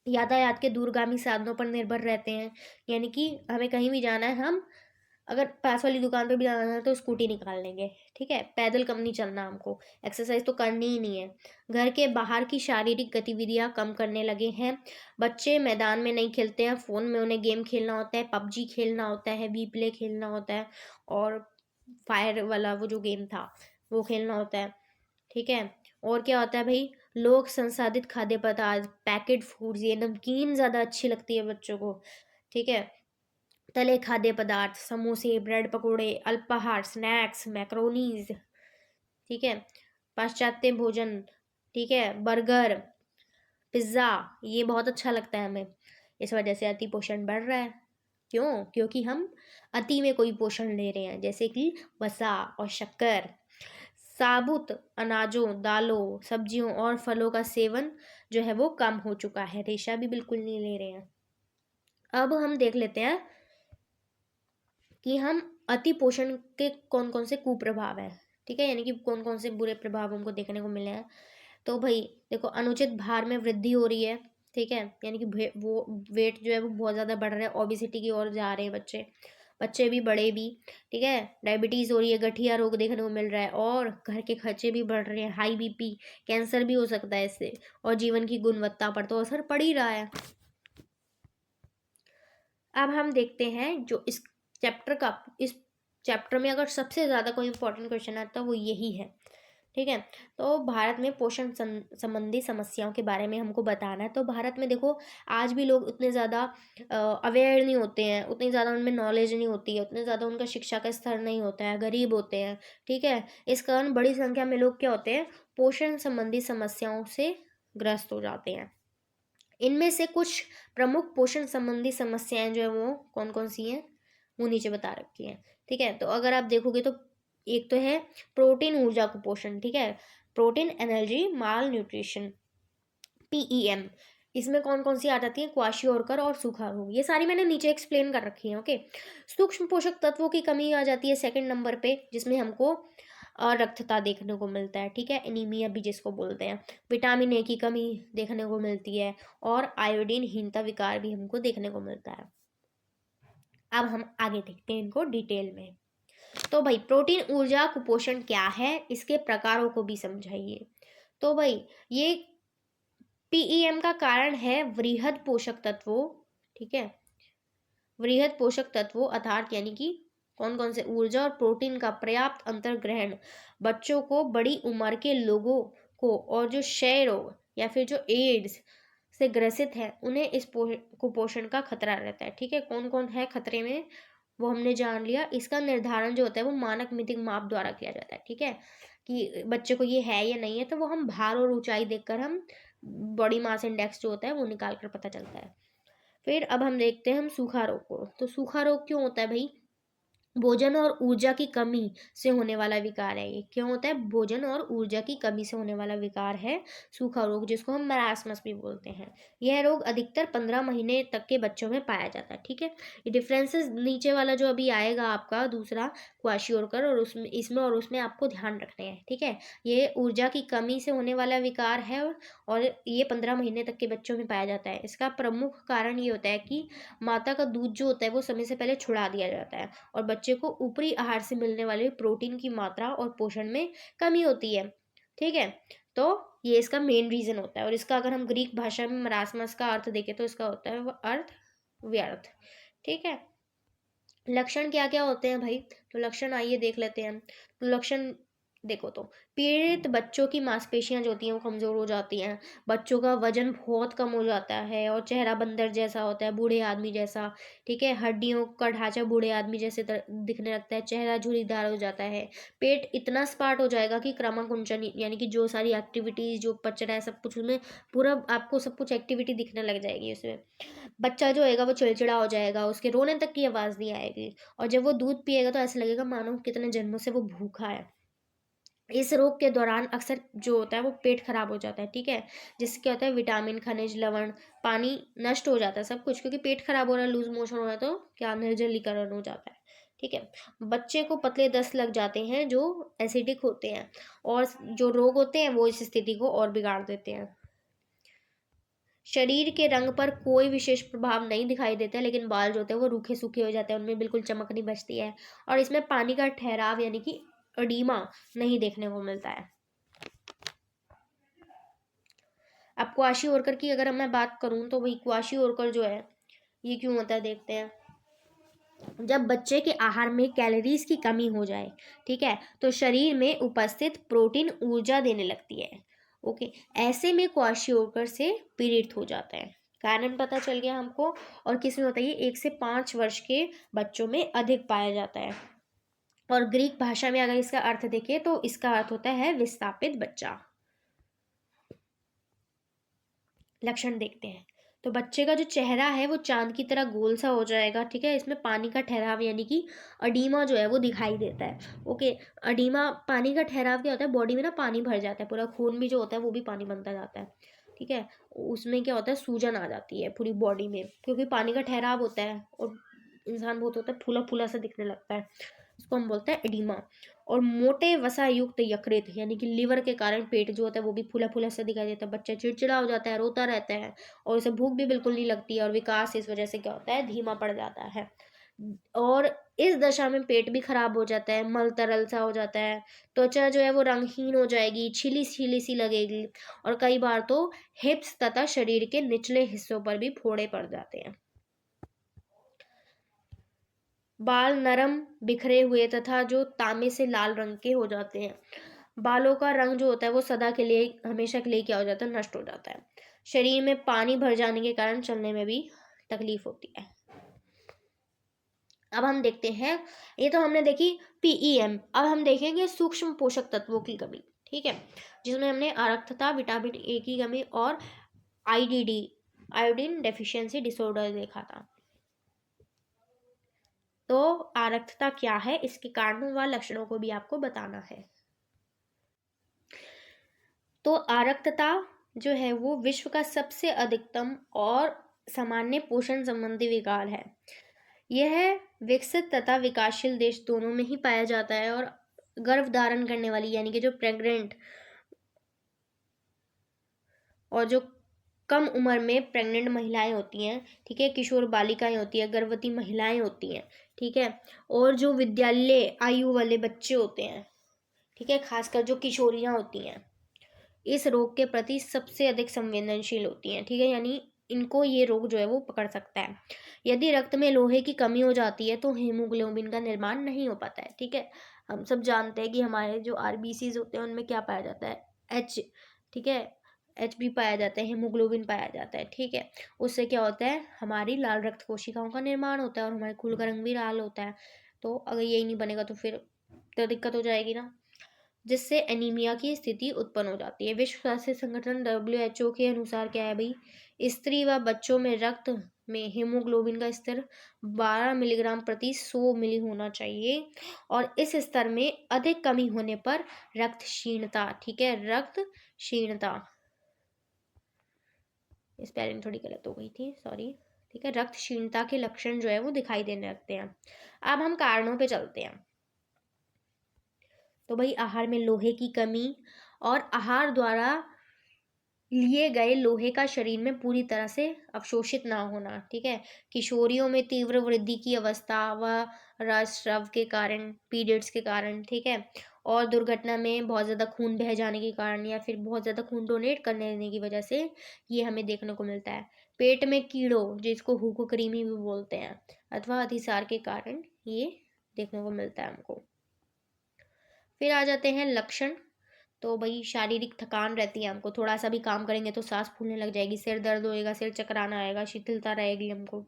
यातायात के दूरगामी साधनों पर निर्भर रहते हैं, यानी कि हमें कहीं भी जाना है, हम अगर पास वाली दुकान पे भी जाना है तो स्कूटी निकाल लेंगे। ठीक है, पैदल कम नहीं चलना हमको, एक्सरसाइज तो करनी ही नहीं है। घर के बाहर की शारीरिक गतिविधियां कम करने लगे हैं। बच्चे मैदान में नहीं खेलते हैं, फ़ोन में उन्हें गेम खेलना होता है, पबजी खेलना होता है, वी प्ले खेलना होता है, और फायर वाला वो जो गेम था वो खेलना होता है। ठीक है, और क्या होता है भाई, लोग संसाधित खाद्य पदार्थ, पैकेट फूड्स, ये नमकीन ज़्यादा अच्छी लगती है बच्चों को। ठीक है, तले खाद्य पदार्थ, समोसे, ब्रेड पकोड़े, अल्पाहार, स्नैक्स, मैक्रोनीज, ठीक है, पाश्चात्य भोजन, ठीक है, बर्गर, पिज्ज़ा, ये बहुत अच्छा लगता है हमें। इस वजह से अति पोषण बढ़ रहा है। क्यों? क्योंकि हम अति में कोई पोषण ले रहे हैं, जैसे कि वसा और शक्कर। साबुत अनाजों, दालों, सब्जियों और फलों का सेवन जो है वो कम हो चुका है, रेशा भी बिल्कुल नहीं ले रहे हैं। अब हम देख लेते हैं कि हम अति पोषण के कौन कौन से कुप्रभाव हैं। ठीक है, यानी कि कौन कौन से बुरे प्रभाव हमको देखने को मिले हैं। तो भाई देखो, अनुचित भार में वृद्धि हो रही है। ठीक है, यानी कि वो वेट जो है वो बहुत ज़्यादा बढ़ रहा है, ओबिसिटी की ओर जा रहे हैं बच्चे, बच्चे भी बड़े भी। ठीक है, डायबिटीज़ हो रही है, गठिया रोग देखने को मिल रहा है, और घर के खर्चे भी बढ़ रहे हैं, हाई बीपी, कैंसर भी हो सकता है इससे, और जीवन की गुणवत्ता पर तो असर पड़ ही रहा है। अब हम देखते हैं जो इस चैप्टर में अगर सबसे ज़्यादा कोई इंपॉर्टेंट क्वेश्चन आता है वो यही है। ठीक है, तो भारत में पोषण संबंधी समस्याओं के बारे में हमको बताना है। तो भारत में देखो, आज भी लोग उतने ज़्यादा अवेयर नहीं होते हैं, उतनी ज़्यादा उनमें नॉलेज नहीं होती है, उतने ज़्यादा उनका शिक्षा का स्तर नहीं होता है, गरीब होते हैं। ठीक है, इस कारण बड़ी संख्या में लोग क्या होते हैं, पोषण संबंधी समस्याओं से ग्रस्त हो जाते हैं। इनमें से कुछ प्रमुख पोषण संबंधी समस्याएं जो है वो कौन कौन सी हैं वो नीचे बता रखी हैं। ठीक है, तो अगर आप देखोगे तो एक तो है प्रोटीन ऊर्जा कुपोषण। ठीक है, प्रोटीन एनर्जी माल न्यूट्रिशन, PEM। इसमें कौन कौन सी आ जाती है, क्वाशियोरकर और सूखा रोग, ये सारी मैंने नीचे एक्सप्लेन कर रखी है। ओके, सूक्ष्म पोषक तत्वों की कमी आ जाती है सेकंड नंबर पे, जिसमें हमको रक्तता देखने को मिलता है। ठीक है, एनीमिया भी जिसको बोलते हैं, विटामिन ए की कमी देखने को मिलती है, और आयोडीन हीनता विकार भी हमको देखने को मिलता है। अब हम आगे देखते हैं इनको डिटेल में। तो भाई प्रोटीन ऊर्जा कुपोषण क्या है, इसके प्रकारों को भी समझाइए। तो भाई ये PEM का कारण है वृहद पोषक तत्वों। ठीक है, वृहद पोषक तत्वों अर्थात यानी कि कौन कौन से, ऊर्जा और प्रोटीन का पर्याप्त अंतर्ग्रहण बच्चों को, बड़ी उम्र के लोगों को, और जो क्षय रोग या फिर जो एड्स से ग्रसित है उन्हें इस कुपोषण का खतरा रहता है। ठीक है, कौन कौन है खतरे में वो हमने जान लिया। इसका निर्धारण जो होता है वो मानक मितिक माप द्वारा किया जाता है। ठीक है, कि बच्चे को ये है या नहीं है, तो वो हम भार और ऊंचाई देखकर हम बॉडी मास इंडेक्स जो होता है वो निकाल कर पता चलता है। फिर अब हम देखते हैं हम सूखा रोग को। तो सूखा रोग क्यों होता है भाई, भोजन और ऊर्जा की कमी से होने वाला विकार है। ये क्यों होता है, भोजन और ऊर्जा की कमी से होने वाला विकार है सूखा रोग, जिसको हम मरासमस भी बोलते हैं। यह रोग अधिकतर 15 महीने तक के बच्चों में पाया जाता है। ठीक है, ये डिफरेंसेस नीचे वाला जो अभी आएगा आपका दूसरा क्वाशियोरकर, और उसमें इसमें और उसमें आपको ध्यान रखने हैं। ठीक है, ये ऊर्जा की कमी से होने वाला विकार है, और ये 15 महीने तक के बच्चों में पाया जाता है। इसका प्रमुख कारण ये होता है कि माता का दूध जो होता है वो समय से पहले छुड़ा दिया जाता है, और बच्चे को ऊपरी आहार से मिलने वाले प्रोटीन की मात्रा और पोषण में कमी होती है। ठीक है, तो ये इसका मेन रीजन होता है। और इसका अगर हम ग्रीक भाषा में मरासमस का अर्थ देखें तो इसका होता है वो अर्थ व्यर्थ। ठीक है, लक्षण क्या क्या होते हैं भाई, तो लक्षण आइए देख लेते हैं। तो लक्षण देखो तो पीड़ित बच्चों की मांसपेशियां जो होती हैं वो कमजोर हो जाती हैं, बच्चों का वजन बहुत कम हो जाता है और चेहरा बंदर जैसा होता है, बूढ़े आदमी जैसा। ठीक है, हड्डियों का ढांचा बूढ़े आदमी जैसे दिखने लगता है, चेहरा झुर्रीदार हो जाता है, पेट इतना स्पार्ट हो जाएगा कि क्रमाकुंचन यानी कि जो सारी एक्टिविटीज, जो पचड़ा है सब कुछ उसमें पूरा आपको सब कुछ एक्टिविटी दिखने लग जाएगी उसमें। बच्चा जो होएगा वो चिड़चिड़ा हो जाएगा, उसके रोने तक की आवाज़ नहीं आएगी, और जब वो दूध पिएगा तो ऐसा लगेगा मानो कितने जन्मों से वो भूखा है। इस रोग के दौरान अक्सर जो होता है वो पेट खराब हो जाता है। ठीक है, जिससे क्या होता है विटामिन, खनिज, लवण, पानी नष्ट हो जाता है सब कुछ, क्योंकि पेट खराब हो रहा है, लूज मोशन हो रहा है, तो क्या निर्जलीकरण हो जाता है। ठीक है, बच्चे को पतले दस्त लग जाते हैं जो एसिडिक होते हैं, और जो रोग होते हैं वो इस स्थिति को और बिगाड़ देते हैं। शरीर के रंग पर कोई विशेष प्रभाव नहीं दिखाई देता, लेकिन बाल जो होते हैं वो रूखे सूखे हो जाते हैं, उनमें बिल्कुल चमक नहीं बचती है, और इसमें पानी का ठहराव यानी कि अडीमा नहीं देखने को मिलता है। अब क्वाशी ओरकर की अगर मैं बात करूं तो भाई क्वाशी ओरकर जो है ये क्यों होता है देखते हैं। जब बच्चे के आहार में कैलोरीज की कमी हो जाए, ठीक है, तो शरीर में उपस्थित प्रोटीन ऊर्जा देने लगती है। ओके, ऐसे में क्वाशियोकर से पीड़ित हो जाता है। कारण पता चल गया हमको। और किसमें होता है ये 1 से 5 वर्ष के बच्चों में अधिक पाया जाता है। और ग्रीक भाषा में अगर इसका अर्थ देखें तो इसका अर्थ होता है विस्थापित बच्चा। लक्षण देखते हैं, तो बच्चे का जो चेहरा है वो चांद की तरह गोल सा हो जाएगा। ठीक है, इसमें पानी का ठहराव यानी कि अडीमा जो है वो दिखाई देता है। ओके, अडीमा पानी का ठहराव क्या होता है, बॉडी में ना पानी भर जाता है, पूरा खून भी जो होता है वो भी पानी बनता जाता है। ठीक है, उसमें क्या होता है सूजन आ जाती है पूरी बॉडी में, क्योंकि पानी का ठहराव होता है, और इंसान बहुत होता है फूला फूला सा दिखने लगता है, इसको हम बोलते हैं एडिमा। और मोटे वसा युक्त यकृत यानी कि लीवर के कारण पेट जो होता है वो भी फूला फूला सा दिखाई देता है, बच्चा चिड़चिड़ा हो जाता है, रोता रहता है, और उसे भूख भी बिल्कुल नहीं लगती है, और विकास इस वजह से क्या होता है धीमा पड़ जाता है। और इस दशा में पेट भी खराब हो जाता है, मल तरल सा हो जाता है, त्वचा जो है वो रंगहीन हो जाएगी, छिली छिली सी लगेगी, और कई बार तो हिप्स तथा शरीर के निचले हिस्सों पर भी फोड़े पड़ जाते हैं। बाल नरम, बिखरे हुए तथा जो तांबे से लाल रंग के हो जाते हैं। बालों का रंग जो होता है वो सदा के लिए, हमेशा के लिए क्या हो जाता है, नष्ट हो जाता है। शरीर में पानी भर जाने के कारण चलने में भी तकलीफ होती है। अब हम देखते हैं, ये तो हमने देखी पीईएम, अब हम देखेंगे सूक्ष्म पोषक तत्वों की कमी। ठीक है, जिसमें हमने आरक्तता, विटामिन ए की कमी, और आईडीडी, आयोडीन डेफिशिएंसी डिसऑर्डर देखा था। तो आरक्तता क्या है, इसके कारणों व लक्षणों को भी आपको बताना है। तो आरक्तता जो है वो विश्व का सबसे अधिकतम और सामान्य पोषण संबंधी विकार है। यह विकसित तथा विकासशील देश दोनों में ही पाया जाता है, और गर्भ धारण करने वाली यानी कि जो प्रेग्नेंट, और जो कम उम्र में प्रेग्नेंट महिलाएं होती हैं, ठीक है, किशोर बालिकाएं होती है, गर्भवती महिलाएं होती हैं, ठीक है, और जो विद्यालय आयु वाले बच्चे होते हैं, ठीक है, खासकर जो किशोरियां होती हैं, इस रोग के प्रति सबसे अधिक संवेदनशील होती हैं। ठीक है, यानी इनको ये रोग जो है वो पकड़ सकता है। यदि रक्त में लोहे की कमी हो जाती है तो हीमोग्लोबिन का निर्माण नहीं हो पाता है। ठीक है, हम सब जानते हैं कि हमारे जो आरबीसीज होते हैं उनमें क्या पाया जाता है, एच। ठीक है, एच भी पाया जाता है, हीमोग्लोबिन पाया जाता है। ठीक है, उससे क्या होता है हमारी लाल रक्त कोशिकाओं का निर्माण होता है, और हमारे खून का रंग भी लाल होता है। तो अगर यही नहीं बनेगा तो फिर तो दिक्कत हो जाएगी ना, जिससे एनीमिया की स्थिति उत्पन्न हो जाती है। विश्व स्वास्थ्य संगठन WHO के अनुसार क्या है भाई, स्त्री व बच्चों में रक्त में हीमोग्लोबिन का स्तर 12 मिलीग्राम प्रति 100 मिली होना चाहिए, और इस स्तर में अधिक कमी होने पर रक्त क्षीणता, ठीक है, रक्त क्षीणता, स्पेलिंग थोड़ी गलत हो गई थी, सॉरी। ठीक है, रक्त क्षीणता के लक्षण जो है वो दिखाई देने लगते हैं। अब हम कारणों पे चलते हैं। तो भाई आहार में लोहे की कमी, और आहार द्वारा लिए गए लोहे का शरीर में पूरी तरह से अवशोषित ना होना। ठीक है, किशोरियों में तीव्र वृद्धि की अवस्था व रजस्राव के कारण, पीरियड्स के कारण, ठीक है, और दुर्घटना में बहुत ज़्यादा खून बह जाने के कारण, या फिर बहुत ज़्यादा खून डोनेट करने देने की वजह से ये हमें देखने को मिलता है। पेट में कीड़ों, जिसको हुकोक्रीमी भी बोलते हैं, अथवा अतिसार के कारण ये देखने को मिलता है हमको। फिर आ जाते हैं लक्षण। तो भाई शारीरिक थकान रहती है, हमको थोड़ा सा भी काम करेंगे तो सांस फूलने लग जाएगी, सिर दर्द होएगा, सिर चकराना आएगा, शिथिलता रहेगी हमको।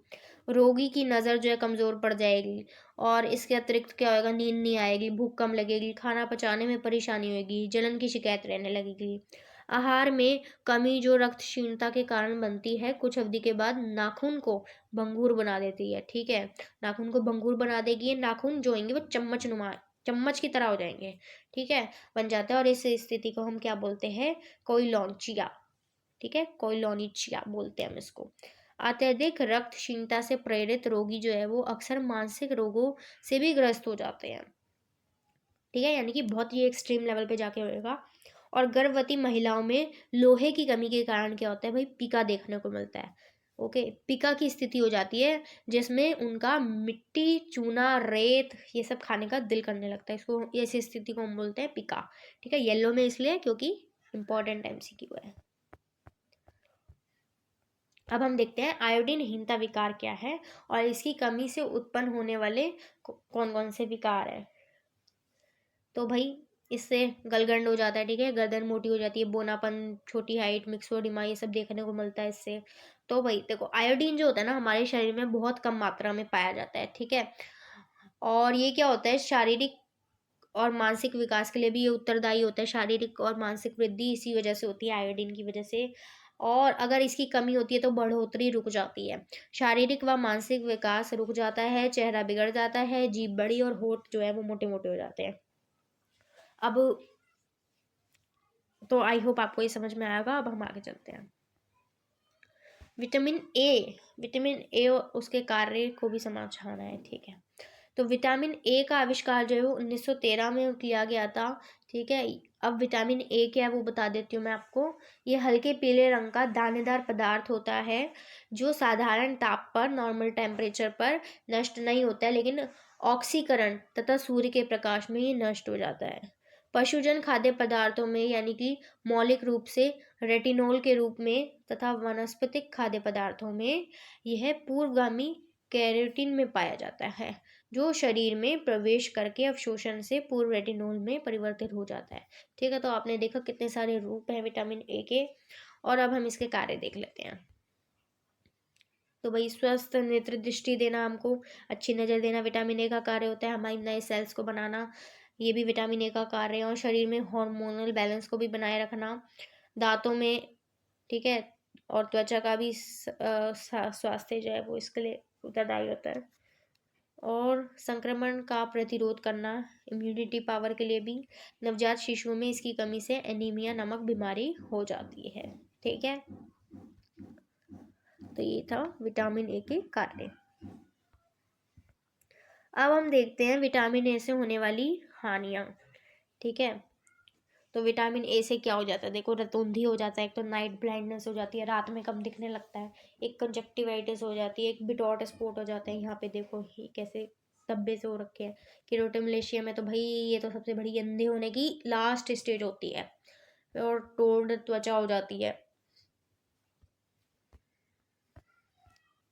रोगी की नज़र जो है कमज़ोर पड़ जाएगी। और इसके अतिरिक्त क्या होएगा, नींद नहीं आएगी, भूख कम लगेगी, खाना पचाने में परेशानी होगी, जलन की शिकायत रहने लगेगी। आहार में कमी जो रक्तहीनता के कारण बनती है, कुछ अवधि के बाद नाखून को भंगुर बना देती है। ठीक है, नाखून को भंगुर बना देगी, ये नाखून जो होंगे वो चम्मच नुमा, चम्मच की तरह हो जाएंगे। ठीक है, बन जाता है। और इस स्थिति को हम क्या बोलते हैं, कोइलॉन्चिया। ठीक है, कोइलॉनिचिया बोलते हैं हम इसको। अत्यधिक रक्तहीनता से प्रेरित रोगी जो है वो अक्सर मानसिक रोगों से भी ग्रस्त हो जाते हैं। ठीक है, यानी कि बहुत ही एक्सट्रीम लेवल पे जाके होएगा। और गर्भवती महिलाओं में लोहे की कमी के कारण क्या होता है भाई, पिका देखने को मिलता है। ओके, पिका की स्थिति हो जाती है जिसमें उनका मिट्टी, चूना, रेत ये सब खाने का दिल करने लगता है। इसको, ऐसी स्थिति को हम बोलते हैं पिका। ठीक है, येलो में इसलिए क्योंकि इंपॉर्टेंट MCQ है। अब हम देखते हैं आयोडीनहीनता विकार क्या है और इसकी कमी से उत्पन्न होने वाले कौन कौन से विकार है। तो भाई इससे गलगंड हो जाता है। ठीक है, गर्दन मोटी हो जाती है, बोनापन, छोटी हाइट, मिक्सोडिमा ये सब देखने को मिलता है इससे। तो भाई देखो, आयोडीन जो होता है ना हमारे शरीर में बहुत कम मात्रा में पाया जाता है। ठीक है, और ये क्या होता है, शारीरिक और मानसिक विकास के लिए भी ये उत्तरदायी होता है। शारीरिक और मानसिक वृद्धि इसी वजह से होती है, आयोडीन की वजह से। और अगर इसकी कमी होती है तो बढ़ोतरी रुक जाती है, शारीरिक व मानसिक विकास रुक जाता है, चेहरा बिगड़ जाता है, जीभ बड़ी और होठ जो है वो मोटे मोटे हो जाते हैं। अब तो आई होप आपको ये समझ में आएगा। अब हम आगे चलते हैं। विटामिन ए उसके कार्य को भी समझाना है। ठीक है, तो विटामिन ए का आविष्कार जो है वो 1913 में किया गया था। ठीक है, अब विटामिन ए क्या है वो बता देती हूँ मैं आपको। ये हल्के पीले रंग का दानेदार पदार्थ होता है जो साधारण ताप पर, नॉर्मल टेम्परेचर पर नष्ट नहीं होता है, लेकिन ऑक्सीकरण तथा सूर्य के प्रकाश में ये नष्ट हो जाता है। पशुजन खाद्य पदार्थों में यानी कि मौलिक रूप से रेटिनॉल के रूप में तथा वनस्पतिक खाद्य पदार्थों में यह पूर्वगामी कैरोटीन में पाया जाता है, जो शरीर में प्रवेश करके अवशोषण से पूर्व रेटिनॉल में परिवर्तित हो जाता है। ठीक है, तो आपने देखा कितने सारे रूप हैं विटामिन ए के। और अब हम इसके कार्य देख लेते हैं। तो भाई स्वस्थ नेत्र दृष्टि देना, हमको अच्छी नज़र देना विटामिन ए का कार्य होता है। हमारी नए सेल्स को बनाना, ये भी विटामिन ए का कार्य है। और शरीर में हार्मोनल बैलेंस को भी बनाए रखना, दांतों में, ठीक है, और त्वचा का भी स्वास्थ्य जो है वो इसके लिए उत्तरदायी होता है। और संक्रमण का प्रतिरोध करना, इम्यूनिटी पावर के लिए भी। नवजात शिशुओं में इसकी कमी से एनीमिया नामक बीमारी हो जाती है। ठीक है, तो ये था विटामिन ए के कार्य। अब हम देखते हैं विटामिन ए से होने वाली हानियाँ। ठीक है, तो विटामिन ए से क्या हो जाता है, देखो रतौंधी हो जाता है, एक तो नाइट ब्लाइंडनेस हो जाती है, रात में कम दिखने लगता है, एक कंजक्टिवाइटिस हो जाती है, एक बिटॉट स्पॉट हो जाता है। यहाँ पे देखो ये कैसे धब्बे से हो रखे हैं। किरोटोमलेशिया में तो भाई ये तो सबसे बड़ी अंधे होने की लास्ट स्टेज होती है। और टोल्ड त्वचा हो जाती है।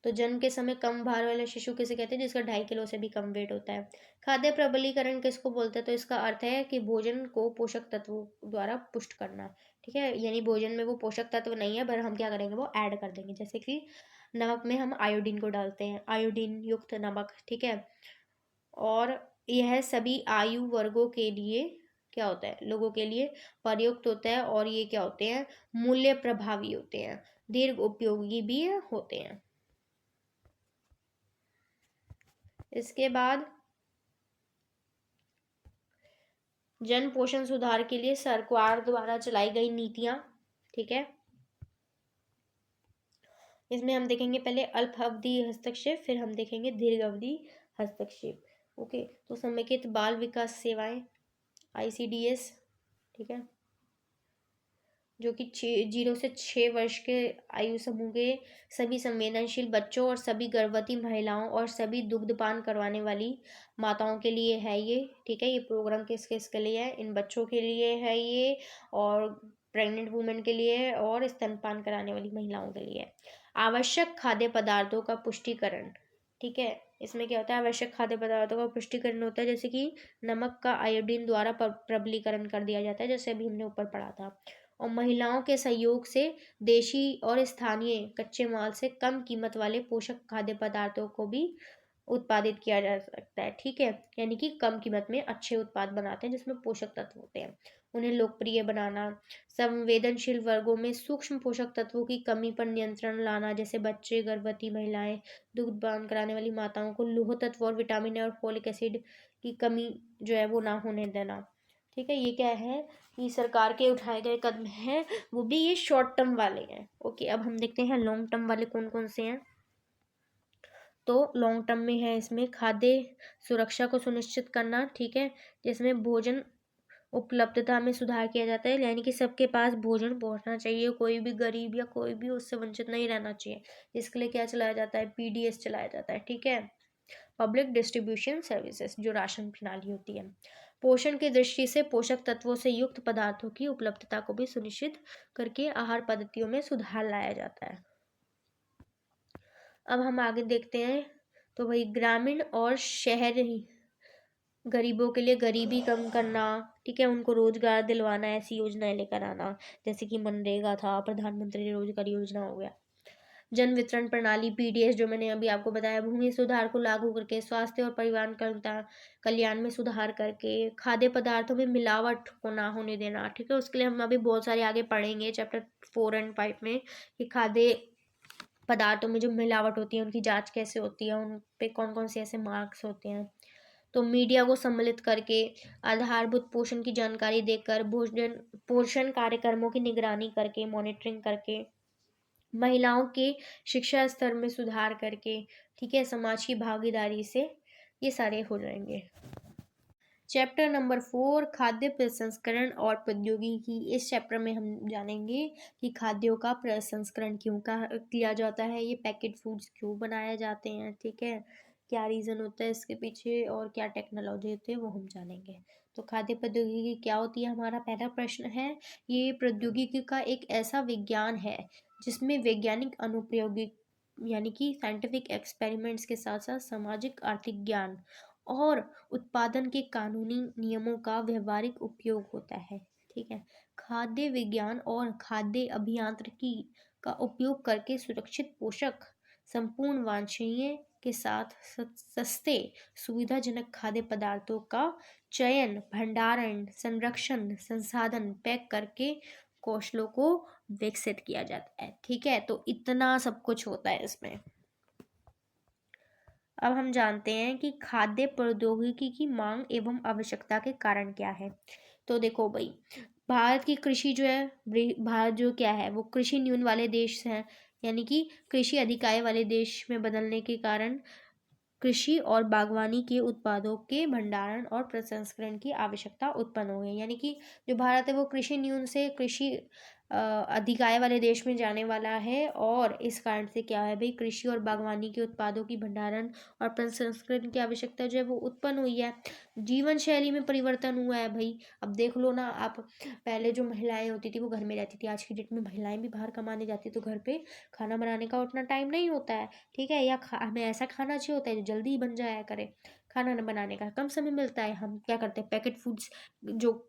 तो जन्म के समय कम भार वाला शिशु किसे कहते हैं, जिसका 2.5 किलो से भी कम वेट होता है। खाद्य प्रबलीकरण किसको बोलते हैं, तो इसका अर्थ है कि भोजन को पोषक तत्वों द्वारा पुष्ट करना। ठीक है, यानी भोजन में वो पोषक तत्व नहीं है, पर हम क्या करेंगे वो ऐड कर देंगे। जैसे कि नमक में हम आयोडीन को डालते हैं, आयोडीन युक्त नमक। ठीक है, और यह सभी आयु वर्गों के लिए क्या होता है, लोगों के लिए प्रयुक्त होता है। और ये क्या होते हैं, मूल्य प्रभावी होते हैं, दीर्घ उपयोगी भी होते हैं। इसके बाद जन पोषण सुधार के लिए सरकार द्वारा चलाई गई नीतियां। ठीक है, इसमें हम देखेंगे पहले अल्प अवधि हस्तक्षेप, फिर हम देखेंगे दीर्घ अवधि हस्तक्षेप। ओके, तो समेकित बाल विकास सेवाएं, ICDS। ठीक है, जो कि 0 से 6 वर्ष के आयु समूह के सभी संवेदनशील बच्चों और सभी गर्भवती महिलाओं और सभी दुग्धपान करवाने वाली माताओं के लिए है ये। ठीक है, ये प्रोग्राम किस किस के लिए है, इन बच्चों के लिए है ये, और प्रेग्नेंट वुमेन के लिए है, और स्तनपान कराने वाली महिलाओं के लिए है। आवश्यक खाद्य पदार्थों का पुष्टिकरण, ठीक है। इसमें क्या होता है, आवश्यक खाद्य पदार्थों का पुष्टिकरण होता है, जैसे कि नमक का आयोडीन द्वारा प्रबलीकरण कर दिया जाता है, जैसे अभी हमने ऊपर पढ़ा था। और महिलाओं के सहयोग से देशी और स्थानीय कच्चे माल से कम कीमत वाले पोषक खाद्य पदार्थों को भी उत्पादित किया जा सकता है। ठीक है, यानी कि कम कीमत में अच्छे उत्पाद बनाते हैं जिसमें पोषक तत्व होते हैं, उन्हें लोकप्रिय बनाना। संवेदनशील वर्गों में सूक्ष्म पोषक तत्वों की कमी पर नियंत्रण लाना, जैसे बच्चे, गर्भवती महिलाएं, दुग्धपान कराने वाली माताओं को लौह तत्व और विटामिन ए और फोलिक एसिड की कमी जो है वो ना होने देना। ठीक है, ये क्या है कि सरकार के उठाए गए कदम हैं, वो भी ये शॉर्ट टर्म वाले हैं। ओके, अब हम देखते हैं लॉन्ग टर्म वाले कौन कौन से हैं। तो लॉन्ग टर्म में है इसमें खाद्य सुरक्षा को सुनिश्चित करना। ठीक है, जिसमें भोजन उपलब्धता में सुधार किया जाता है, यानी कि सबके पास भोजन पहुंचना चाहिए, कोई भी गरीब या कोई भी उससे वंचित नहीं रहना चाहिए। इसके लिए क्या चलाया जाता है, पीडीएस चलाया जाता है। ठीक है, पब्लिक डिस्ट्रीब्यूशन सर्विसेज, जो राशन प्रणाली होती है। पोषण की दृष्टि से पोषक तत्वों से युक्त पदार्थों की उपलब्धता को भी सुनिश्चित करके आहार पद्धतियों में सुधार लाया जाता है। अब हम आगे देखते हैं, तो वही ग्रामीण और शहरी गरीबों के लिए गरीबी कम करना। ठीक है, उनको रोजगार दिलवाना, ऐसी योजनाएं लेकर आना, जैसे कि मनरेगा था, प्रधानमंत्री रोजगार योजना हो गया। जन वितरण प्रणाली पीडीएस, जो मैंने अभी आपको बताया, भूमि सुधार को लागू करके स्वास्थ्य और परिवार कल्याण में सुधार करके खाद्य पदार्थों में मिलावट को ना होने देना। ठीक है, उसके लिए हम अभी बहुत सारे आगे पढ़ेंगे चैप्टर 4 और 5 में कि खाद्य पदार्थों में जो मिलावट होती है उनकी जांच कैसे होती है, उन पे कौन कौन से ऐसे मार्क्स होते हैं। तो मीडिया को सम्मिलित करके आधारभूत पोषण की जानकारी देकर भोजन पोषण कार्यक्रमों की निगरानी करके, मॉनिटरिंग करके, महिलाओं के शिक्षा स्तर में सुधार करके, ठीक है, समाज की भागीदारी से ये सारे हो जाएंगे। चैप्टर नंबर 4, खाद्य प्रसंस्करण और प्रौद्योगिकी। इस चैप्टर में हम जानेंगे कि खाद्यों का प्रसंस्करण क्यों किया जाता है, ये पैकेट फूड्स क्यों बनाए जाते हैं। ठीक है, क्या रीज़न होता है इसके पीछे और क्या टेक्नोलॉजी होती है वो हम जानेंगे। तो खाद्य प्रौद्योगिकी क्या होती है, हमारा पहला प्रश्न है। ये प्रौद्योगिकी का एक ऐसा विज्ञान है जिसमें वैज्ञानिक अनुप्रयोगिक यानी कि साइंटिफिक एक्सपेरिमेंट्स के साथ साथ सामाजिक आर्थिक ज्ञान और उत्पादन के कानूनी नियमों का व्यवहारिक उपयोग होता है। ठीक है, खाद्य विज्ञान और खाद्य अभियांत्रिकी का उपयोग करके सुरक्षित पोषक, संपूर्ण वांछनीय के साथ सस्ते सुविधाजनक खाद्य पदार्थों का चयन, भंडारण, संरक्षण, संसाधन पैक करके कौशलों को विकसित किया जाता है। ठीक है, तो इतना सब कुछ होता है इसमें। अब हम जानते हैं कि खाद्य प्रौद्योगिकी की मांग एवं आवश्यकता के कारण क्या है। तो देखो भाई, भारत की कृषि जो है, भारत जो क्या है वो कृषि न्यून वाले देश हैं, यानी कि कृषि अधिक आय वाले देश में बदलने के कारण कृषि और बागवानी के उत्पादों के भंडारण और प्रसंस्करण की आवश्यकता उत्पन्न हो गई। यानी कि जो भारत है वो कृषि न्यून से कृषि अधिक आय वाले देश में जाने वाला है, और इस कारण से क्या है भाई, कृषि और बागवानी के उत्पादों की भंडारण और प्रसंस्करण की आवश्यकता जो है वो उत्पन्न हुई है। जीवन शैली में परिवर्तन हुआ है भाई। अब देख लो ना आप, पहले जो महिलाएं होती थी वो घर में रहती थी, आज की डेट में महिलाएं भी बाहर कमाने जाती, तो घर पे खाना बनाने का उतना टाइम नहीं होता है। ठीक है, या हमें ऐसा खाना चाहिए होता है जो जल्दी बन जाया करे, खाना न बनाने का कम समय मिलता है, हम क्या करते हैं, पैकेट फूड्स जो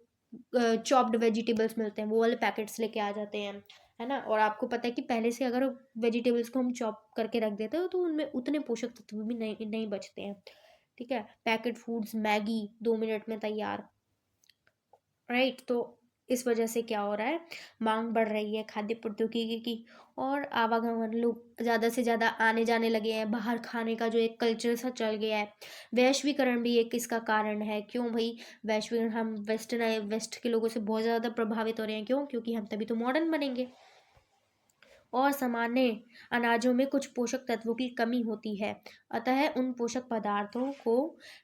चॉप्ड वेजिटेबल्स मिलते हैं वो वाले पैकेट्स लेके आ जाते हैं, है ना। और आपको पता है कि पहले से अगर वेजिटेबल्स को हम चॉप करके रख देते हो तो उनमें उतने पोषक तत्व भी नहीं बचते हैं। ठीक है, पैकेट फूड्स, मैगी 2 मिनट में तैयार, राइट। तो इस वजह से क्या हो रहा है, मांग बढ़ रही है खाद्य प्रौद्योगिकी की, और आवागमन, लोग ज़्यादा से ज़्यादा आने जाने लगे हैं, बाहर खाने का जो एक कल्चर सा चल गया है। वैश्वीकरण भी एक इसका कारण है। क्यों भाई, वैश्वीकरण, हम वेस्ट के लोगों से बहुत ज़्यादा प्रभावित हो रहे हैं। क्यों, क्योंकि हम तभी तो मॉडर्न बनेंगे। और सामान्य अनाजों में कुछ पोषक तत्वों की कमी होती है, अतः उन पोषक पदार्थों को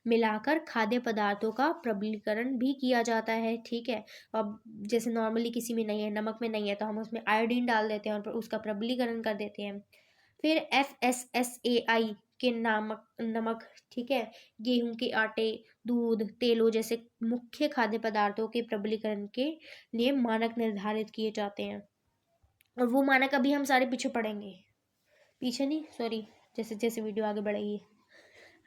मिलाकर खाद्य पदार्थों का प्रबलीकरण भी किया जाता है। ठीक है, अब जैसे नॉर्मली किसी में नहीं है, नमक में नहीं है, तो हम उसमें आयोडीन डाल देते हैं और उसका प्रबलीकरण कर देते हैं। फिर FSSAI के नमक, ठीक है, गेहूं के आटे, दूध, तेलों जैसे मुख्य खाद्य पदार्थों के प्रबलीकरण के लिए मानक निर्धारित किए जाते हैं, और वो मानक अभी हम सारे पीछे पढ़ेंगे, पीछे नहीं, सॉरी, जैसे जैसे वीडियो आगे बढ़ेगी।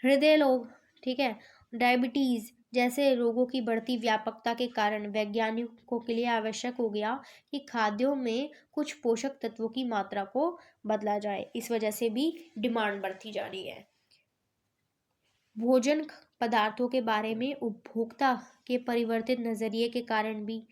हृदय रोग, ठीक है, डायबिटीज जैसे रोगों की बढ़ती व्यापकता के कारण वैज्ञानिकों के लिए आवश्यक हो गया कि खाद्यों में कुछ पोषक तत्वों की मात्रा को बदला जाए। इस वजह से भी डिमांड बढ़ती जा रही है। भोजन पदार्थों के बारे में उपभोक्ता के परिवर्तित नजरिए के कारण भी,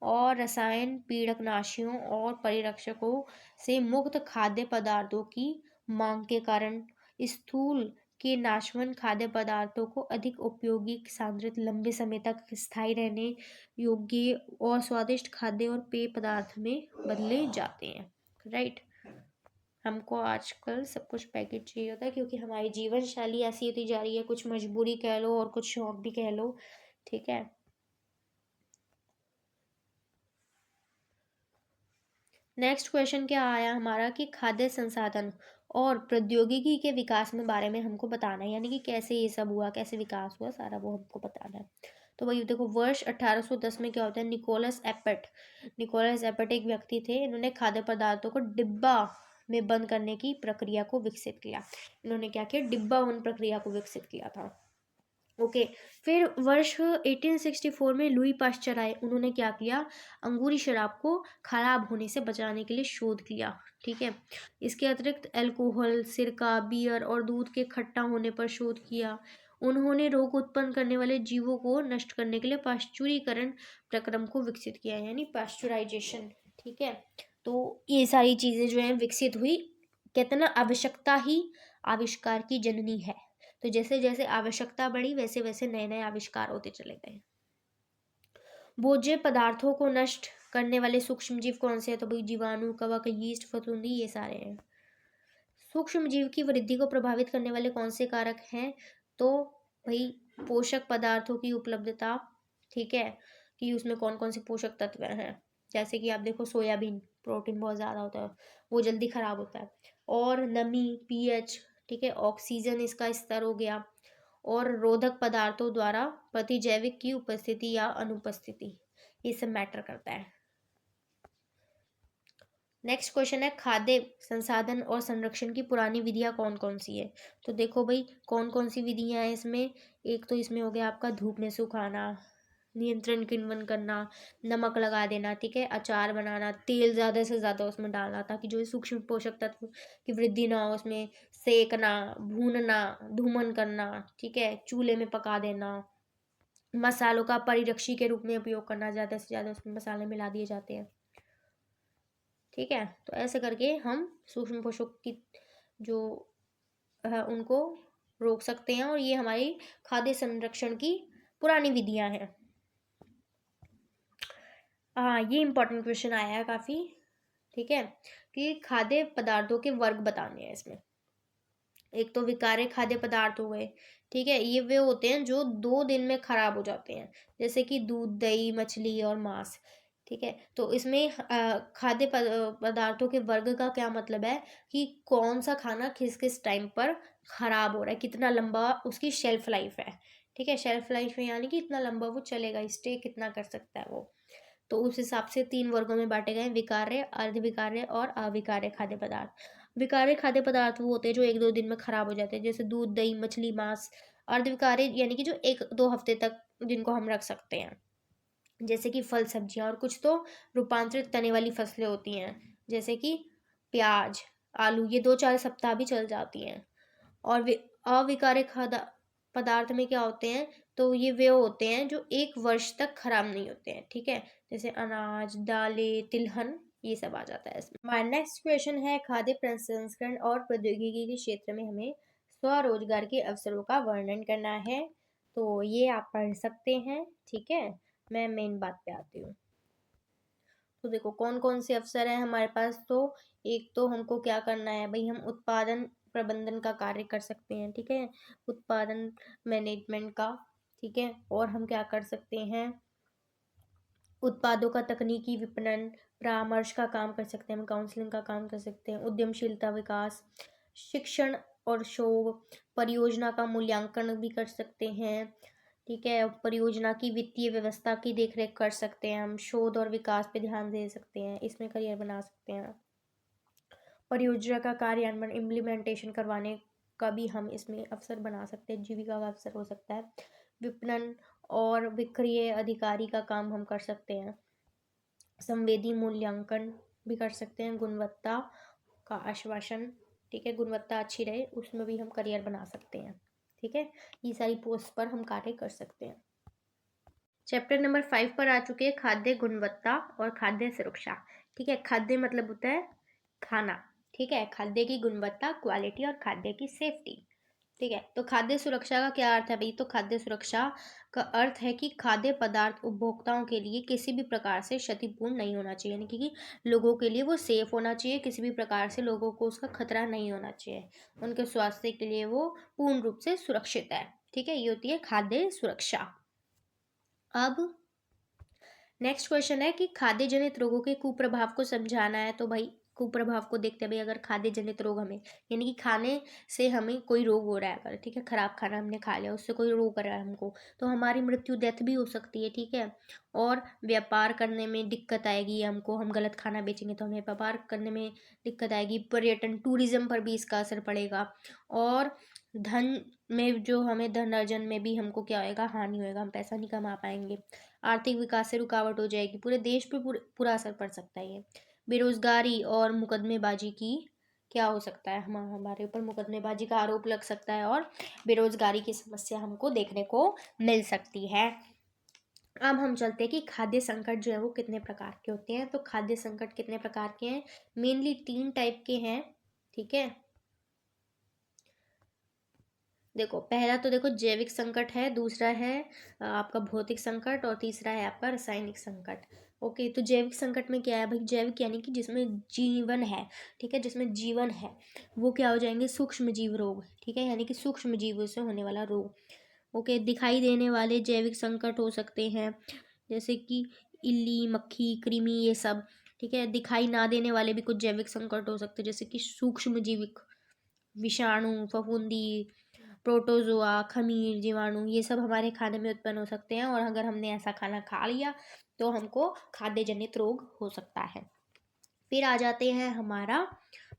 और रसायन पीड़कनाशियों और परिरक्षकों से मुक्त खाद्य पदार्थों की मांग के कारण स्थूल के नाशवान खाद्य पदार्थों को अधिक उपयोगी, सांद्रित, लंबे समय तक स्थायी रहने योग्य और स्वादिष्ट खाद्य और पेय पदार्थ में बदले जाते हैं। राइट। हमको आजकल सब कुछ पैकेट चाहिए होता है क्योंकि हमारी जीवन शैली ऐसी होती जा रही है, कुछ मजबूरी कह लो और कुछ शौक भी कह लो। ठीक है। नेक्स्ट क्वेश्चन क्या आया हमारा कि खाद्य संसाधन और प्रौद्योगिकी के विकास में बारे में हमको बताना है, यानी कि कैसे ये सब हुआ, कैसे विकास हुआ, सारा वो हमको बताना है। तो वही देखो, वर्ष 1810 में क्या होता है, निकोलस एपेट एक व्यक्ति थे। इन्होंने खाद्य पदार्थों को डिब्बा में बंद करने की प्रक्रिया को विकसित किया। इन्होंने क्या किया, डिब्बा बंद प्रक्रिया को विकसित किया था। ओके। फिर वर्ष 1864 में लुई पाश्चर आए। उन्होंने क्या किया, अंगूरी शराब को खराब होने से बचाने के लिए शोध किया। ठीक है। इसके अतिरिक्त अल्कोहल, सिरका, बियर और दूध के खट्टा होने पर शोध किया। उन्होंने रोग उत्पन्न करने वाले जीवों को नष्ट करने के लिए पाश्चुरीकरण प्रक्रम को विकसित किया, यानी पाश्चुराइजेशन। ठीक है। तो ये सारी चीजें जो है विकसित हुई। कहते ना, आवश्यकता ही आविष्कार की जननी है। तो जैसे जैसे आवश्यकता बढ़ी वैसे वैसे नए नए आविष्कार होते चले गए। भोज्य पदार्थों को नष्ट करने वाले सूक्ष्म जीव कौन से हैं, तो भाई जीवाणु, कवक, यीस्ट, फफूंदी, ये सारे हैं। सूक्ष्म जीव की वृद्धि को प्रभावित करने वाले कौन से कारक हैं, तो भाई पोषक पदार्थों की उपलब्धता। ठीक है, कि उसमें कौन कौन से पोषक तत्व हैं। जैसे कि आप देखो, सोयाबीन, प्रोटीन बहुत ज़्यादा होता है, वो जल्दी खराब होता है। और नमी, पीएच, ठीक है, ऑक्सीजन इसका स्तर हो गया, और रोधक पदार्थों द्वारा प्रतिजैविक की उपस्थिति या अनुपस्थिति, ये सब मैटर करता है। नेक्स्ट क्वेश्चन है, खाद्य संसाधन और संरक्षण की पुरानी विधियां कौन कौन सी है। तो देखो भाई, कौन कौन सी विधियां हैं इसमें। एक तो इसमें हो गया आपका धूप में सुखाना, नियंत्रण किण्वन करना, नमक लगा देना, ठीक है, अचार बनाना, तेल ज़्यादा से ज़्यादा उसमें डालना ताकि जो सूक्ष्म पोषक तत्व की वृद्धि ना हो उसमें, सेकना, भूनना, धूमन करना, ठीक है, चूल्हे में पका देना, मसालों का परिरक्षी के रूप में उपयोग करना, ज़्यादा से ज़्यादा उसमें मसाले मिला दिए जाते हैं। ठीक है। तो ऐसे करके हम सूक्ष्म पोषक की जो है उनको रोक सकते हैं, और ये हमारी खाद्य संरक्षण की पुरानी विधियां हैं। हाँ, ये इंपॉर्टेंट क्वेश्चन आया है काफ़ी। ठीक है, कि खाद्य पदार्थों के वर्ग बताने हैं इसमें। एक तो विकार्य खाद्य पदार्थ हो गए। ठीक है, ये वे होते हैं जो 2 दिन में खराब हो जाते हैं, जैसे कि दूध, दही, मछली और मांस। ठीक है। तो इसमें खाद्य पदार्थों के वर्ग का क्या मतलब है, कि कौन सा खाना किस किस टाइम पर खराब हो रहा है, कितना लंबा उसकी शेल्फ लाइफ है। ठीक है, शेल्फ लाइफ में यानी कि इतना लंबा वो चलेगा, स्टे कितना कर सकता है वो। तो उस हिसाब से 3 वर्गों में बांटे गए, विकार्य, अर्धविकार्य और अविकार्य खाद्य पदार्थ। विकार्य खाद्य पदार्थ वो होते हैं जो 1-2 दिन में खराब हो जाते हैं, जैसे दूध, दही, मछली, मांस। अर्धविकार्य यानी कि जो 1-2 हफ्ते तक जिनको हम रख सकते हैं, जैसे कि फल, सब्जियां, और कुछ तो रूपांतरित तने वाली फसलें होती हैं, जैसे कि प्याज, आलू, ये 2-4 सप्ताह भी चल जाती हैं। और अविकार्य खाद्य पदार्थ में क्या होते हैं, तो ये वे होते हैं जो 1 वर्ष तक खराब नहीं होते हैं। ठीक है, जैसे अनाज, दालें, तिलहन, ये सब आ जाता है इसमें। हमारा नेक्स्ट क्वेश्चन है, खाद्य प्रसंस्करण और प्रौद्योगिकी के क्षेत्र में हमें स्वरोजगार के अवसरों का वर्णन करना है। तो ये आप पढ़ सकते हैं। ठीक है, मैं मेन बात पे आती हूँ। तो देखो, कौन कौन से अवसर हैं हमारे पास। तो एक तो हमको क्या करना है भाई, हम उत्पादन प्रबंधन का कार्य कर सकते हैं। ठीक है, उत्पादन मैनेजमेंट का। ठीक है, और हम क्या कर सकते हैं, उत्पादों का तकनीकी विपणन, परामर्श का काम कर सकते हैं, हम काउंसलिंग का काम कर सकते हैं, उद्यमशीलता विकास, शिक्षण और शोध, परियोजना का मूल्यांकन भी कर सकते हैं। ठीक है, परियोजना की वित्तीय व्यवस्था की देखरेख कर सकते हैं हम, शोध और विकास पे ध्यान दे सकते हैं, इसमें करियर बना सकते हैं, परियोजना का कार्यान्वयन, इम्प्लीमेंटेशन करवाने का भी हम इसमें अवसर बना सकते हैं, जीविका का अवसर हो सकता है। विपणन और विक्रय अधिकारी का काम हम कर सकते हैं। संवेदी मूल्यांकन भी कर सकते हैं। गुणवत्ता का आश्वासन, ठीक है, गुणवत्ता अच्छी रहे उसमें भी हम करियर बना सकते हैं। ठीक है, ये सारी पोस्ट पर हम कार्य कर सकते हैं। चैप्टर नंबर 5 पर आ चुके हैं खाद्य गुणवत्ता और खाद्य सुरक्षा। ठीक है, खाद्य मतलब होता है खाना। ठीक है, खाद्य की गुणवत्ता, क्वालिटी और खाद्य की सेफ्टी। ठीक है, तो खाद्य सुरक्षा का क्या अर्थ है भाई? तो खाद्य सुरक्षा का अर्थ है कि खाद्य पदार्थ उपभोक्ताओं के लिए किसी भी प्रकार से क्षतिपूर्ण नहीं होना चाहिए, यानी कि लोगों के लिए वो सेफ होना चाहिए, किसी भी प्रकार से लोगों को उसका खतरा नहीं होना चाहिए, उनके स्वास्थ्य के लिए वो पूर्ण रूप से सुरक्षित है। ठीक है, ये होती है खाद्य सुरक्षा। अब नेक्स्ट क्वेश्चन है कि खाद्य जनित रोगों के कुप्रभाव को समझाना है। तो भाई कुप्रभाव को देखते हैं भाई, अगर खाद्य जनित रोग हमें, यानी कि खाने से हमें कोई रोग हो रहा है अगर, ठीक है, खराब खाना हमने खा लिया, उससे कोई रोग कर रहा है हमको, तो हमारी मृत्यु, डेथ भी हो सकती है। ठीक है, और व्यापार करने में दिक्कत आएगी हमको, हम गलत खाना बेचेंगे तो हमें व्यापार करने में दिक्कत आएगी। पर्यटन, टूरिज्म पर भी इसका असर पड़ेगा, और धन में जो हमें धन अर्जन में भी हमको क्या होएगा, हानि होएगा, हम पैसा नहीं कमा पाएंगे। आर्थिक विकास से रुकावट हो जाएगी, पूरे देश पे पूरा असर पड़ सकता है ये। बेरोजगारी और मुकदमेबाजी की क्या हो सकता है, हमारे ऊपर मुकदमेबाजी का आरोप लग सकता है और बेरोजगारी की समस्या हमको देखने को मिल सकती है। अब हम चलते हैं कि खाद्य संकट जो है वो कितने प्रकार के होते हैं। तो खाद्य संकट कितने प्रकार के हैं? मेनली 3 टाइप के हैं। ठीक है, देखो पहला तो देखो जैविक संकट है, दूसरा है आपका भौतिक संकट, और तीसरा है आपका रासायनिक संकट। ओके, तो जैविक संकट में क्या है भाई? जैविक यानी कि जिसमें जीवन है, ठीक है, जिसमें जीवन है, वो क्या हो जाएंगे? सूक्ष्म जीव रोग। ठीक है, यानी कि सूक्ष्म जीवों से होने वाला रोग। ओके, दिखाई देने वाले जैविक संकट हो सकते हैं जैसे कि इल्ली, मक्खी, कृमि, ये सब। ठीक है, दिखाई ना देने वाले भी कुछ जैविक संकट हो सकते हैं जैसे कि सूक्ष्म जीविक, विषाणु, फफूंदी, प्रोटोजोआ, खमीर, जीवाणु, ये सब हमारे खाने में उत्पन्न हो सकते हैं, और अगर हमने ऐसा खाना खा लिया तो हमको खाद्य जनित रोग हो सकता है। फिर आ जाते हैं हमारा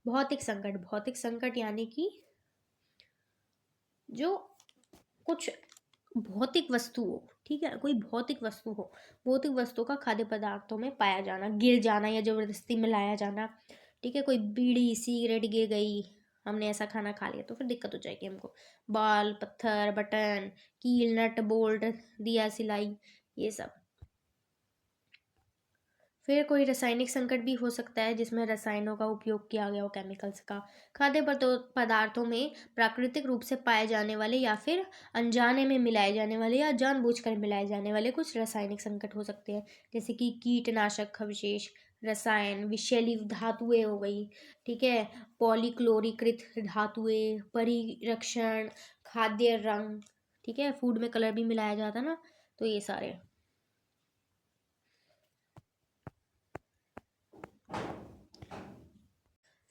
भौतिक संकट। भौतिक संकट यानी कि जो कुछ भौतिक वस्तु हो, ठीक है, कोई भौतिक वस्तु हो, भौतिक वस्तु का खाद्य पदार्थों में पाया जाना, गिर जाना या जबरदस्ती मिलाया जाना। ठीक है, कोई बीड़ी सिगरेट गिर गई, हमने ऐसा खाना खा लिया तो फिर दिक्कत हो जाएगी हमको। बाल, पत्थर, बटन, कील, नट बोल्ट, दिया सिलाई, ये सब। फिर कोई रासायनिक संकट भी हो सकता है जिसमें रसायनों का उपयोग किया गया हो, केमिकल्स का। खाद्य पदार्थों में प्राकृतिक रूप से पाए जाने वाले या फिर अनजाने में मिलाए जाने वाले या जानबूझकर मिलाए जाने वाले कुछ रासायनिक संकट हो सकते हैं, जैसे कि कीटनाशक अवशेष, रसायन, विषैली धातुएं हो गई, ठीक है, पॉलीक्लोरीकृत धातुएं, परिरक्षण, खाद्य रंग, ठीक है, फूड में कलर भी मिलाया जाता ना, तो ये सारे।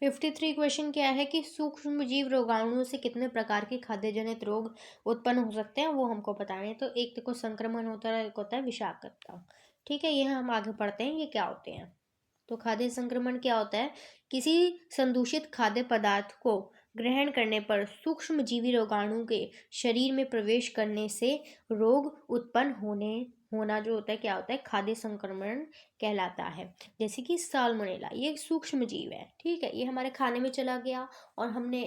53 क्वेश्चन क्या है कि सूक्ष्म जीव रोगाणुओं से कितने प्रकार के खाद्य जनित रोग उत्पन्न हो सकते हैं, वो हमको बताने हैं। तो एक देखो संक्रमण होता है, एक होता है विषाक्तता। ठीक है, ये हम आगे पढ़ते हैं ये क्या होते हैं। तो खाद्य संक्रमण क्या होता है? किसी संदूषित खाद्य पदार्थ को ग्रहण करने पर सूक्ष्म जीवी रोगाणु के शरीर में प्रवेश करने से रोग उत्पन्न होना जो होता है, क्या होता है? खाद्य संक्रमण कहलाता है। जैसे कि साल्मोनेला, ये एक सूक्ष्म जीव है, ठीक है, ये हमारे खाने में चला गया और हमने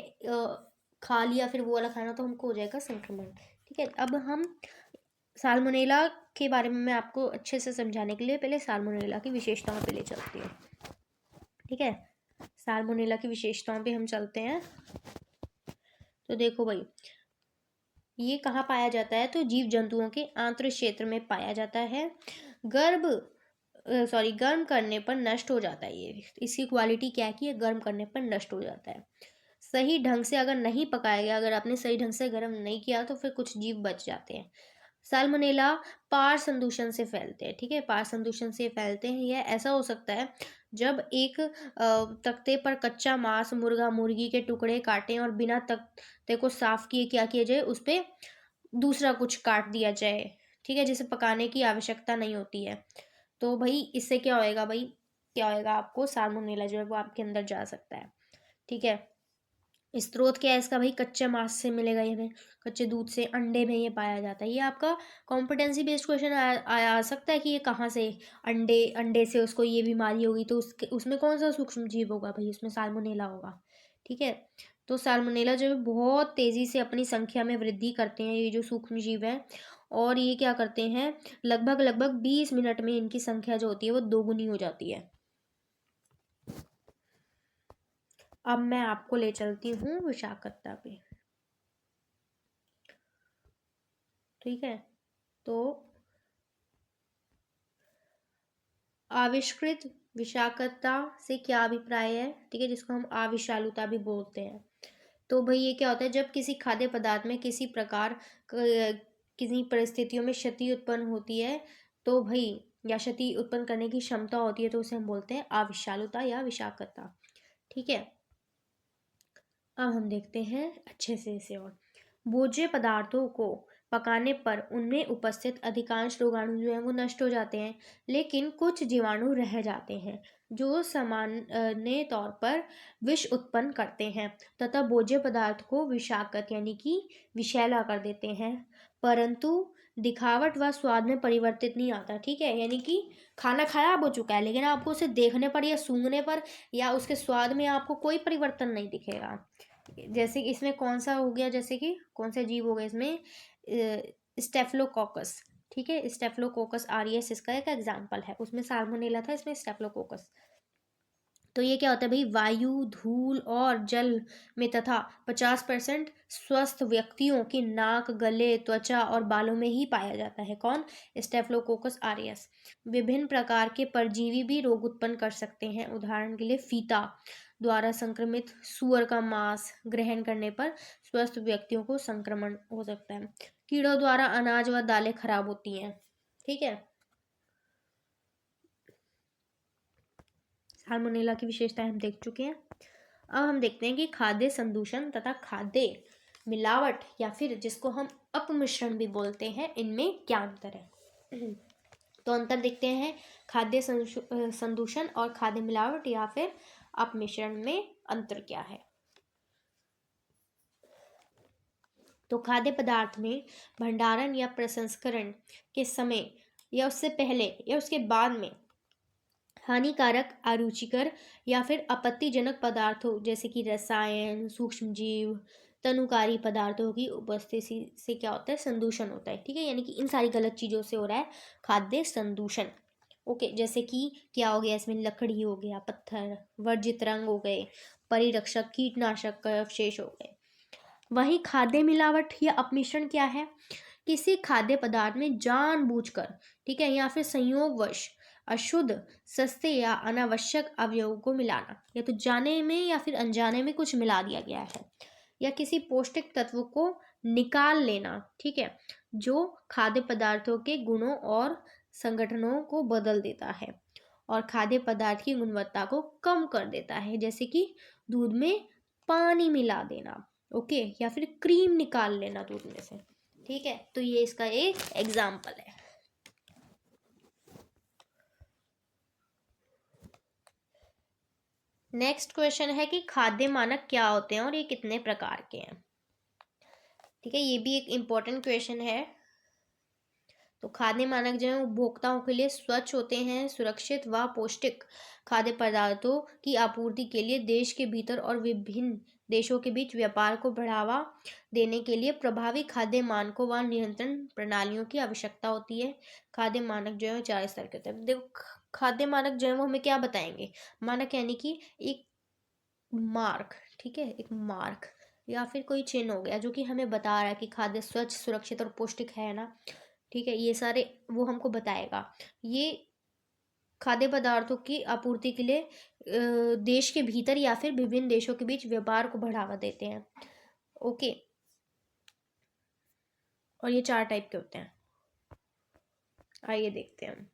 खा लिया फिर वो वाला खाना, तो हमको हो जाएगा संक्रमण। ठीक है, अब हम साल्मोनेला के बारे में मैं आपको अच्छे से समझाने के लिए पहले साल्मोनेला की विशेषताओं पे ले चलती हूँ। ठीक है, साल्मोनेला की विशेषताओं पे हम चलते हैं। तो देखो भाई, ये कहाँ पाया जाता है? तो जीव जंतुओं के आंत्र क्षेत्र में पाया जाता है। गर्म करने पर नष्ट हो जाता है। ये इसकी क्वालिटी क्या है कि ये गर्म करने पर नष्ट हो जाता है। सही ढंग से अगर नहीं पकाया गया, अगर आपने सही ढंग से गर्म नहीं किया तो फिर कुछ जीव बच जाते हैं। साल्मोनेला पार संदूषण से फैलते हैं। ठीक है, पार संदूषण से फैलते हैं। यह ऐसा हो सकता है जब एक तख्ते पर कच्चा मांस, मुर्गा मुर्गी के टुकड़े काटें और बिना तख्ते को साफ किए क्या किया जाए, उस पर दूसरा कुछ काट दिया जाए, ठीक है, जिसे पकाने की आवश्यकता नहीं होती है। तो भाई इससे क्या होएगा भाई, क्या होएगा, आपको साल्मोनेला जो है वो आपके अंदर जा सकता है। ठीक है, स्रोत क्या है इसका भाई? कच्चे मांस से मिलेगा ये हमें, कच्चे दूध से, अंडे में ये पाया जाता है। ये आपका कॉम्पिटेंसी बेस्ड क्वेश्चन आ सकता है कि ये कहाँ से, अंडे, अंडे से उसको ये बीमारी होगी तो उसके उसमें कौन सा सूक्ष्म जीव होगा भाई? उसमें साल्मोनेला होगा। ठीक है, तो साल्मोनेला जो है बहुत तेज़ी से अपनी संख्या में वृद्धि करते हैं ये जो सूक्ष्म जीव हैं, और ये क्या करते हैं, लगभग लगभग 20 मिनट में इनकी संख्या जो होती है वो दोगुनी हो जाती है। अब मैं आपको ले चलती हूँ विषाक्तता पे। ठीक है, तो आविष्कृत विषाक्तता से क्या अभिप्राय है? ठीक है, जिसको हम अविषालुता भी बोलते हैं। तो भाई ये क्या होता है, जब किसी खाद्य पदार्थ में किसी प्रकार किसी परिस्थितियों में क्षति उत्पन्न होती है, तो भाई, या क्षति उत्पन्न करने की क्षमता होती है, तो उसे हम बोलते हैं अविषालुता या विषाक्तता। ठीक है, अब हम देखते हैं अच्छे से इसे। और भोज्य पदार्थों को पकाने पर उनमें उपस्थित अधिकांश रोगाणु जो हैं वो नष्ट हो जाते हैं, लेकिन कुछ जीवाणु रह जाते हैं जो सामान्य तौर पर विष उत्पन्न करते हैं तथा भोज्य पदार्थ को विषाक्त यानी कि विषैला कर देते हैं, परंतु दिखावट व स्वाद में परिवर्तित नहीं आता। ठीक है, यानी कि खाना खराब हो चुका है लेकिन आपको उसे देखने पर या सूंघने पर या उसके स्वाद में आपको कोई परिवर्तन नहीं दिखेगा। जैसे कि इसमें कौन सा हो गया, जैसे कि कौन सा जीव हो गया इसमें, स्टेफलोकोकस। ठीक है, स्टेफलोकोकस आरियस इसका एक एग्जाम्पल है, उसमें साल्मोनेला था, इसमें स्टेफलोकोकस। तो ये क्या होता है भाई, वायु, धूल और जल में तथा 50% स्वस्थ व्यक्तियों की नाक, गले, त्वचा और बालों में ही पाया जाता है। कौन? स्टेफलोकोकस आरियस। विभिन्न प्रकार के परजीवी भी रोग उत्पन्न कर सकते हैं। उदाहरण के लिए फीता द्वारा संक्रमित सूअर का मांस ग्रहण करने पर स्वस्थ व्यक्तियों को संक्रमण हो सकता है। कीड़ों द्वारा अनाज व दालें खराब होती हैं। ठीक है, साल्मोनेला की विशेषताएं हम देख चुके हैं। अब हम देखते हैं कि खाद्य संदूषण तथा खाद्य मिलावट या फिर जिसको हम अपमिश्रण भी बोलते हैं, इनमें क्या अंतर है। तो अंतर देखते हैं, खाद्य संदूषण और खाद्य मिलावट या फिर अपमिश्रण में अंतर क्या है। तो खाद्य पदार्थ में भंडारण या प्रसंस्करण के समय या उससे पहले या उसके बाद में हानिकारक, अरुचिकर या फिर आपत्तिजनक पदार्थों जैसे कि रसायन, सूक्ष्म जीव, तनुकारी पदार्थों की उपस्थिति से क्या होता है, संदूषण होता है। ठीक है, यानी कि इन सारी गलत चीज़ों से हो रहा है खाद्य संदूषण। ओके, जैसे कि क्या हो गया इसमें, लकड़ी हो गया, पत्थर, वर्जित रंग हो गए, परिरक्षक कीटनाशक का अवशेष हो गए। वहीं खाद्य मिलावट या अपमिश्रण क्या है, किसी खाद्य पदार्थ में जानबूझकर, ठीक है, या फिर संयोगवश अशुद्ध, सस्ते या अनावश्यक अवयवों को मिलाना, या तो जाने में या फिर अनजाने में कुछ मिला दिया गया है, या किसी पौष्टिक तत्व को निकाल लेना। ठीक है, जो खाद्य पदार्थों के गुणों और संगठनों को बदल देता है और खाद्य पदार्थ की गुणवत्ता को कम कर देता है, जैसे कि दूध में पानी मिला देना, ओके, या फिर क्रीम निकाल लेना दूध में से। ठीक है, तो ये इसका एक एग्जाम्पल है। नेक्स्ट क्वेश्चन है कि खाद्य मानक क्या होते हैं और ये कितने प्रकार के हैं। ठीक है, ये भी एक इम्पोर्टेंट क्वेश्चन है। तो खाद्य मानक जो है उपभोक्ताओं के लिए स्वच्छ होते हैं, सुरक्षित व पौष्टिक खाद्य पदार्थों की आपूर्ति के लिए देश के भीतर और विभिन्न देशों के बीच व्यापार को बढ़ावा देने के लिए प्रभावी खाद्य मानकों व नियंत्रण प्रणालियों की आवश्यकता होती है। खाद्य मानक जो है 4 स्तर के होते हैं। देखो, खाद्य मानक जो है वो हमें क्या बताएंगे, मानक यानी कि एक मार्क। ठीक है, एक मार्क या फिर कोई चिन्ह हो गया जो कि हमें बता रहा है कि खाद्य स्वच्छ, सुरक्षित और पौष्टिक है ना। ठीक है, ये सारे वो हमको बताएगा। ये खाद्य पदार्थों की आपूर्ति के लिए देश के भीतर या फिर विभिन्न देशों के बीच व्यापार को बढ़ावा देते हैं। ओके, और ये 4 टाइप के होते हैं। आइए देखते हैं।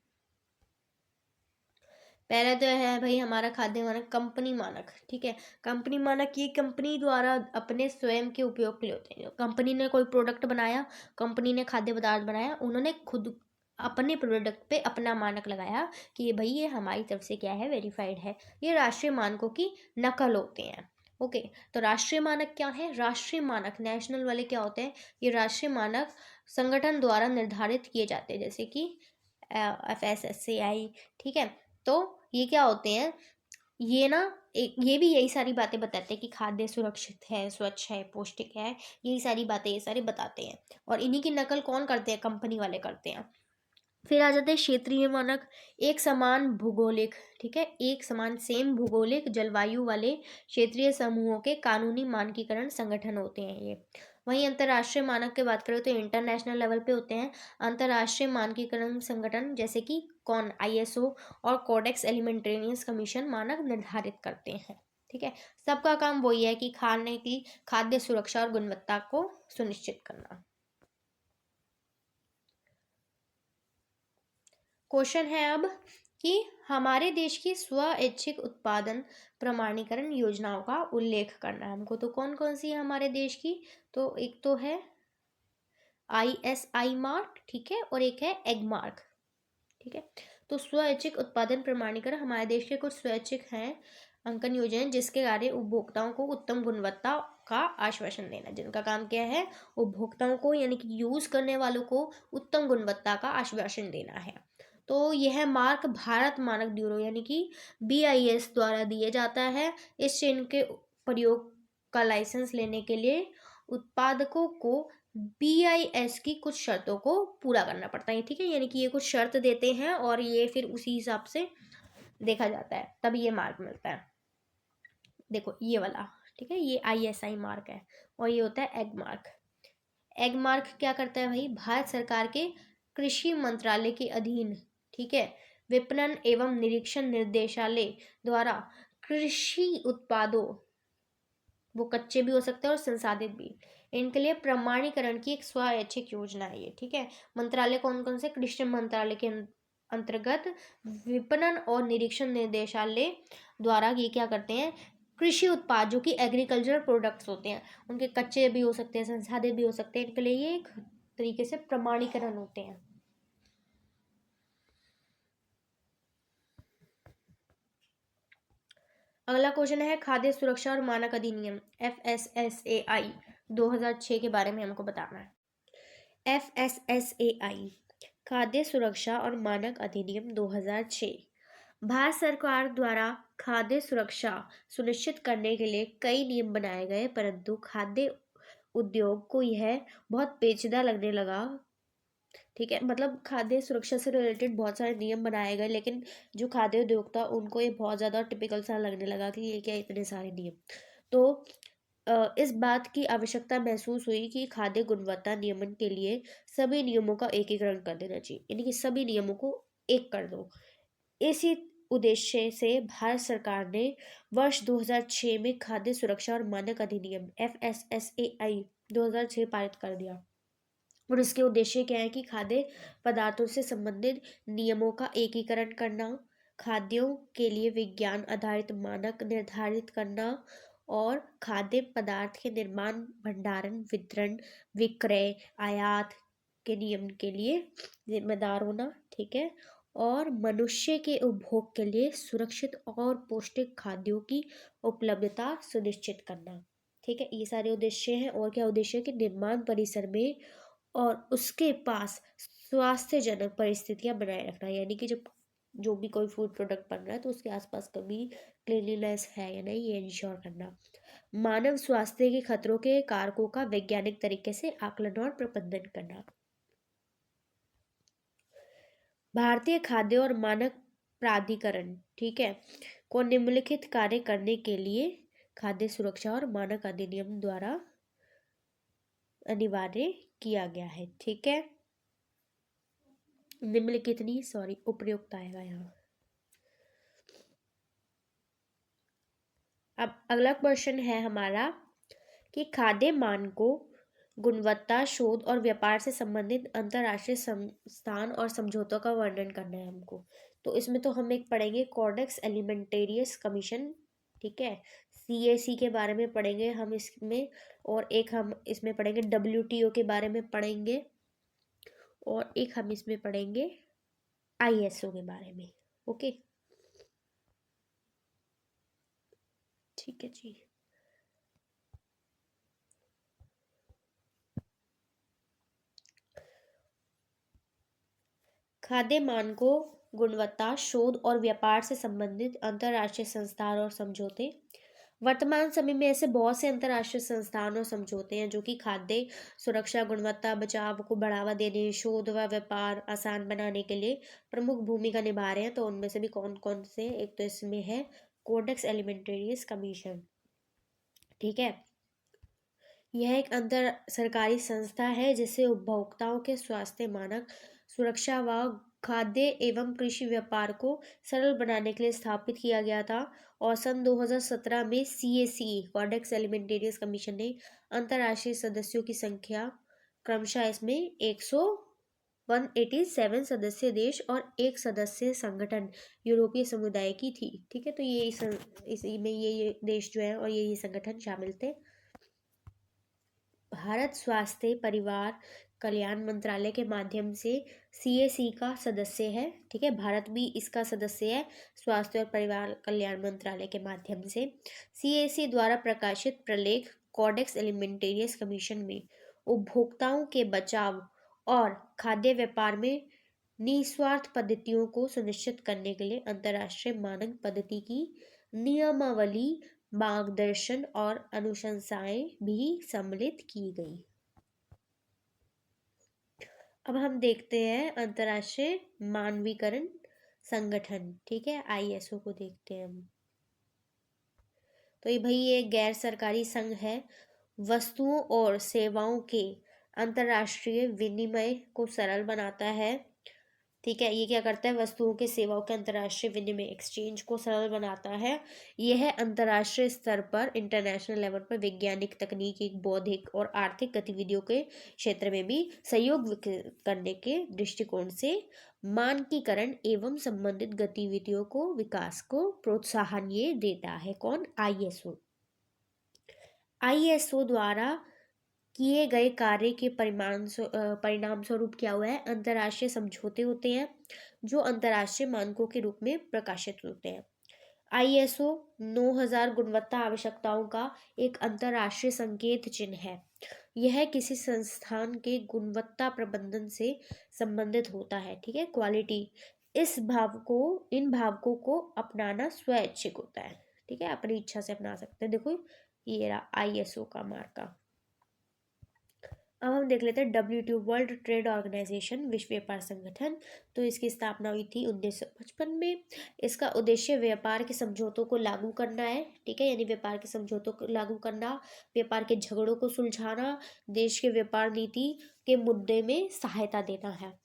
पहला तो है भाई हमारा खाद्य मानक कंपनी मानक। ठीक है, कंपनी मानक ये कंपनी द्वारा अपने स्वयं के उपयोग के लिए होते हैं। कंपनी ने कोई प्रोडक्ट बनाया, कंपनी ने खाद्य पदार्थ बनाया, उन्होंने खुद अपने प्रोडक्ट पे अपना मानक लगाया कि भाई ये हमारी तरफ से क्या है, वेरीफाइड है। ये राष्ट्रीय मानकों की नकल होते हैं। ओके। तो राष्ट्रीय मानक क्या है? राष्ट्रीय मानक नेशनल वाले क्या होते हैं? ये राष्ट्रीय मानक संगठन द्वारा निर्धारित किए जाते हैं, जैसे कि FSSAI। ठीक है। तो ये क्या होते हैं? ये ना ये भी यही सारी बातें बताते हैं कि खाद्य सुरक्षित है, स्वच्छ है, पौष्टिक है। यही सारी बातें ये सारे बताते हैं। और इन्हीं की नकल कौन करते हैं? कंपनी वाले करते हैं। फिर आ जाते हैं क्षेत्रीय मानक। एक समान भूगोलिक, ठीक है, एक समान सेम भूगोलिक जलवायु वाले क्षेत्रीय समूहों के कानूनी मानकीकरण संगठन होते हैं ये। वहीं अंतर्राष्ट्रीय मानक की बात करें तो इंटरनेशनल लेवल पे होते हैं अंतर्राष्ट्रीय मानकीकरण संगठन, जैसे कि कौन? ISO और कोडेक्स एलिमेंटेरियंस कमीशन मानक निर्धारित करते हैं। ठीक है। सबका काम वही है कि खाने की खाद्य सुरक्षा और गुणवत्ता को सुनिश्चित करना। क्वेश्चन है अब कि हमारे देश की स्वैच्छिक उत्पादन प्रमाणीकरण योजनाओं का उल्लेख करना है हमको। तो कौन कौन सी है हमारे देश की? तो एक तो है ISI मार्क, ठीक है, और एक है एग मार्क। ठीक है। तो स्वैच्छिक उत्पादन प्रमाणीकरण हमारे देश के कुछ स्वैच्छिक हैं अंकन योजना, जिसके कार्य उपभोक्ताओं को उत्तम गुणवत्ता का आश्वासन देना। जिनका काम क्या है? उपभोक्ताओं को यानी कि यूज करने वालों को उत्तम गुणवत्ता का आश्वासन देना है। तो यह मार्क भारत मानक ब्यूरो यानी कि BIS द्वारा दिया जाता है। इस चेन के प्रयोग का लाइसेंस लेने के लिए उत्पादकों को BIS की कुछ शर्तों को पूरा करना पड़ता है। ठीक है। यानी कि ये कुछ शर्त देते हैं और ये फिर उसी हिसाब से देखा जाता है, तभी ये मार्क मिलता है। देखो ये वाला, ठीक है, ये ISI मार्क है। और ये होता है एग मार्क। एग मार्क क्या करता है भाई? भारत सरकार के कृषि मंत्रालय के अधीन, ठीक है, विपणन एवं निरीक्षण निर्देशालय द्वारा कृषि उत्पादों, वो कच्चे भी हो सकते हैं और संसाधित भी, इनके लिए प्रमाणीकरण की एक स्वैच्छिक योजना है ये। ठीक है। मंत्रालय कौन कौन से? कृषि मंत्रालय के अंतर्गत विपणन और निरीक्षण निर्देशालय द्वारा ये क्या करते हैं? कृषि उत्पाद जो कि एग्रीकल्चर प्रोडक्ट्स होते हैं, उनके कच्चे भी हो सकते हैं, संसाधित भी हो सकते हैं, इनके लिए ये एक तरीके से प्रमाणीकरण होते हैं। अगला क्वेश्चन है खाद्य सुरक्षा और मानक अधिनियम FSSAI 2006 के बारे में हमको बताना है। FSSAI खाद्य सुरक्षा और मानक अधिनियम 2006 भारत सरकार द्वारा खाद्य सुरक्षा सुनिश्चित करने के लिए कई नियम बनाए गए, परंतु खाद्य उद्योग को यह बहुत पेचीदा लगने लगा। ठीक है। मतलब खाद्य सुरक्षा से रिलेटेड बहुत सारे नियम बनाए गए, लेकिन जो खाद्य उद्योग था उनको ये बहुत ज़्यादा टिपिकल सा लगने लगा कि ये क्या इतने सारे नियम। तो इस बात की आवश्यकता महसूस हुई कि खाद्य गुणवत्ता नियमन के लिए सभी नियमों का एकीकरण कर देना चाहिए, यानी कि सभी नियमों को एक कर दो। इसी उद्देश्य से भारत सरकार ने वर्ष 2006 में खाद्य सुरक्षा और मानक अधिनियम FSSAI 2006 पारित कर दिया। और इसके उद्देश्य क्या है कि खाद्य पदार्थों से संबंधित नियमों का एकीकरण करना, खाद्यों के लिए विज्ञान आधारित मानक निर्धारित करना, और खाद्य पदार्थ के निर्माण, भंडारण, वितरण, विक्रय, आयात के नियम के लिए जिम्मेदार होना। ठीक है। और मनुष्य के उपभोग के लिए सुरक्षित और पौष्टिक खाद्यों की उपलब्धता सुनिश्चित करना। ठीक है। ये सारे उद्देश्य हैं। और क्या उद्देश्य है? कि निर्माण परिसर में और उसके पास स्वास्थ्यजनक परिस्थितियां बनाए रखना, यानी कि जब जो भी कोई फूड प्रोडक्ट बन रहा है तो उसके आसपास कभी क्लीनलीनेस है या नहीं, ये इंश्योर करना। मानव स्वास्थ्य के खतरों के कारकों का वैज्ञानिक तरीके से आकलन और प्रबंधन करना। भारतीय खाद्य और मानक प्राधिकरण, ठीक है, को निम्नलिखित कार्य करने के लिए खाद्य सुरक्षा और मानक अधिनियम द्वारा अनिवार्य किया गया है। ठीक है। निम्नलिखित नहीं, सॉरी, उपयुक्त आएगा यहाँ। अब अगला क्वेश्चन है हमारा कि खाद्य मानकों, गुणवत्ता, शोध और व्यापार से संबंधित अंतर्राष्ट्रीय संस्थान और समझौतों का वर्णन करना है हमको। तो इसमें तो हम एक पढ़ेंगे कोडेक्स एलिमेंटेरियस कमीशन, ठीक है, CAC के बारे में पढ़ेंगे हम इसमें। और एक हम इसमें पढ़ेंगे WTO के बारे में पढ़ेंगे। और एक हम इसमें पढ़ेंगे ISO के बारे में। ओके, ठीक है जी। खाद्य मानकों, गुणवत्ता, शोध और व्यापार से संबंधित अंतर्राष्ट्रीय संस्थान और समझौते। वर्तमान समय में ऐसे बहुत से अंतर्राष्ट्रीय संस्थान और समझौते हैं जो कि खाद्य सुरक्षा, गुणवत्ता, बचाव को बढ़ावा देने, शोध व व्यापार आसान बनाने के लिए प्रमुख भूमिका निभा रहे हैं। तो उनमें से भी कौन कौन से, एक तो इसमें है कोडेक्स एलिमेंटेरियस कमीशन, ठीक है। यह एक अंतर सरकारी संस्था है जिसे उपभोक्ताओं के स्वास्थ्य मानक, सुरक्षा व खाद्य एवं कृषि व्यापार को सरल बनाने के लिए स्थापित किया गया था। और सन 2017 में CAC कॉडेक्स एलिमेंटेरियस कमीशन ने अंतर्राष्ट्रीय सदस्यों की संख्या क्रमशः इसमें 187 सदस्य देश और एक सदस्य संगठन यूरोपीय समुदाय की थी, ठीक है। तो ये इसी में ये देश जो है और ये संगठन शामिल थे। भारत स्वास्थ्य परिवार कल्याण मंत्रालय के माध्यम से CAC का सदस्य है, ठीक है। भारत भी इसका सदस्य है स्वास्थ्य और परिवार कल्याण मंत्रालय के माध्यम से। CAC द्वारा प्रकाशित प्रलेख कॉडेक्स एलिमेंटेरियस कमीशन में उपभोक्ताओं के बचाव और खाद्य व्यापार में निस्वार्थ पद्धतियों को सुनिश्चित करने के लिए अंतर्राष्ट्रीय मानक पद्धति की नियमावली, मार्गदर्शन और अनुशंसाएं भी सम्मिलित की गई। अब हम देखते हैं अंतर्राष्ट्रीय मानवीकरण संगठन, ठीक है, ISO को देखते हैं हम। तो ये भाई ये गैर सरकारी संघ है, वस्तुओं और सेवाओं के अंतर्राष्ट्रीय विनिमय को सरल बनाता है, ठीक है। ये क्या करता है, वस्तुओं के सेवाओं के अंतर्राष्ट्रीय विनिमय एक्सचेंज को सरल बनाता है। यह अंतर्राष्ट्रीय स्तर पर, इंटरनेशनल लेवल पर वैज्ञानिक, तकनीकी, बौद्धिक और आर्थिक गतिविधियों के क्षेत्र में भी सहयोग करने के दृष्टिकोण से मानकीकरण एवं संबंधित गतिविधियों को विकास को प्रोत्साहन ये देता है। कौन? ISO द्वारा किए गए कार्य के परिणाम स्वरूप क्या हुआ है, अंतर्राष्ट्रीय समझौते होते हैं जो अंतर्राष्ट्रीय मानकों के रूप में प्रकाशित होते हैं। ISO 9000 गुणवत्ता आवश्यकताओं का एक अंतर्राष्ट्रीय संकेत चिन्ह है। यह किसी संस्थान के गुणवत्ता प्रबंधन से संबंधित होता है, ठीक है, क्वालिटी। इन भावकों को अपनाना स्वैच्छिक होता है, ठीक है, अपनी इच्छा से अपना सकते हैं। देखो ये रहा ISO का मार्का। अब हम देख लेते हैं WTO, वर्ल्ड ट्रेड ऑर्गेनाइजेशन, विश्व व्यापार संगठन। तो इसकी स्थापना हुई थी 1955 में। इसका उद्देश्य व्यापार के समझौतों को लागू करना है, ठीक है, यानी व्यापार के समझौतों को लागू करना, व्यापार के झगड़ों को सुलझाना, देश के व्यापार नीति के मुद्दे में सहायता देना है।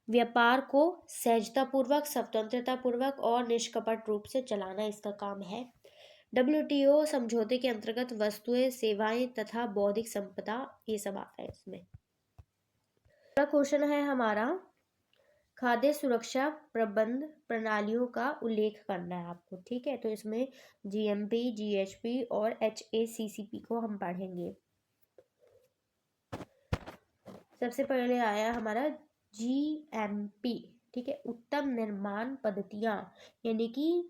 व्यापार को सहजतापूर्वक, स्वतंत्रतापूर्वक और निष्कपट रूप से चलाना इसका काम है। WTO समझौते के अंतर्गत वस्तुएं, सेवाएं तथा बौद्धिक संपदा ये सब आता है इसमें। अगला क्वेश्चन है हमारा, खाद्य सुरक्षा प्रबंध प्रणालियों का उल्लेख करना है आपको, ठीक है। तो इसमें GMP, GHP और HACCP को हम पढ़ेंगे। सबसे पहले आया हमारा GMP, ठीक है, उत्तम निर्माण पद्धतियां, यानी कि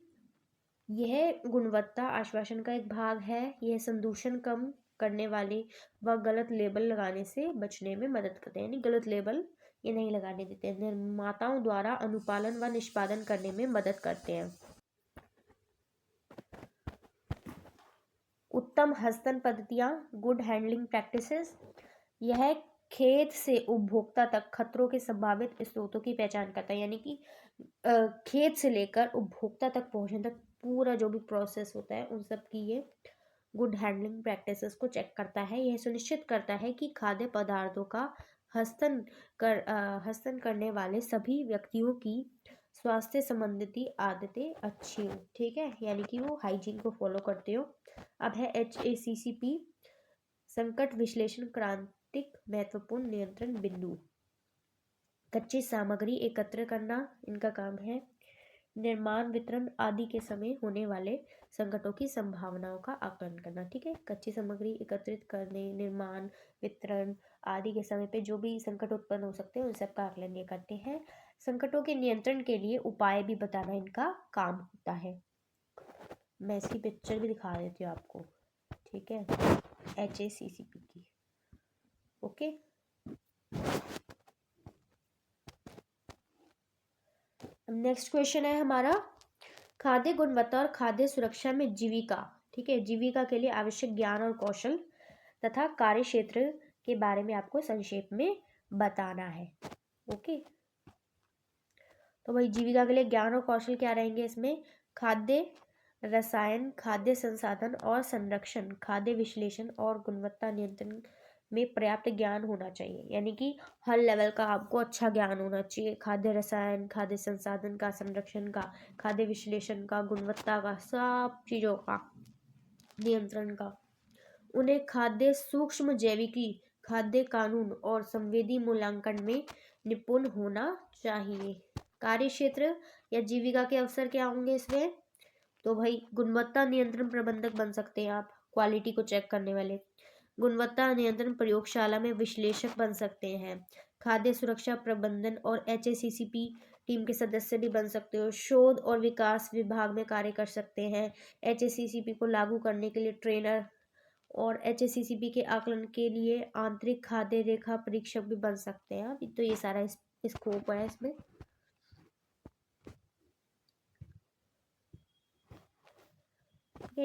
यह गुणवत्ता आश्वासन का एक भाग है। यह संदूषण कम करने वाले व गलत लेबल लगाने से बचने में मदद करते हैं, यानी गलत लेबल ये नहीं लगाने देते हैं। निर्माताओं द्वारा अनुपालन व निष्पादन करने में मदद करते हैं। उत्तम हस्तन पद्धतियां, गुड हैंडलिंग प्रैक्टिसेस, यह खेत से उपभोक्ता तक खतरों के संभावित स्रोतों की पहचान करता है, यानी कि खेत से लेकर उपभोक्ता तक पहुंचने तक पूरा जो भी प्रोसेस होता है उन सब की ये गुड हैंडलिंग प्रैक्टिसेस को चेक करता है। यह सुनिश्चित करता है कि खाद्य पदार्थों का हस्तन करने वाले सभी व्यक्तियों की स्वास्थ्य संबंधी आदतें अच्छी हो, ठीक है, यानी कि वो हाइजीन को फॉलो करते हो। अब है HACCP, संकट विश्लेषण, क्रांतिक महत्वपूर्ण नियंत्रण बिंदु। कच्ची सामग्री एकत्र करना इनका काम है। निर्माण, वितरण आदि के समय होने वाले संकटों की संभावनाओं का आकलन करना, ठीक है। कच्ची सामग्री एकत्रित करने, निर्माण, वितरण आदि के समय पे जो भी संकट उत्पन्न हो सकते हैं उन सब का आकलन ये करते हैं। संकटों के नियंत्रण के लिए उपाय भी बताना इनका काम होता है। मैं इसकी पिक्चर भी दिखा देती हूँ आपको, ठीक है, HACCP की, ओके। नेक्स्ट क्वेश्चन है हमारा, खाद्य गुणवत्ता और खाद्य सुरक्षा में जीविका, ठीक है, जीविका के लिए आवश्यक ज्ञान और कौशल तथा कार्य क्षेत्र के बारे में आपको संक्षेप में बताना है। ओके, तो भाई जीविका के लिए ज्ञान और कौशल क्या रहेंगे इसमें, खाद्य रसायन, खाद्य संसाधन और संरक्षण, खाद्य विश्लेषण और गुणवत्ता नियंत्रण में पर्याप्त ज्ञान होना चाहिए, यानी कि हर लेवल का आपको अच्छा ज्ञान होना चाहिए, खाद्य रसायन, खाद्य संसाधन का, संरक्षण का, खाद्य विश्लेषण का, गुणवत्ता का, सब चीज़ों का, नियंत्रण का। उन्हें खाद्य सूक्ष्म जैविकी, खाद्य कानून और संवेदी मूल्यांकन में निपुण होना चाहिए। कार्य क्षेत्र या जीविका के अवसर क्या होंगे इसमें, तो भाई गुणवत्ता नियंत्रण प्रबंधक बन सकते हैं आप, क्वालिटी को चेक करने वाले। गुणवत्ता नियंत्रण प्रयोगशाला में विश्लेषक बन सकते हैं। खाद्य सुरक्षा प्रबंधन और HACCP टीम के सदस्य भी बन सकते हो। शोध और विकास विभाग में कार्य कर सकते हैं। HACCP को लागू करने के लिए ट्रेनर और HACCP के आकलन के लिए आंतरिक खाद्य रेखा परीक्षक भी बन सकते हैं। अभी तो ये सारा स्कोप है इसमें।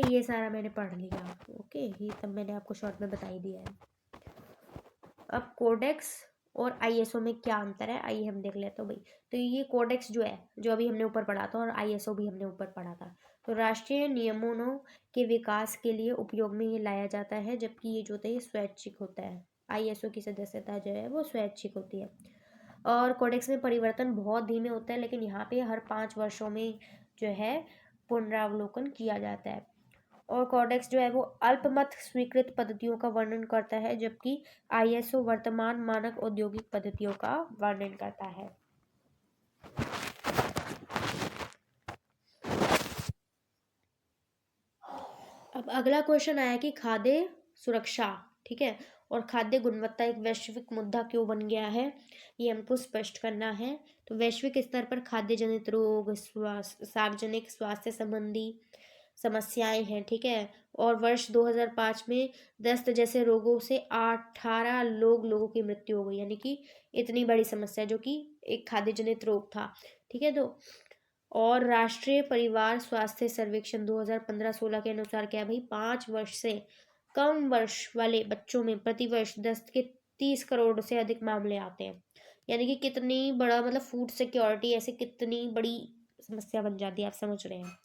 ये सारा मैंने पढ़ लिया। ओके, ये तब मैंने आपको शॉर्ट में बता ही दिया है। अब कोडेक्स और ISO में क्या अंतर है, आइए हम देख लेते हैं भाई। तो ये कोडेक्स जो है, जो अभी हमने ऊपर पढ़ा था, और ISO भी हमने ऊपर पढ़ा था, तो राष्ट्रीय नियमों के विकास के लिए उपयोग में ये लाया जाता है, जबकि ये जो होता है ये स्वैच्छिक होता है। ISO की सदस्यता जो है वो स्वैच्छिक होती है। और कोडेक्स में परिवर्तन बहुत धीमे होता है, लेकिन यहाँ पे हर 5 वर्षों में जो है पुनरावलोकन किया जाता है। और कोडेक्स जो है वो अल्पमत स्वीकृत पद्धतियों का वर्णन करता है, जबकि ISO वर्तमान मानक औद्योगिक पद्धतियों का वर्णन करता है। अब अगला क्वेश्चन आया कि खाद्य सुरक्षा, ठीक है, और खाद्य गुणवत्ता एक वैश्विक मुद्दा क्यों बन गया है, ये हमको स्पष्ट करना है। तो वैश्विक स्तर पर खाद्य जनित रोग, सार्वजनिक स्वास्थ्य संबंधी समस्याएं हैं, ठीक है, और वर्ष 2005 में दस्त जैसे रोगों से 18 लोगों की मृत्यु हो गई, यानी कि इतनी बड़ी समस्या जो कि एक खाद्य जनित रोग था, ठीक है। तो और राष्ट्रीय परिवार स्वास्थ्य सर्वेक्षण 2015-16 के अनुसार क्या है भाई, 5 वर्ष से कम वर्ष वाले बच्चों में प्रतिवर्ष दस्त के 30 करोड़ से अधिक मामले आते हैं, यानी कि कितनी बड़ा, मतलब फूड सिक्योरिटी ऐसे कितनी बड़ी समस्या बन जाती है, आप समझ रहे हैं।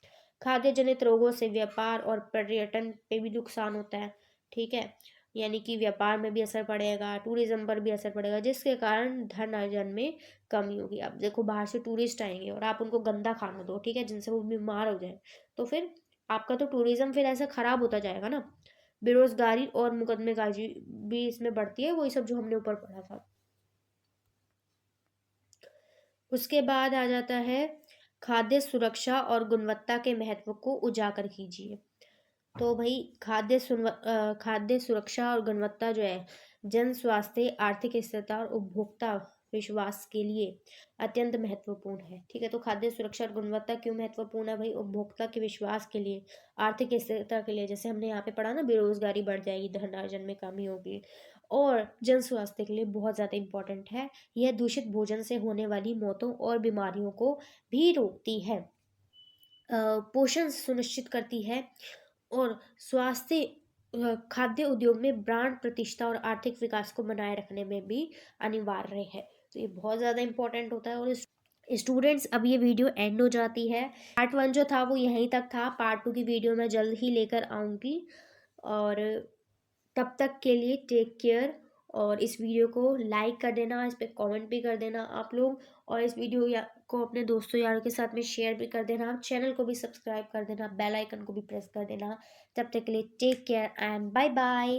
खाद्य जनित रोगों से व्यापार और पर्यटन पे भी नुकसान होता है, ठीक है, यानी कि व्यापार में भी असर पड़ेगा, टूरिज्म पर भी असर पड़ेगा, जिसके कारण धन अर्जन में कमी होगी। अब देखो बाहर से टूरिस्ट आएंगे और आप उनको गंदा खाना दो, ठीक है, जिनसे वो बीमार हो जाए, तो फिर आपका तो टूरिज्म फिर ऐसा खराब होता जाएगा ना। बेरोजगारी और मुकदमेबाजी भी इसमें बढ़ती है, वही सब जो हमने ऊपर पढ़ा था। उसके बाद आ जाता है खाद्य सुरक्षा और गुणवत्ता के महत्व को उजागर कीजिए। तो भाई खाद्य सुरक्षा और गुणवत्ता जो है जन स्वास्थ्य, आर्थिक स्थिरता और उपभोक्ता विश्वास के लिए अत्यंत महत्वपूर्ण है, ठीक है। तो खाद्य सुरक्षा और गुणवत्ता क्यों महत्वपूर्ण है भाई, उपभोक्ता के विश्वास के लिए, आर्थिक स्थिरता के लिए, जैसे हमने यहाँ पे पढ़ा ना, बेरोजगारी बढ़ जाएगी, धन अर्जन में कमी होगी, और जन स्वास्थ्य के लिए बहुत ज़्यादा इम्पोर्टेंट है। यह दूषित भोजन से होने वाली मौतों और बीमारियों को भी रोकती है, पोषण सुनिश्चित करती है, और स्वास्थ्य खाद्य उद्योग में ब्रांड प्रतिष्ठा और आर्थिक विकास को बनाए रखने में भी अनिवार्य है। तो ये बहुत ज़्यादा इम्पोर्टेंट होता है। और स्टूडेंट्स, अब ये वीडियो एंड हो जाती है। पार्ट 1 जो था वो यहीं तक था, पार्ट 2 की वीडियो मैं जल्द ही लेकर आऊँगी, और तब तक के लिए टेक केयर। और इस वीडियो को लाइक कर देना, इस पर कमेंट भी कर देना आप लोग, और इस वीडियो को अपने दोस्तों यारों के साथ में शेयर भी कर देना, चैनल को भी सब्सक्राइब कर देना, बेल आइकन को भी प्रेस कर देना। तब तक के लिए take care and bye bye.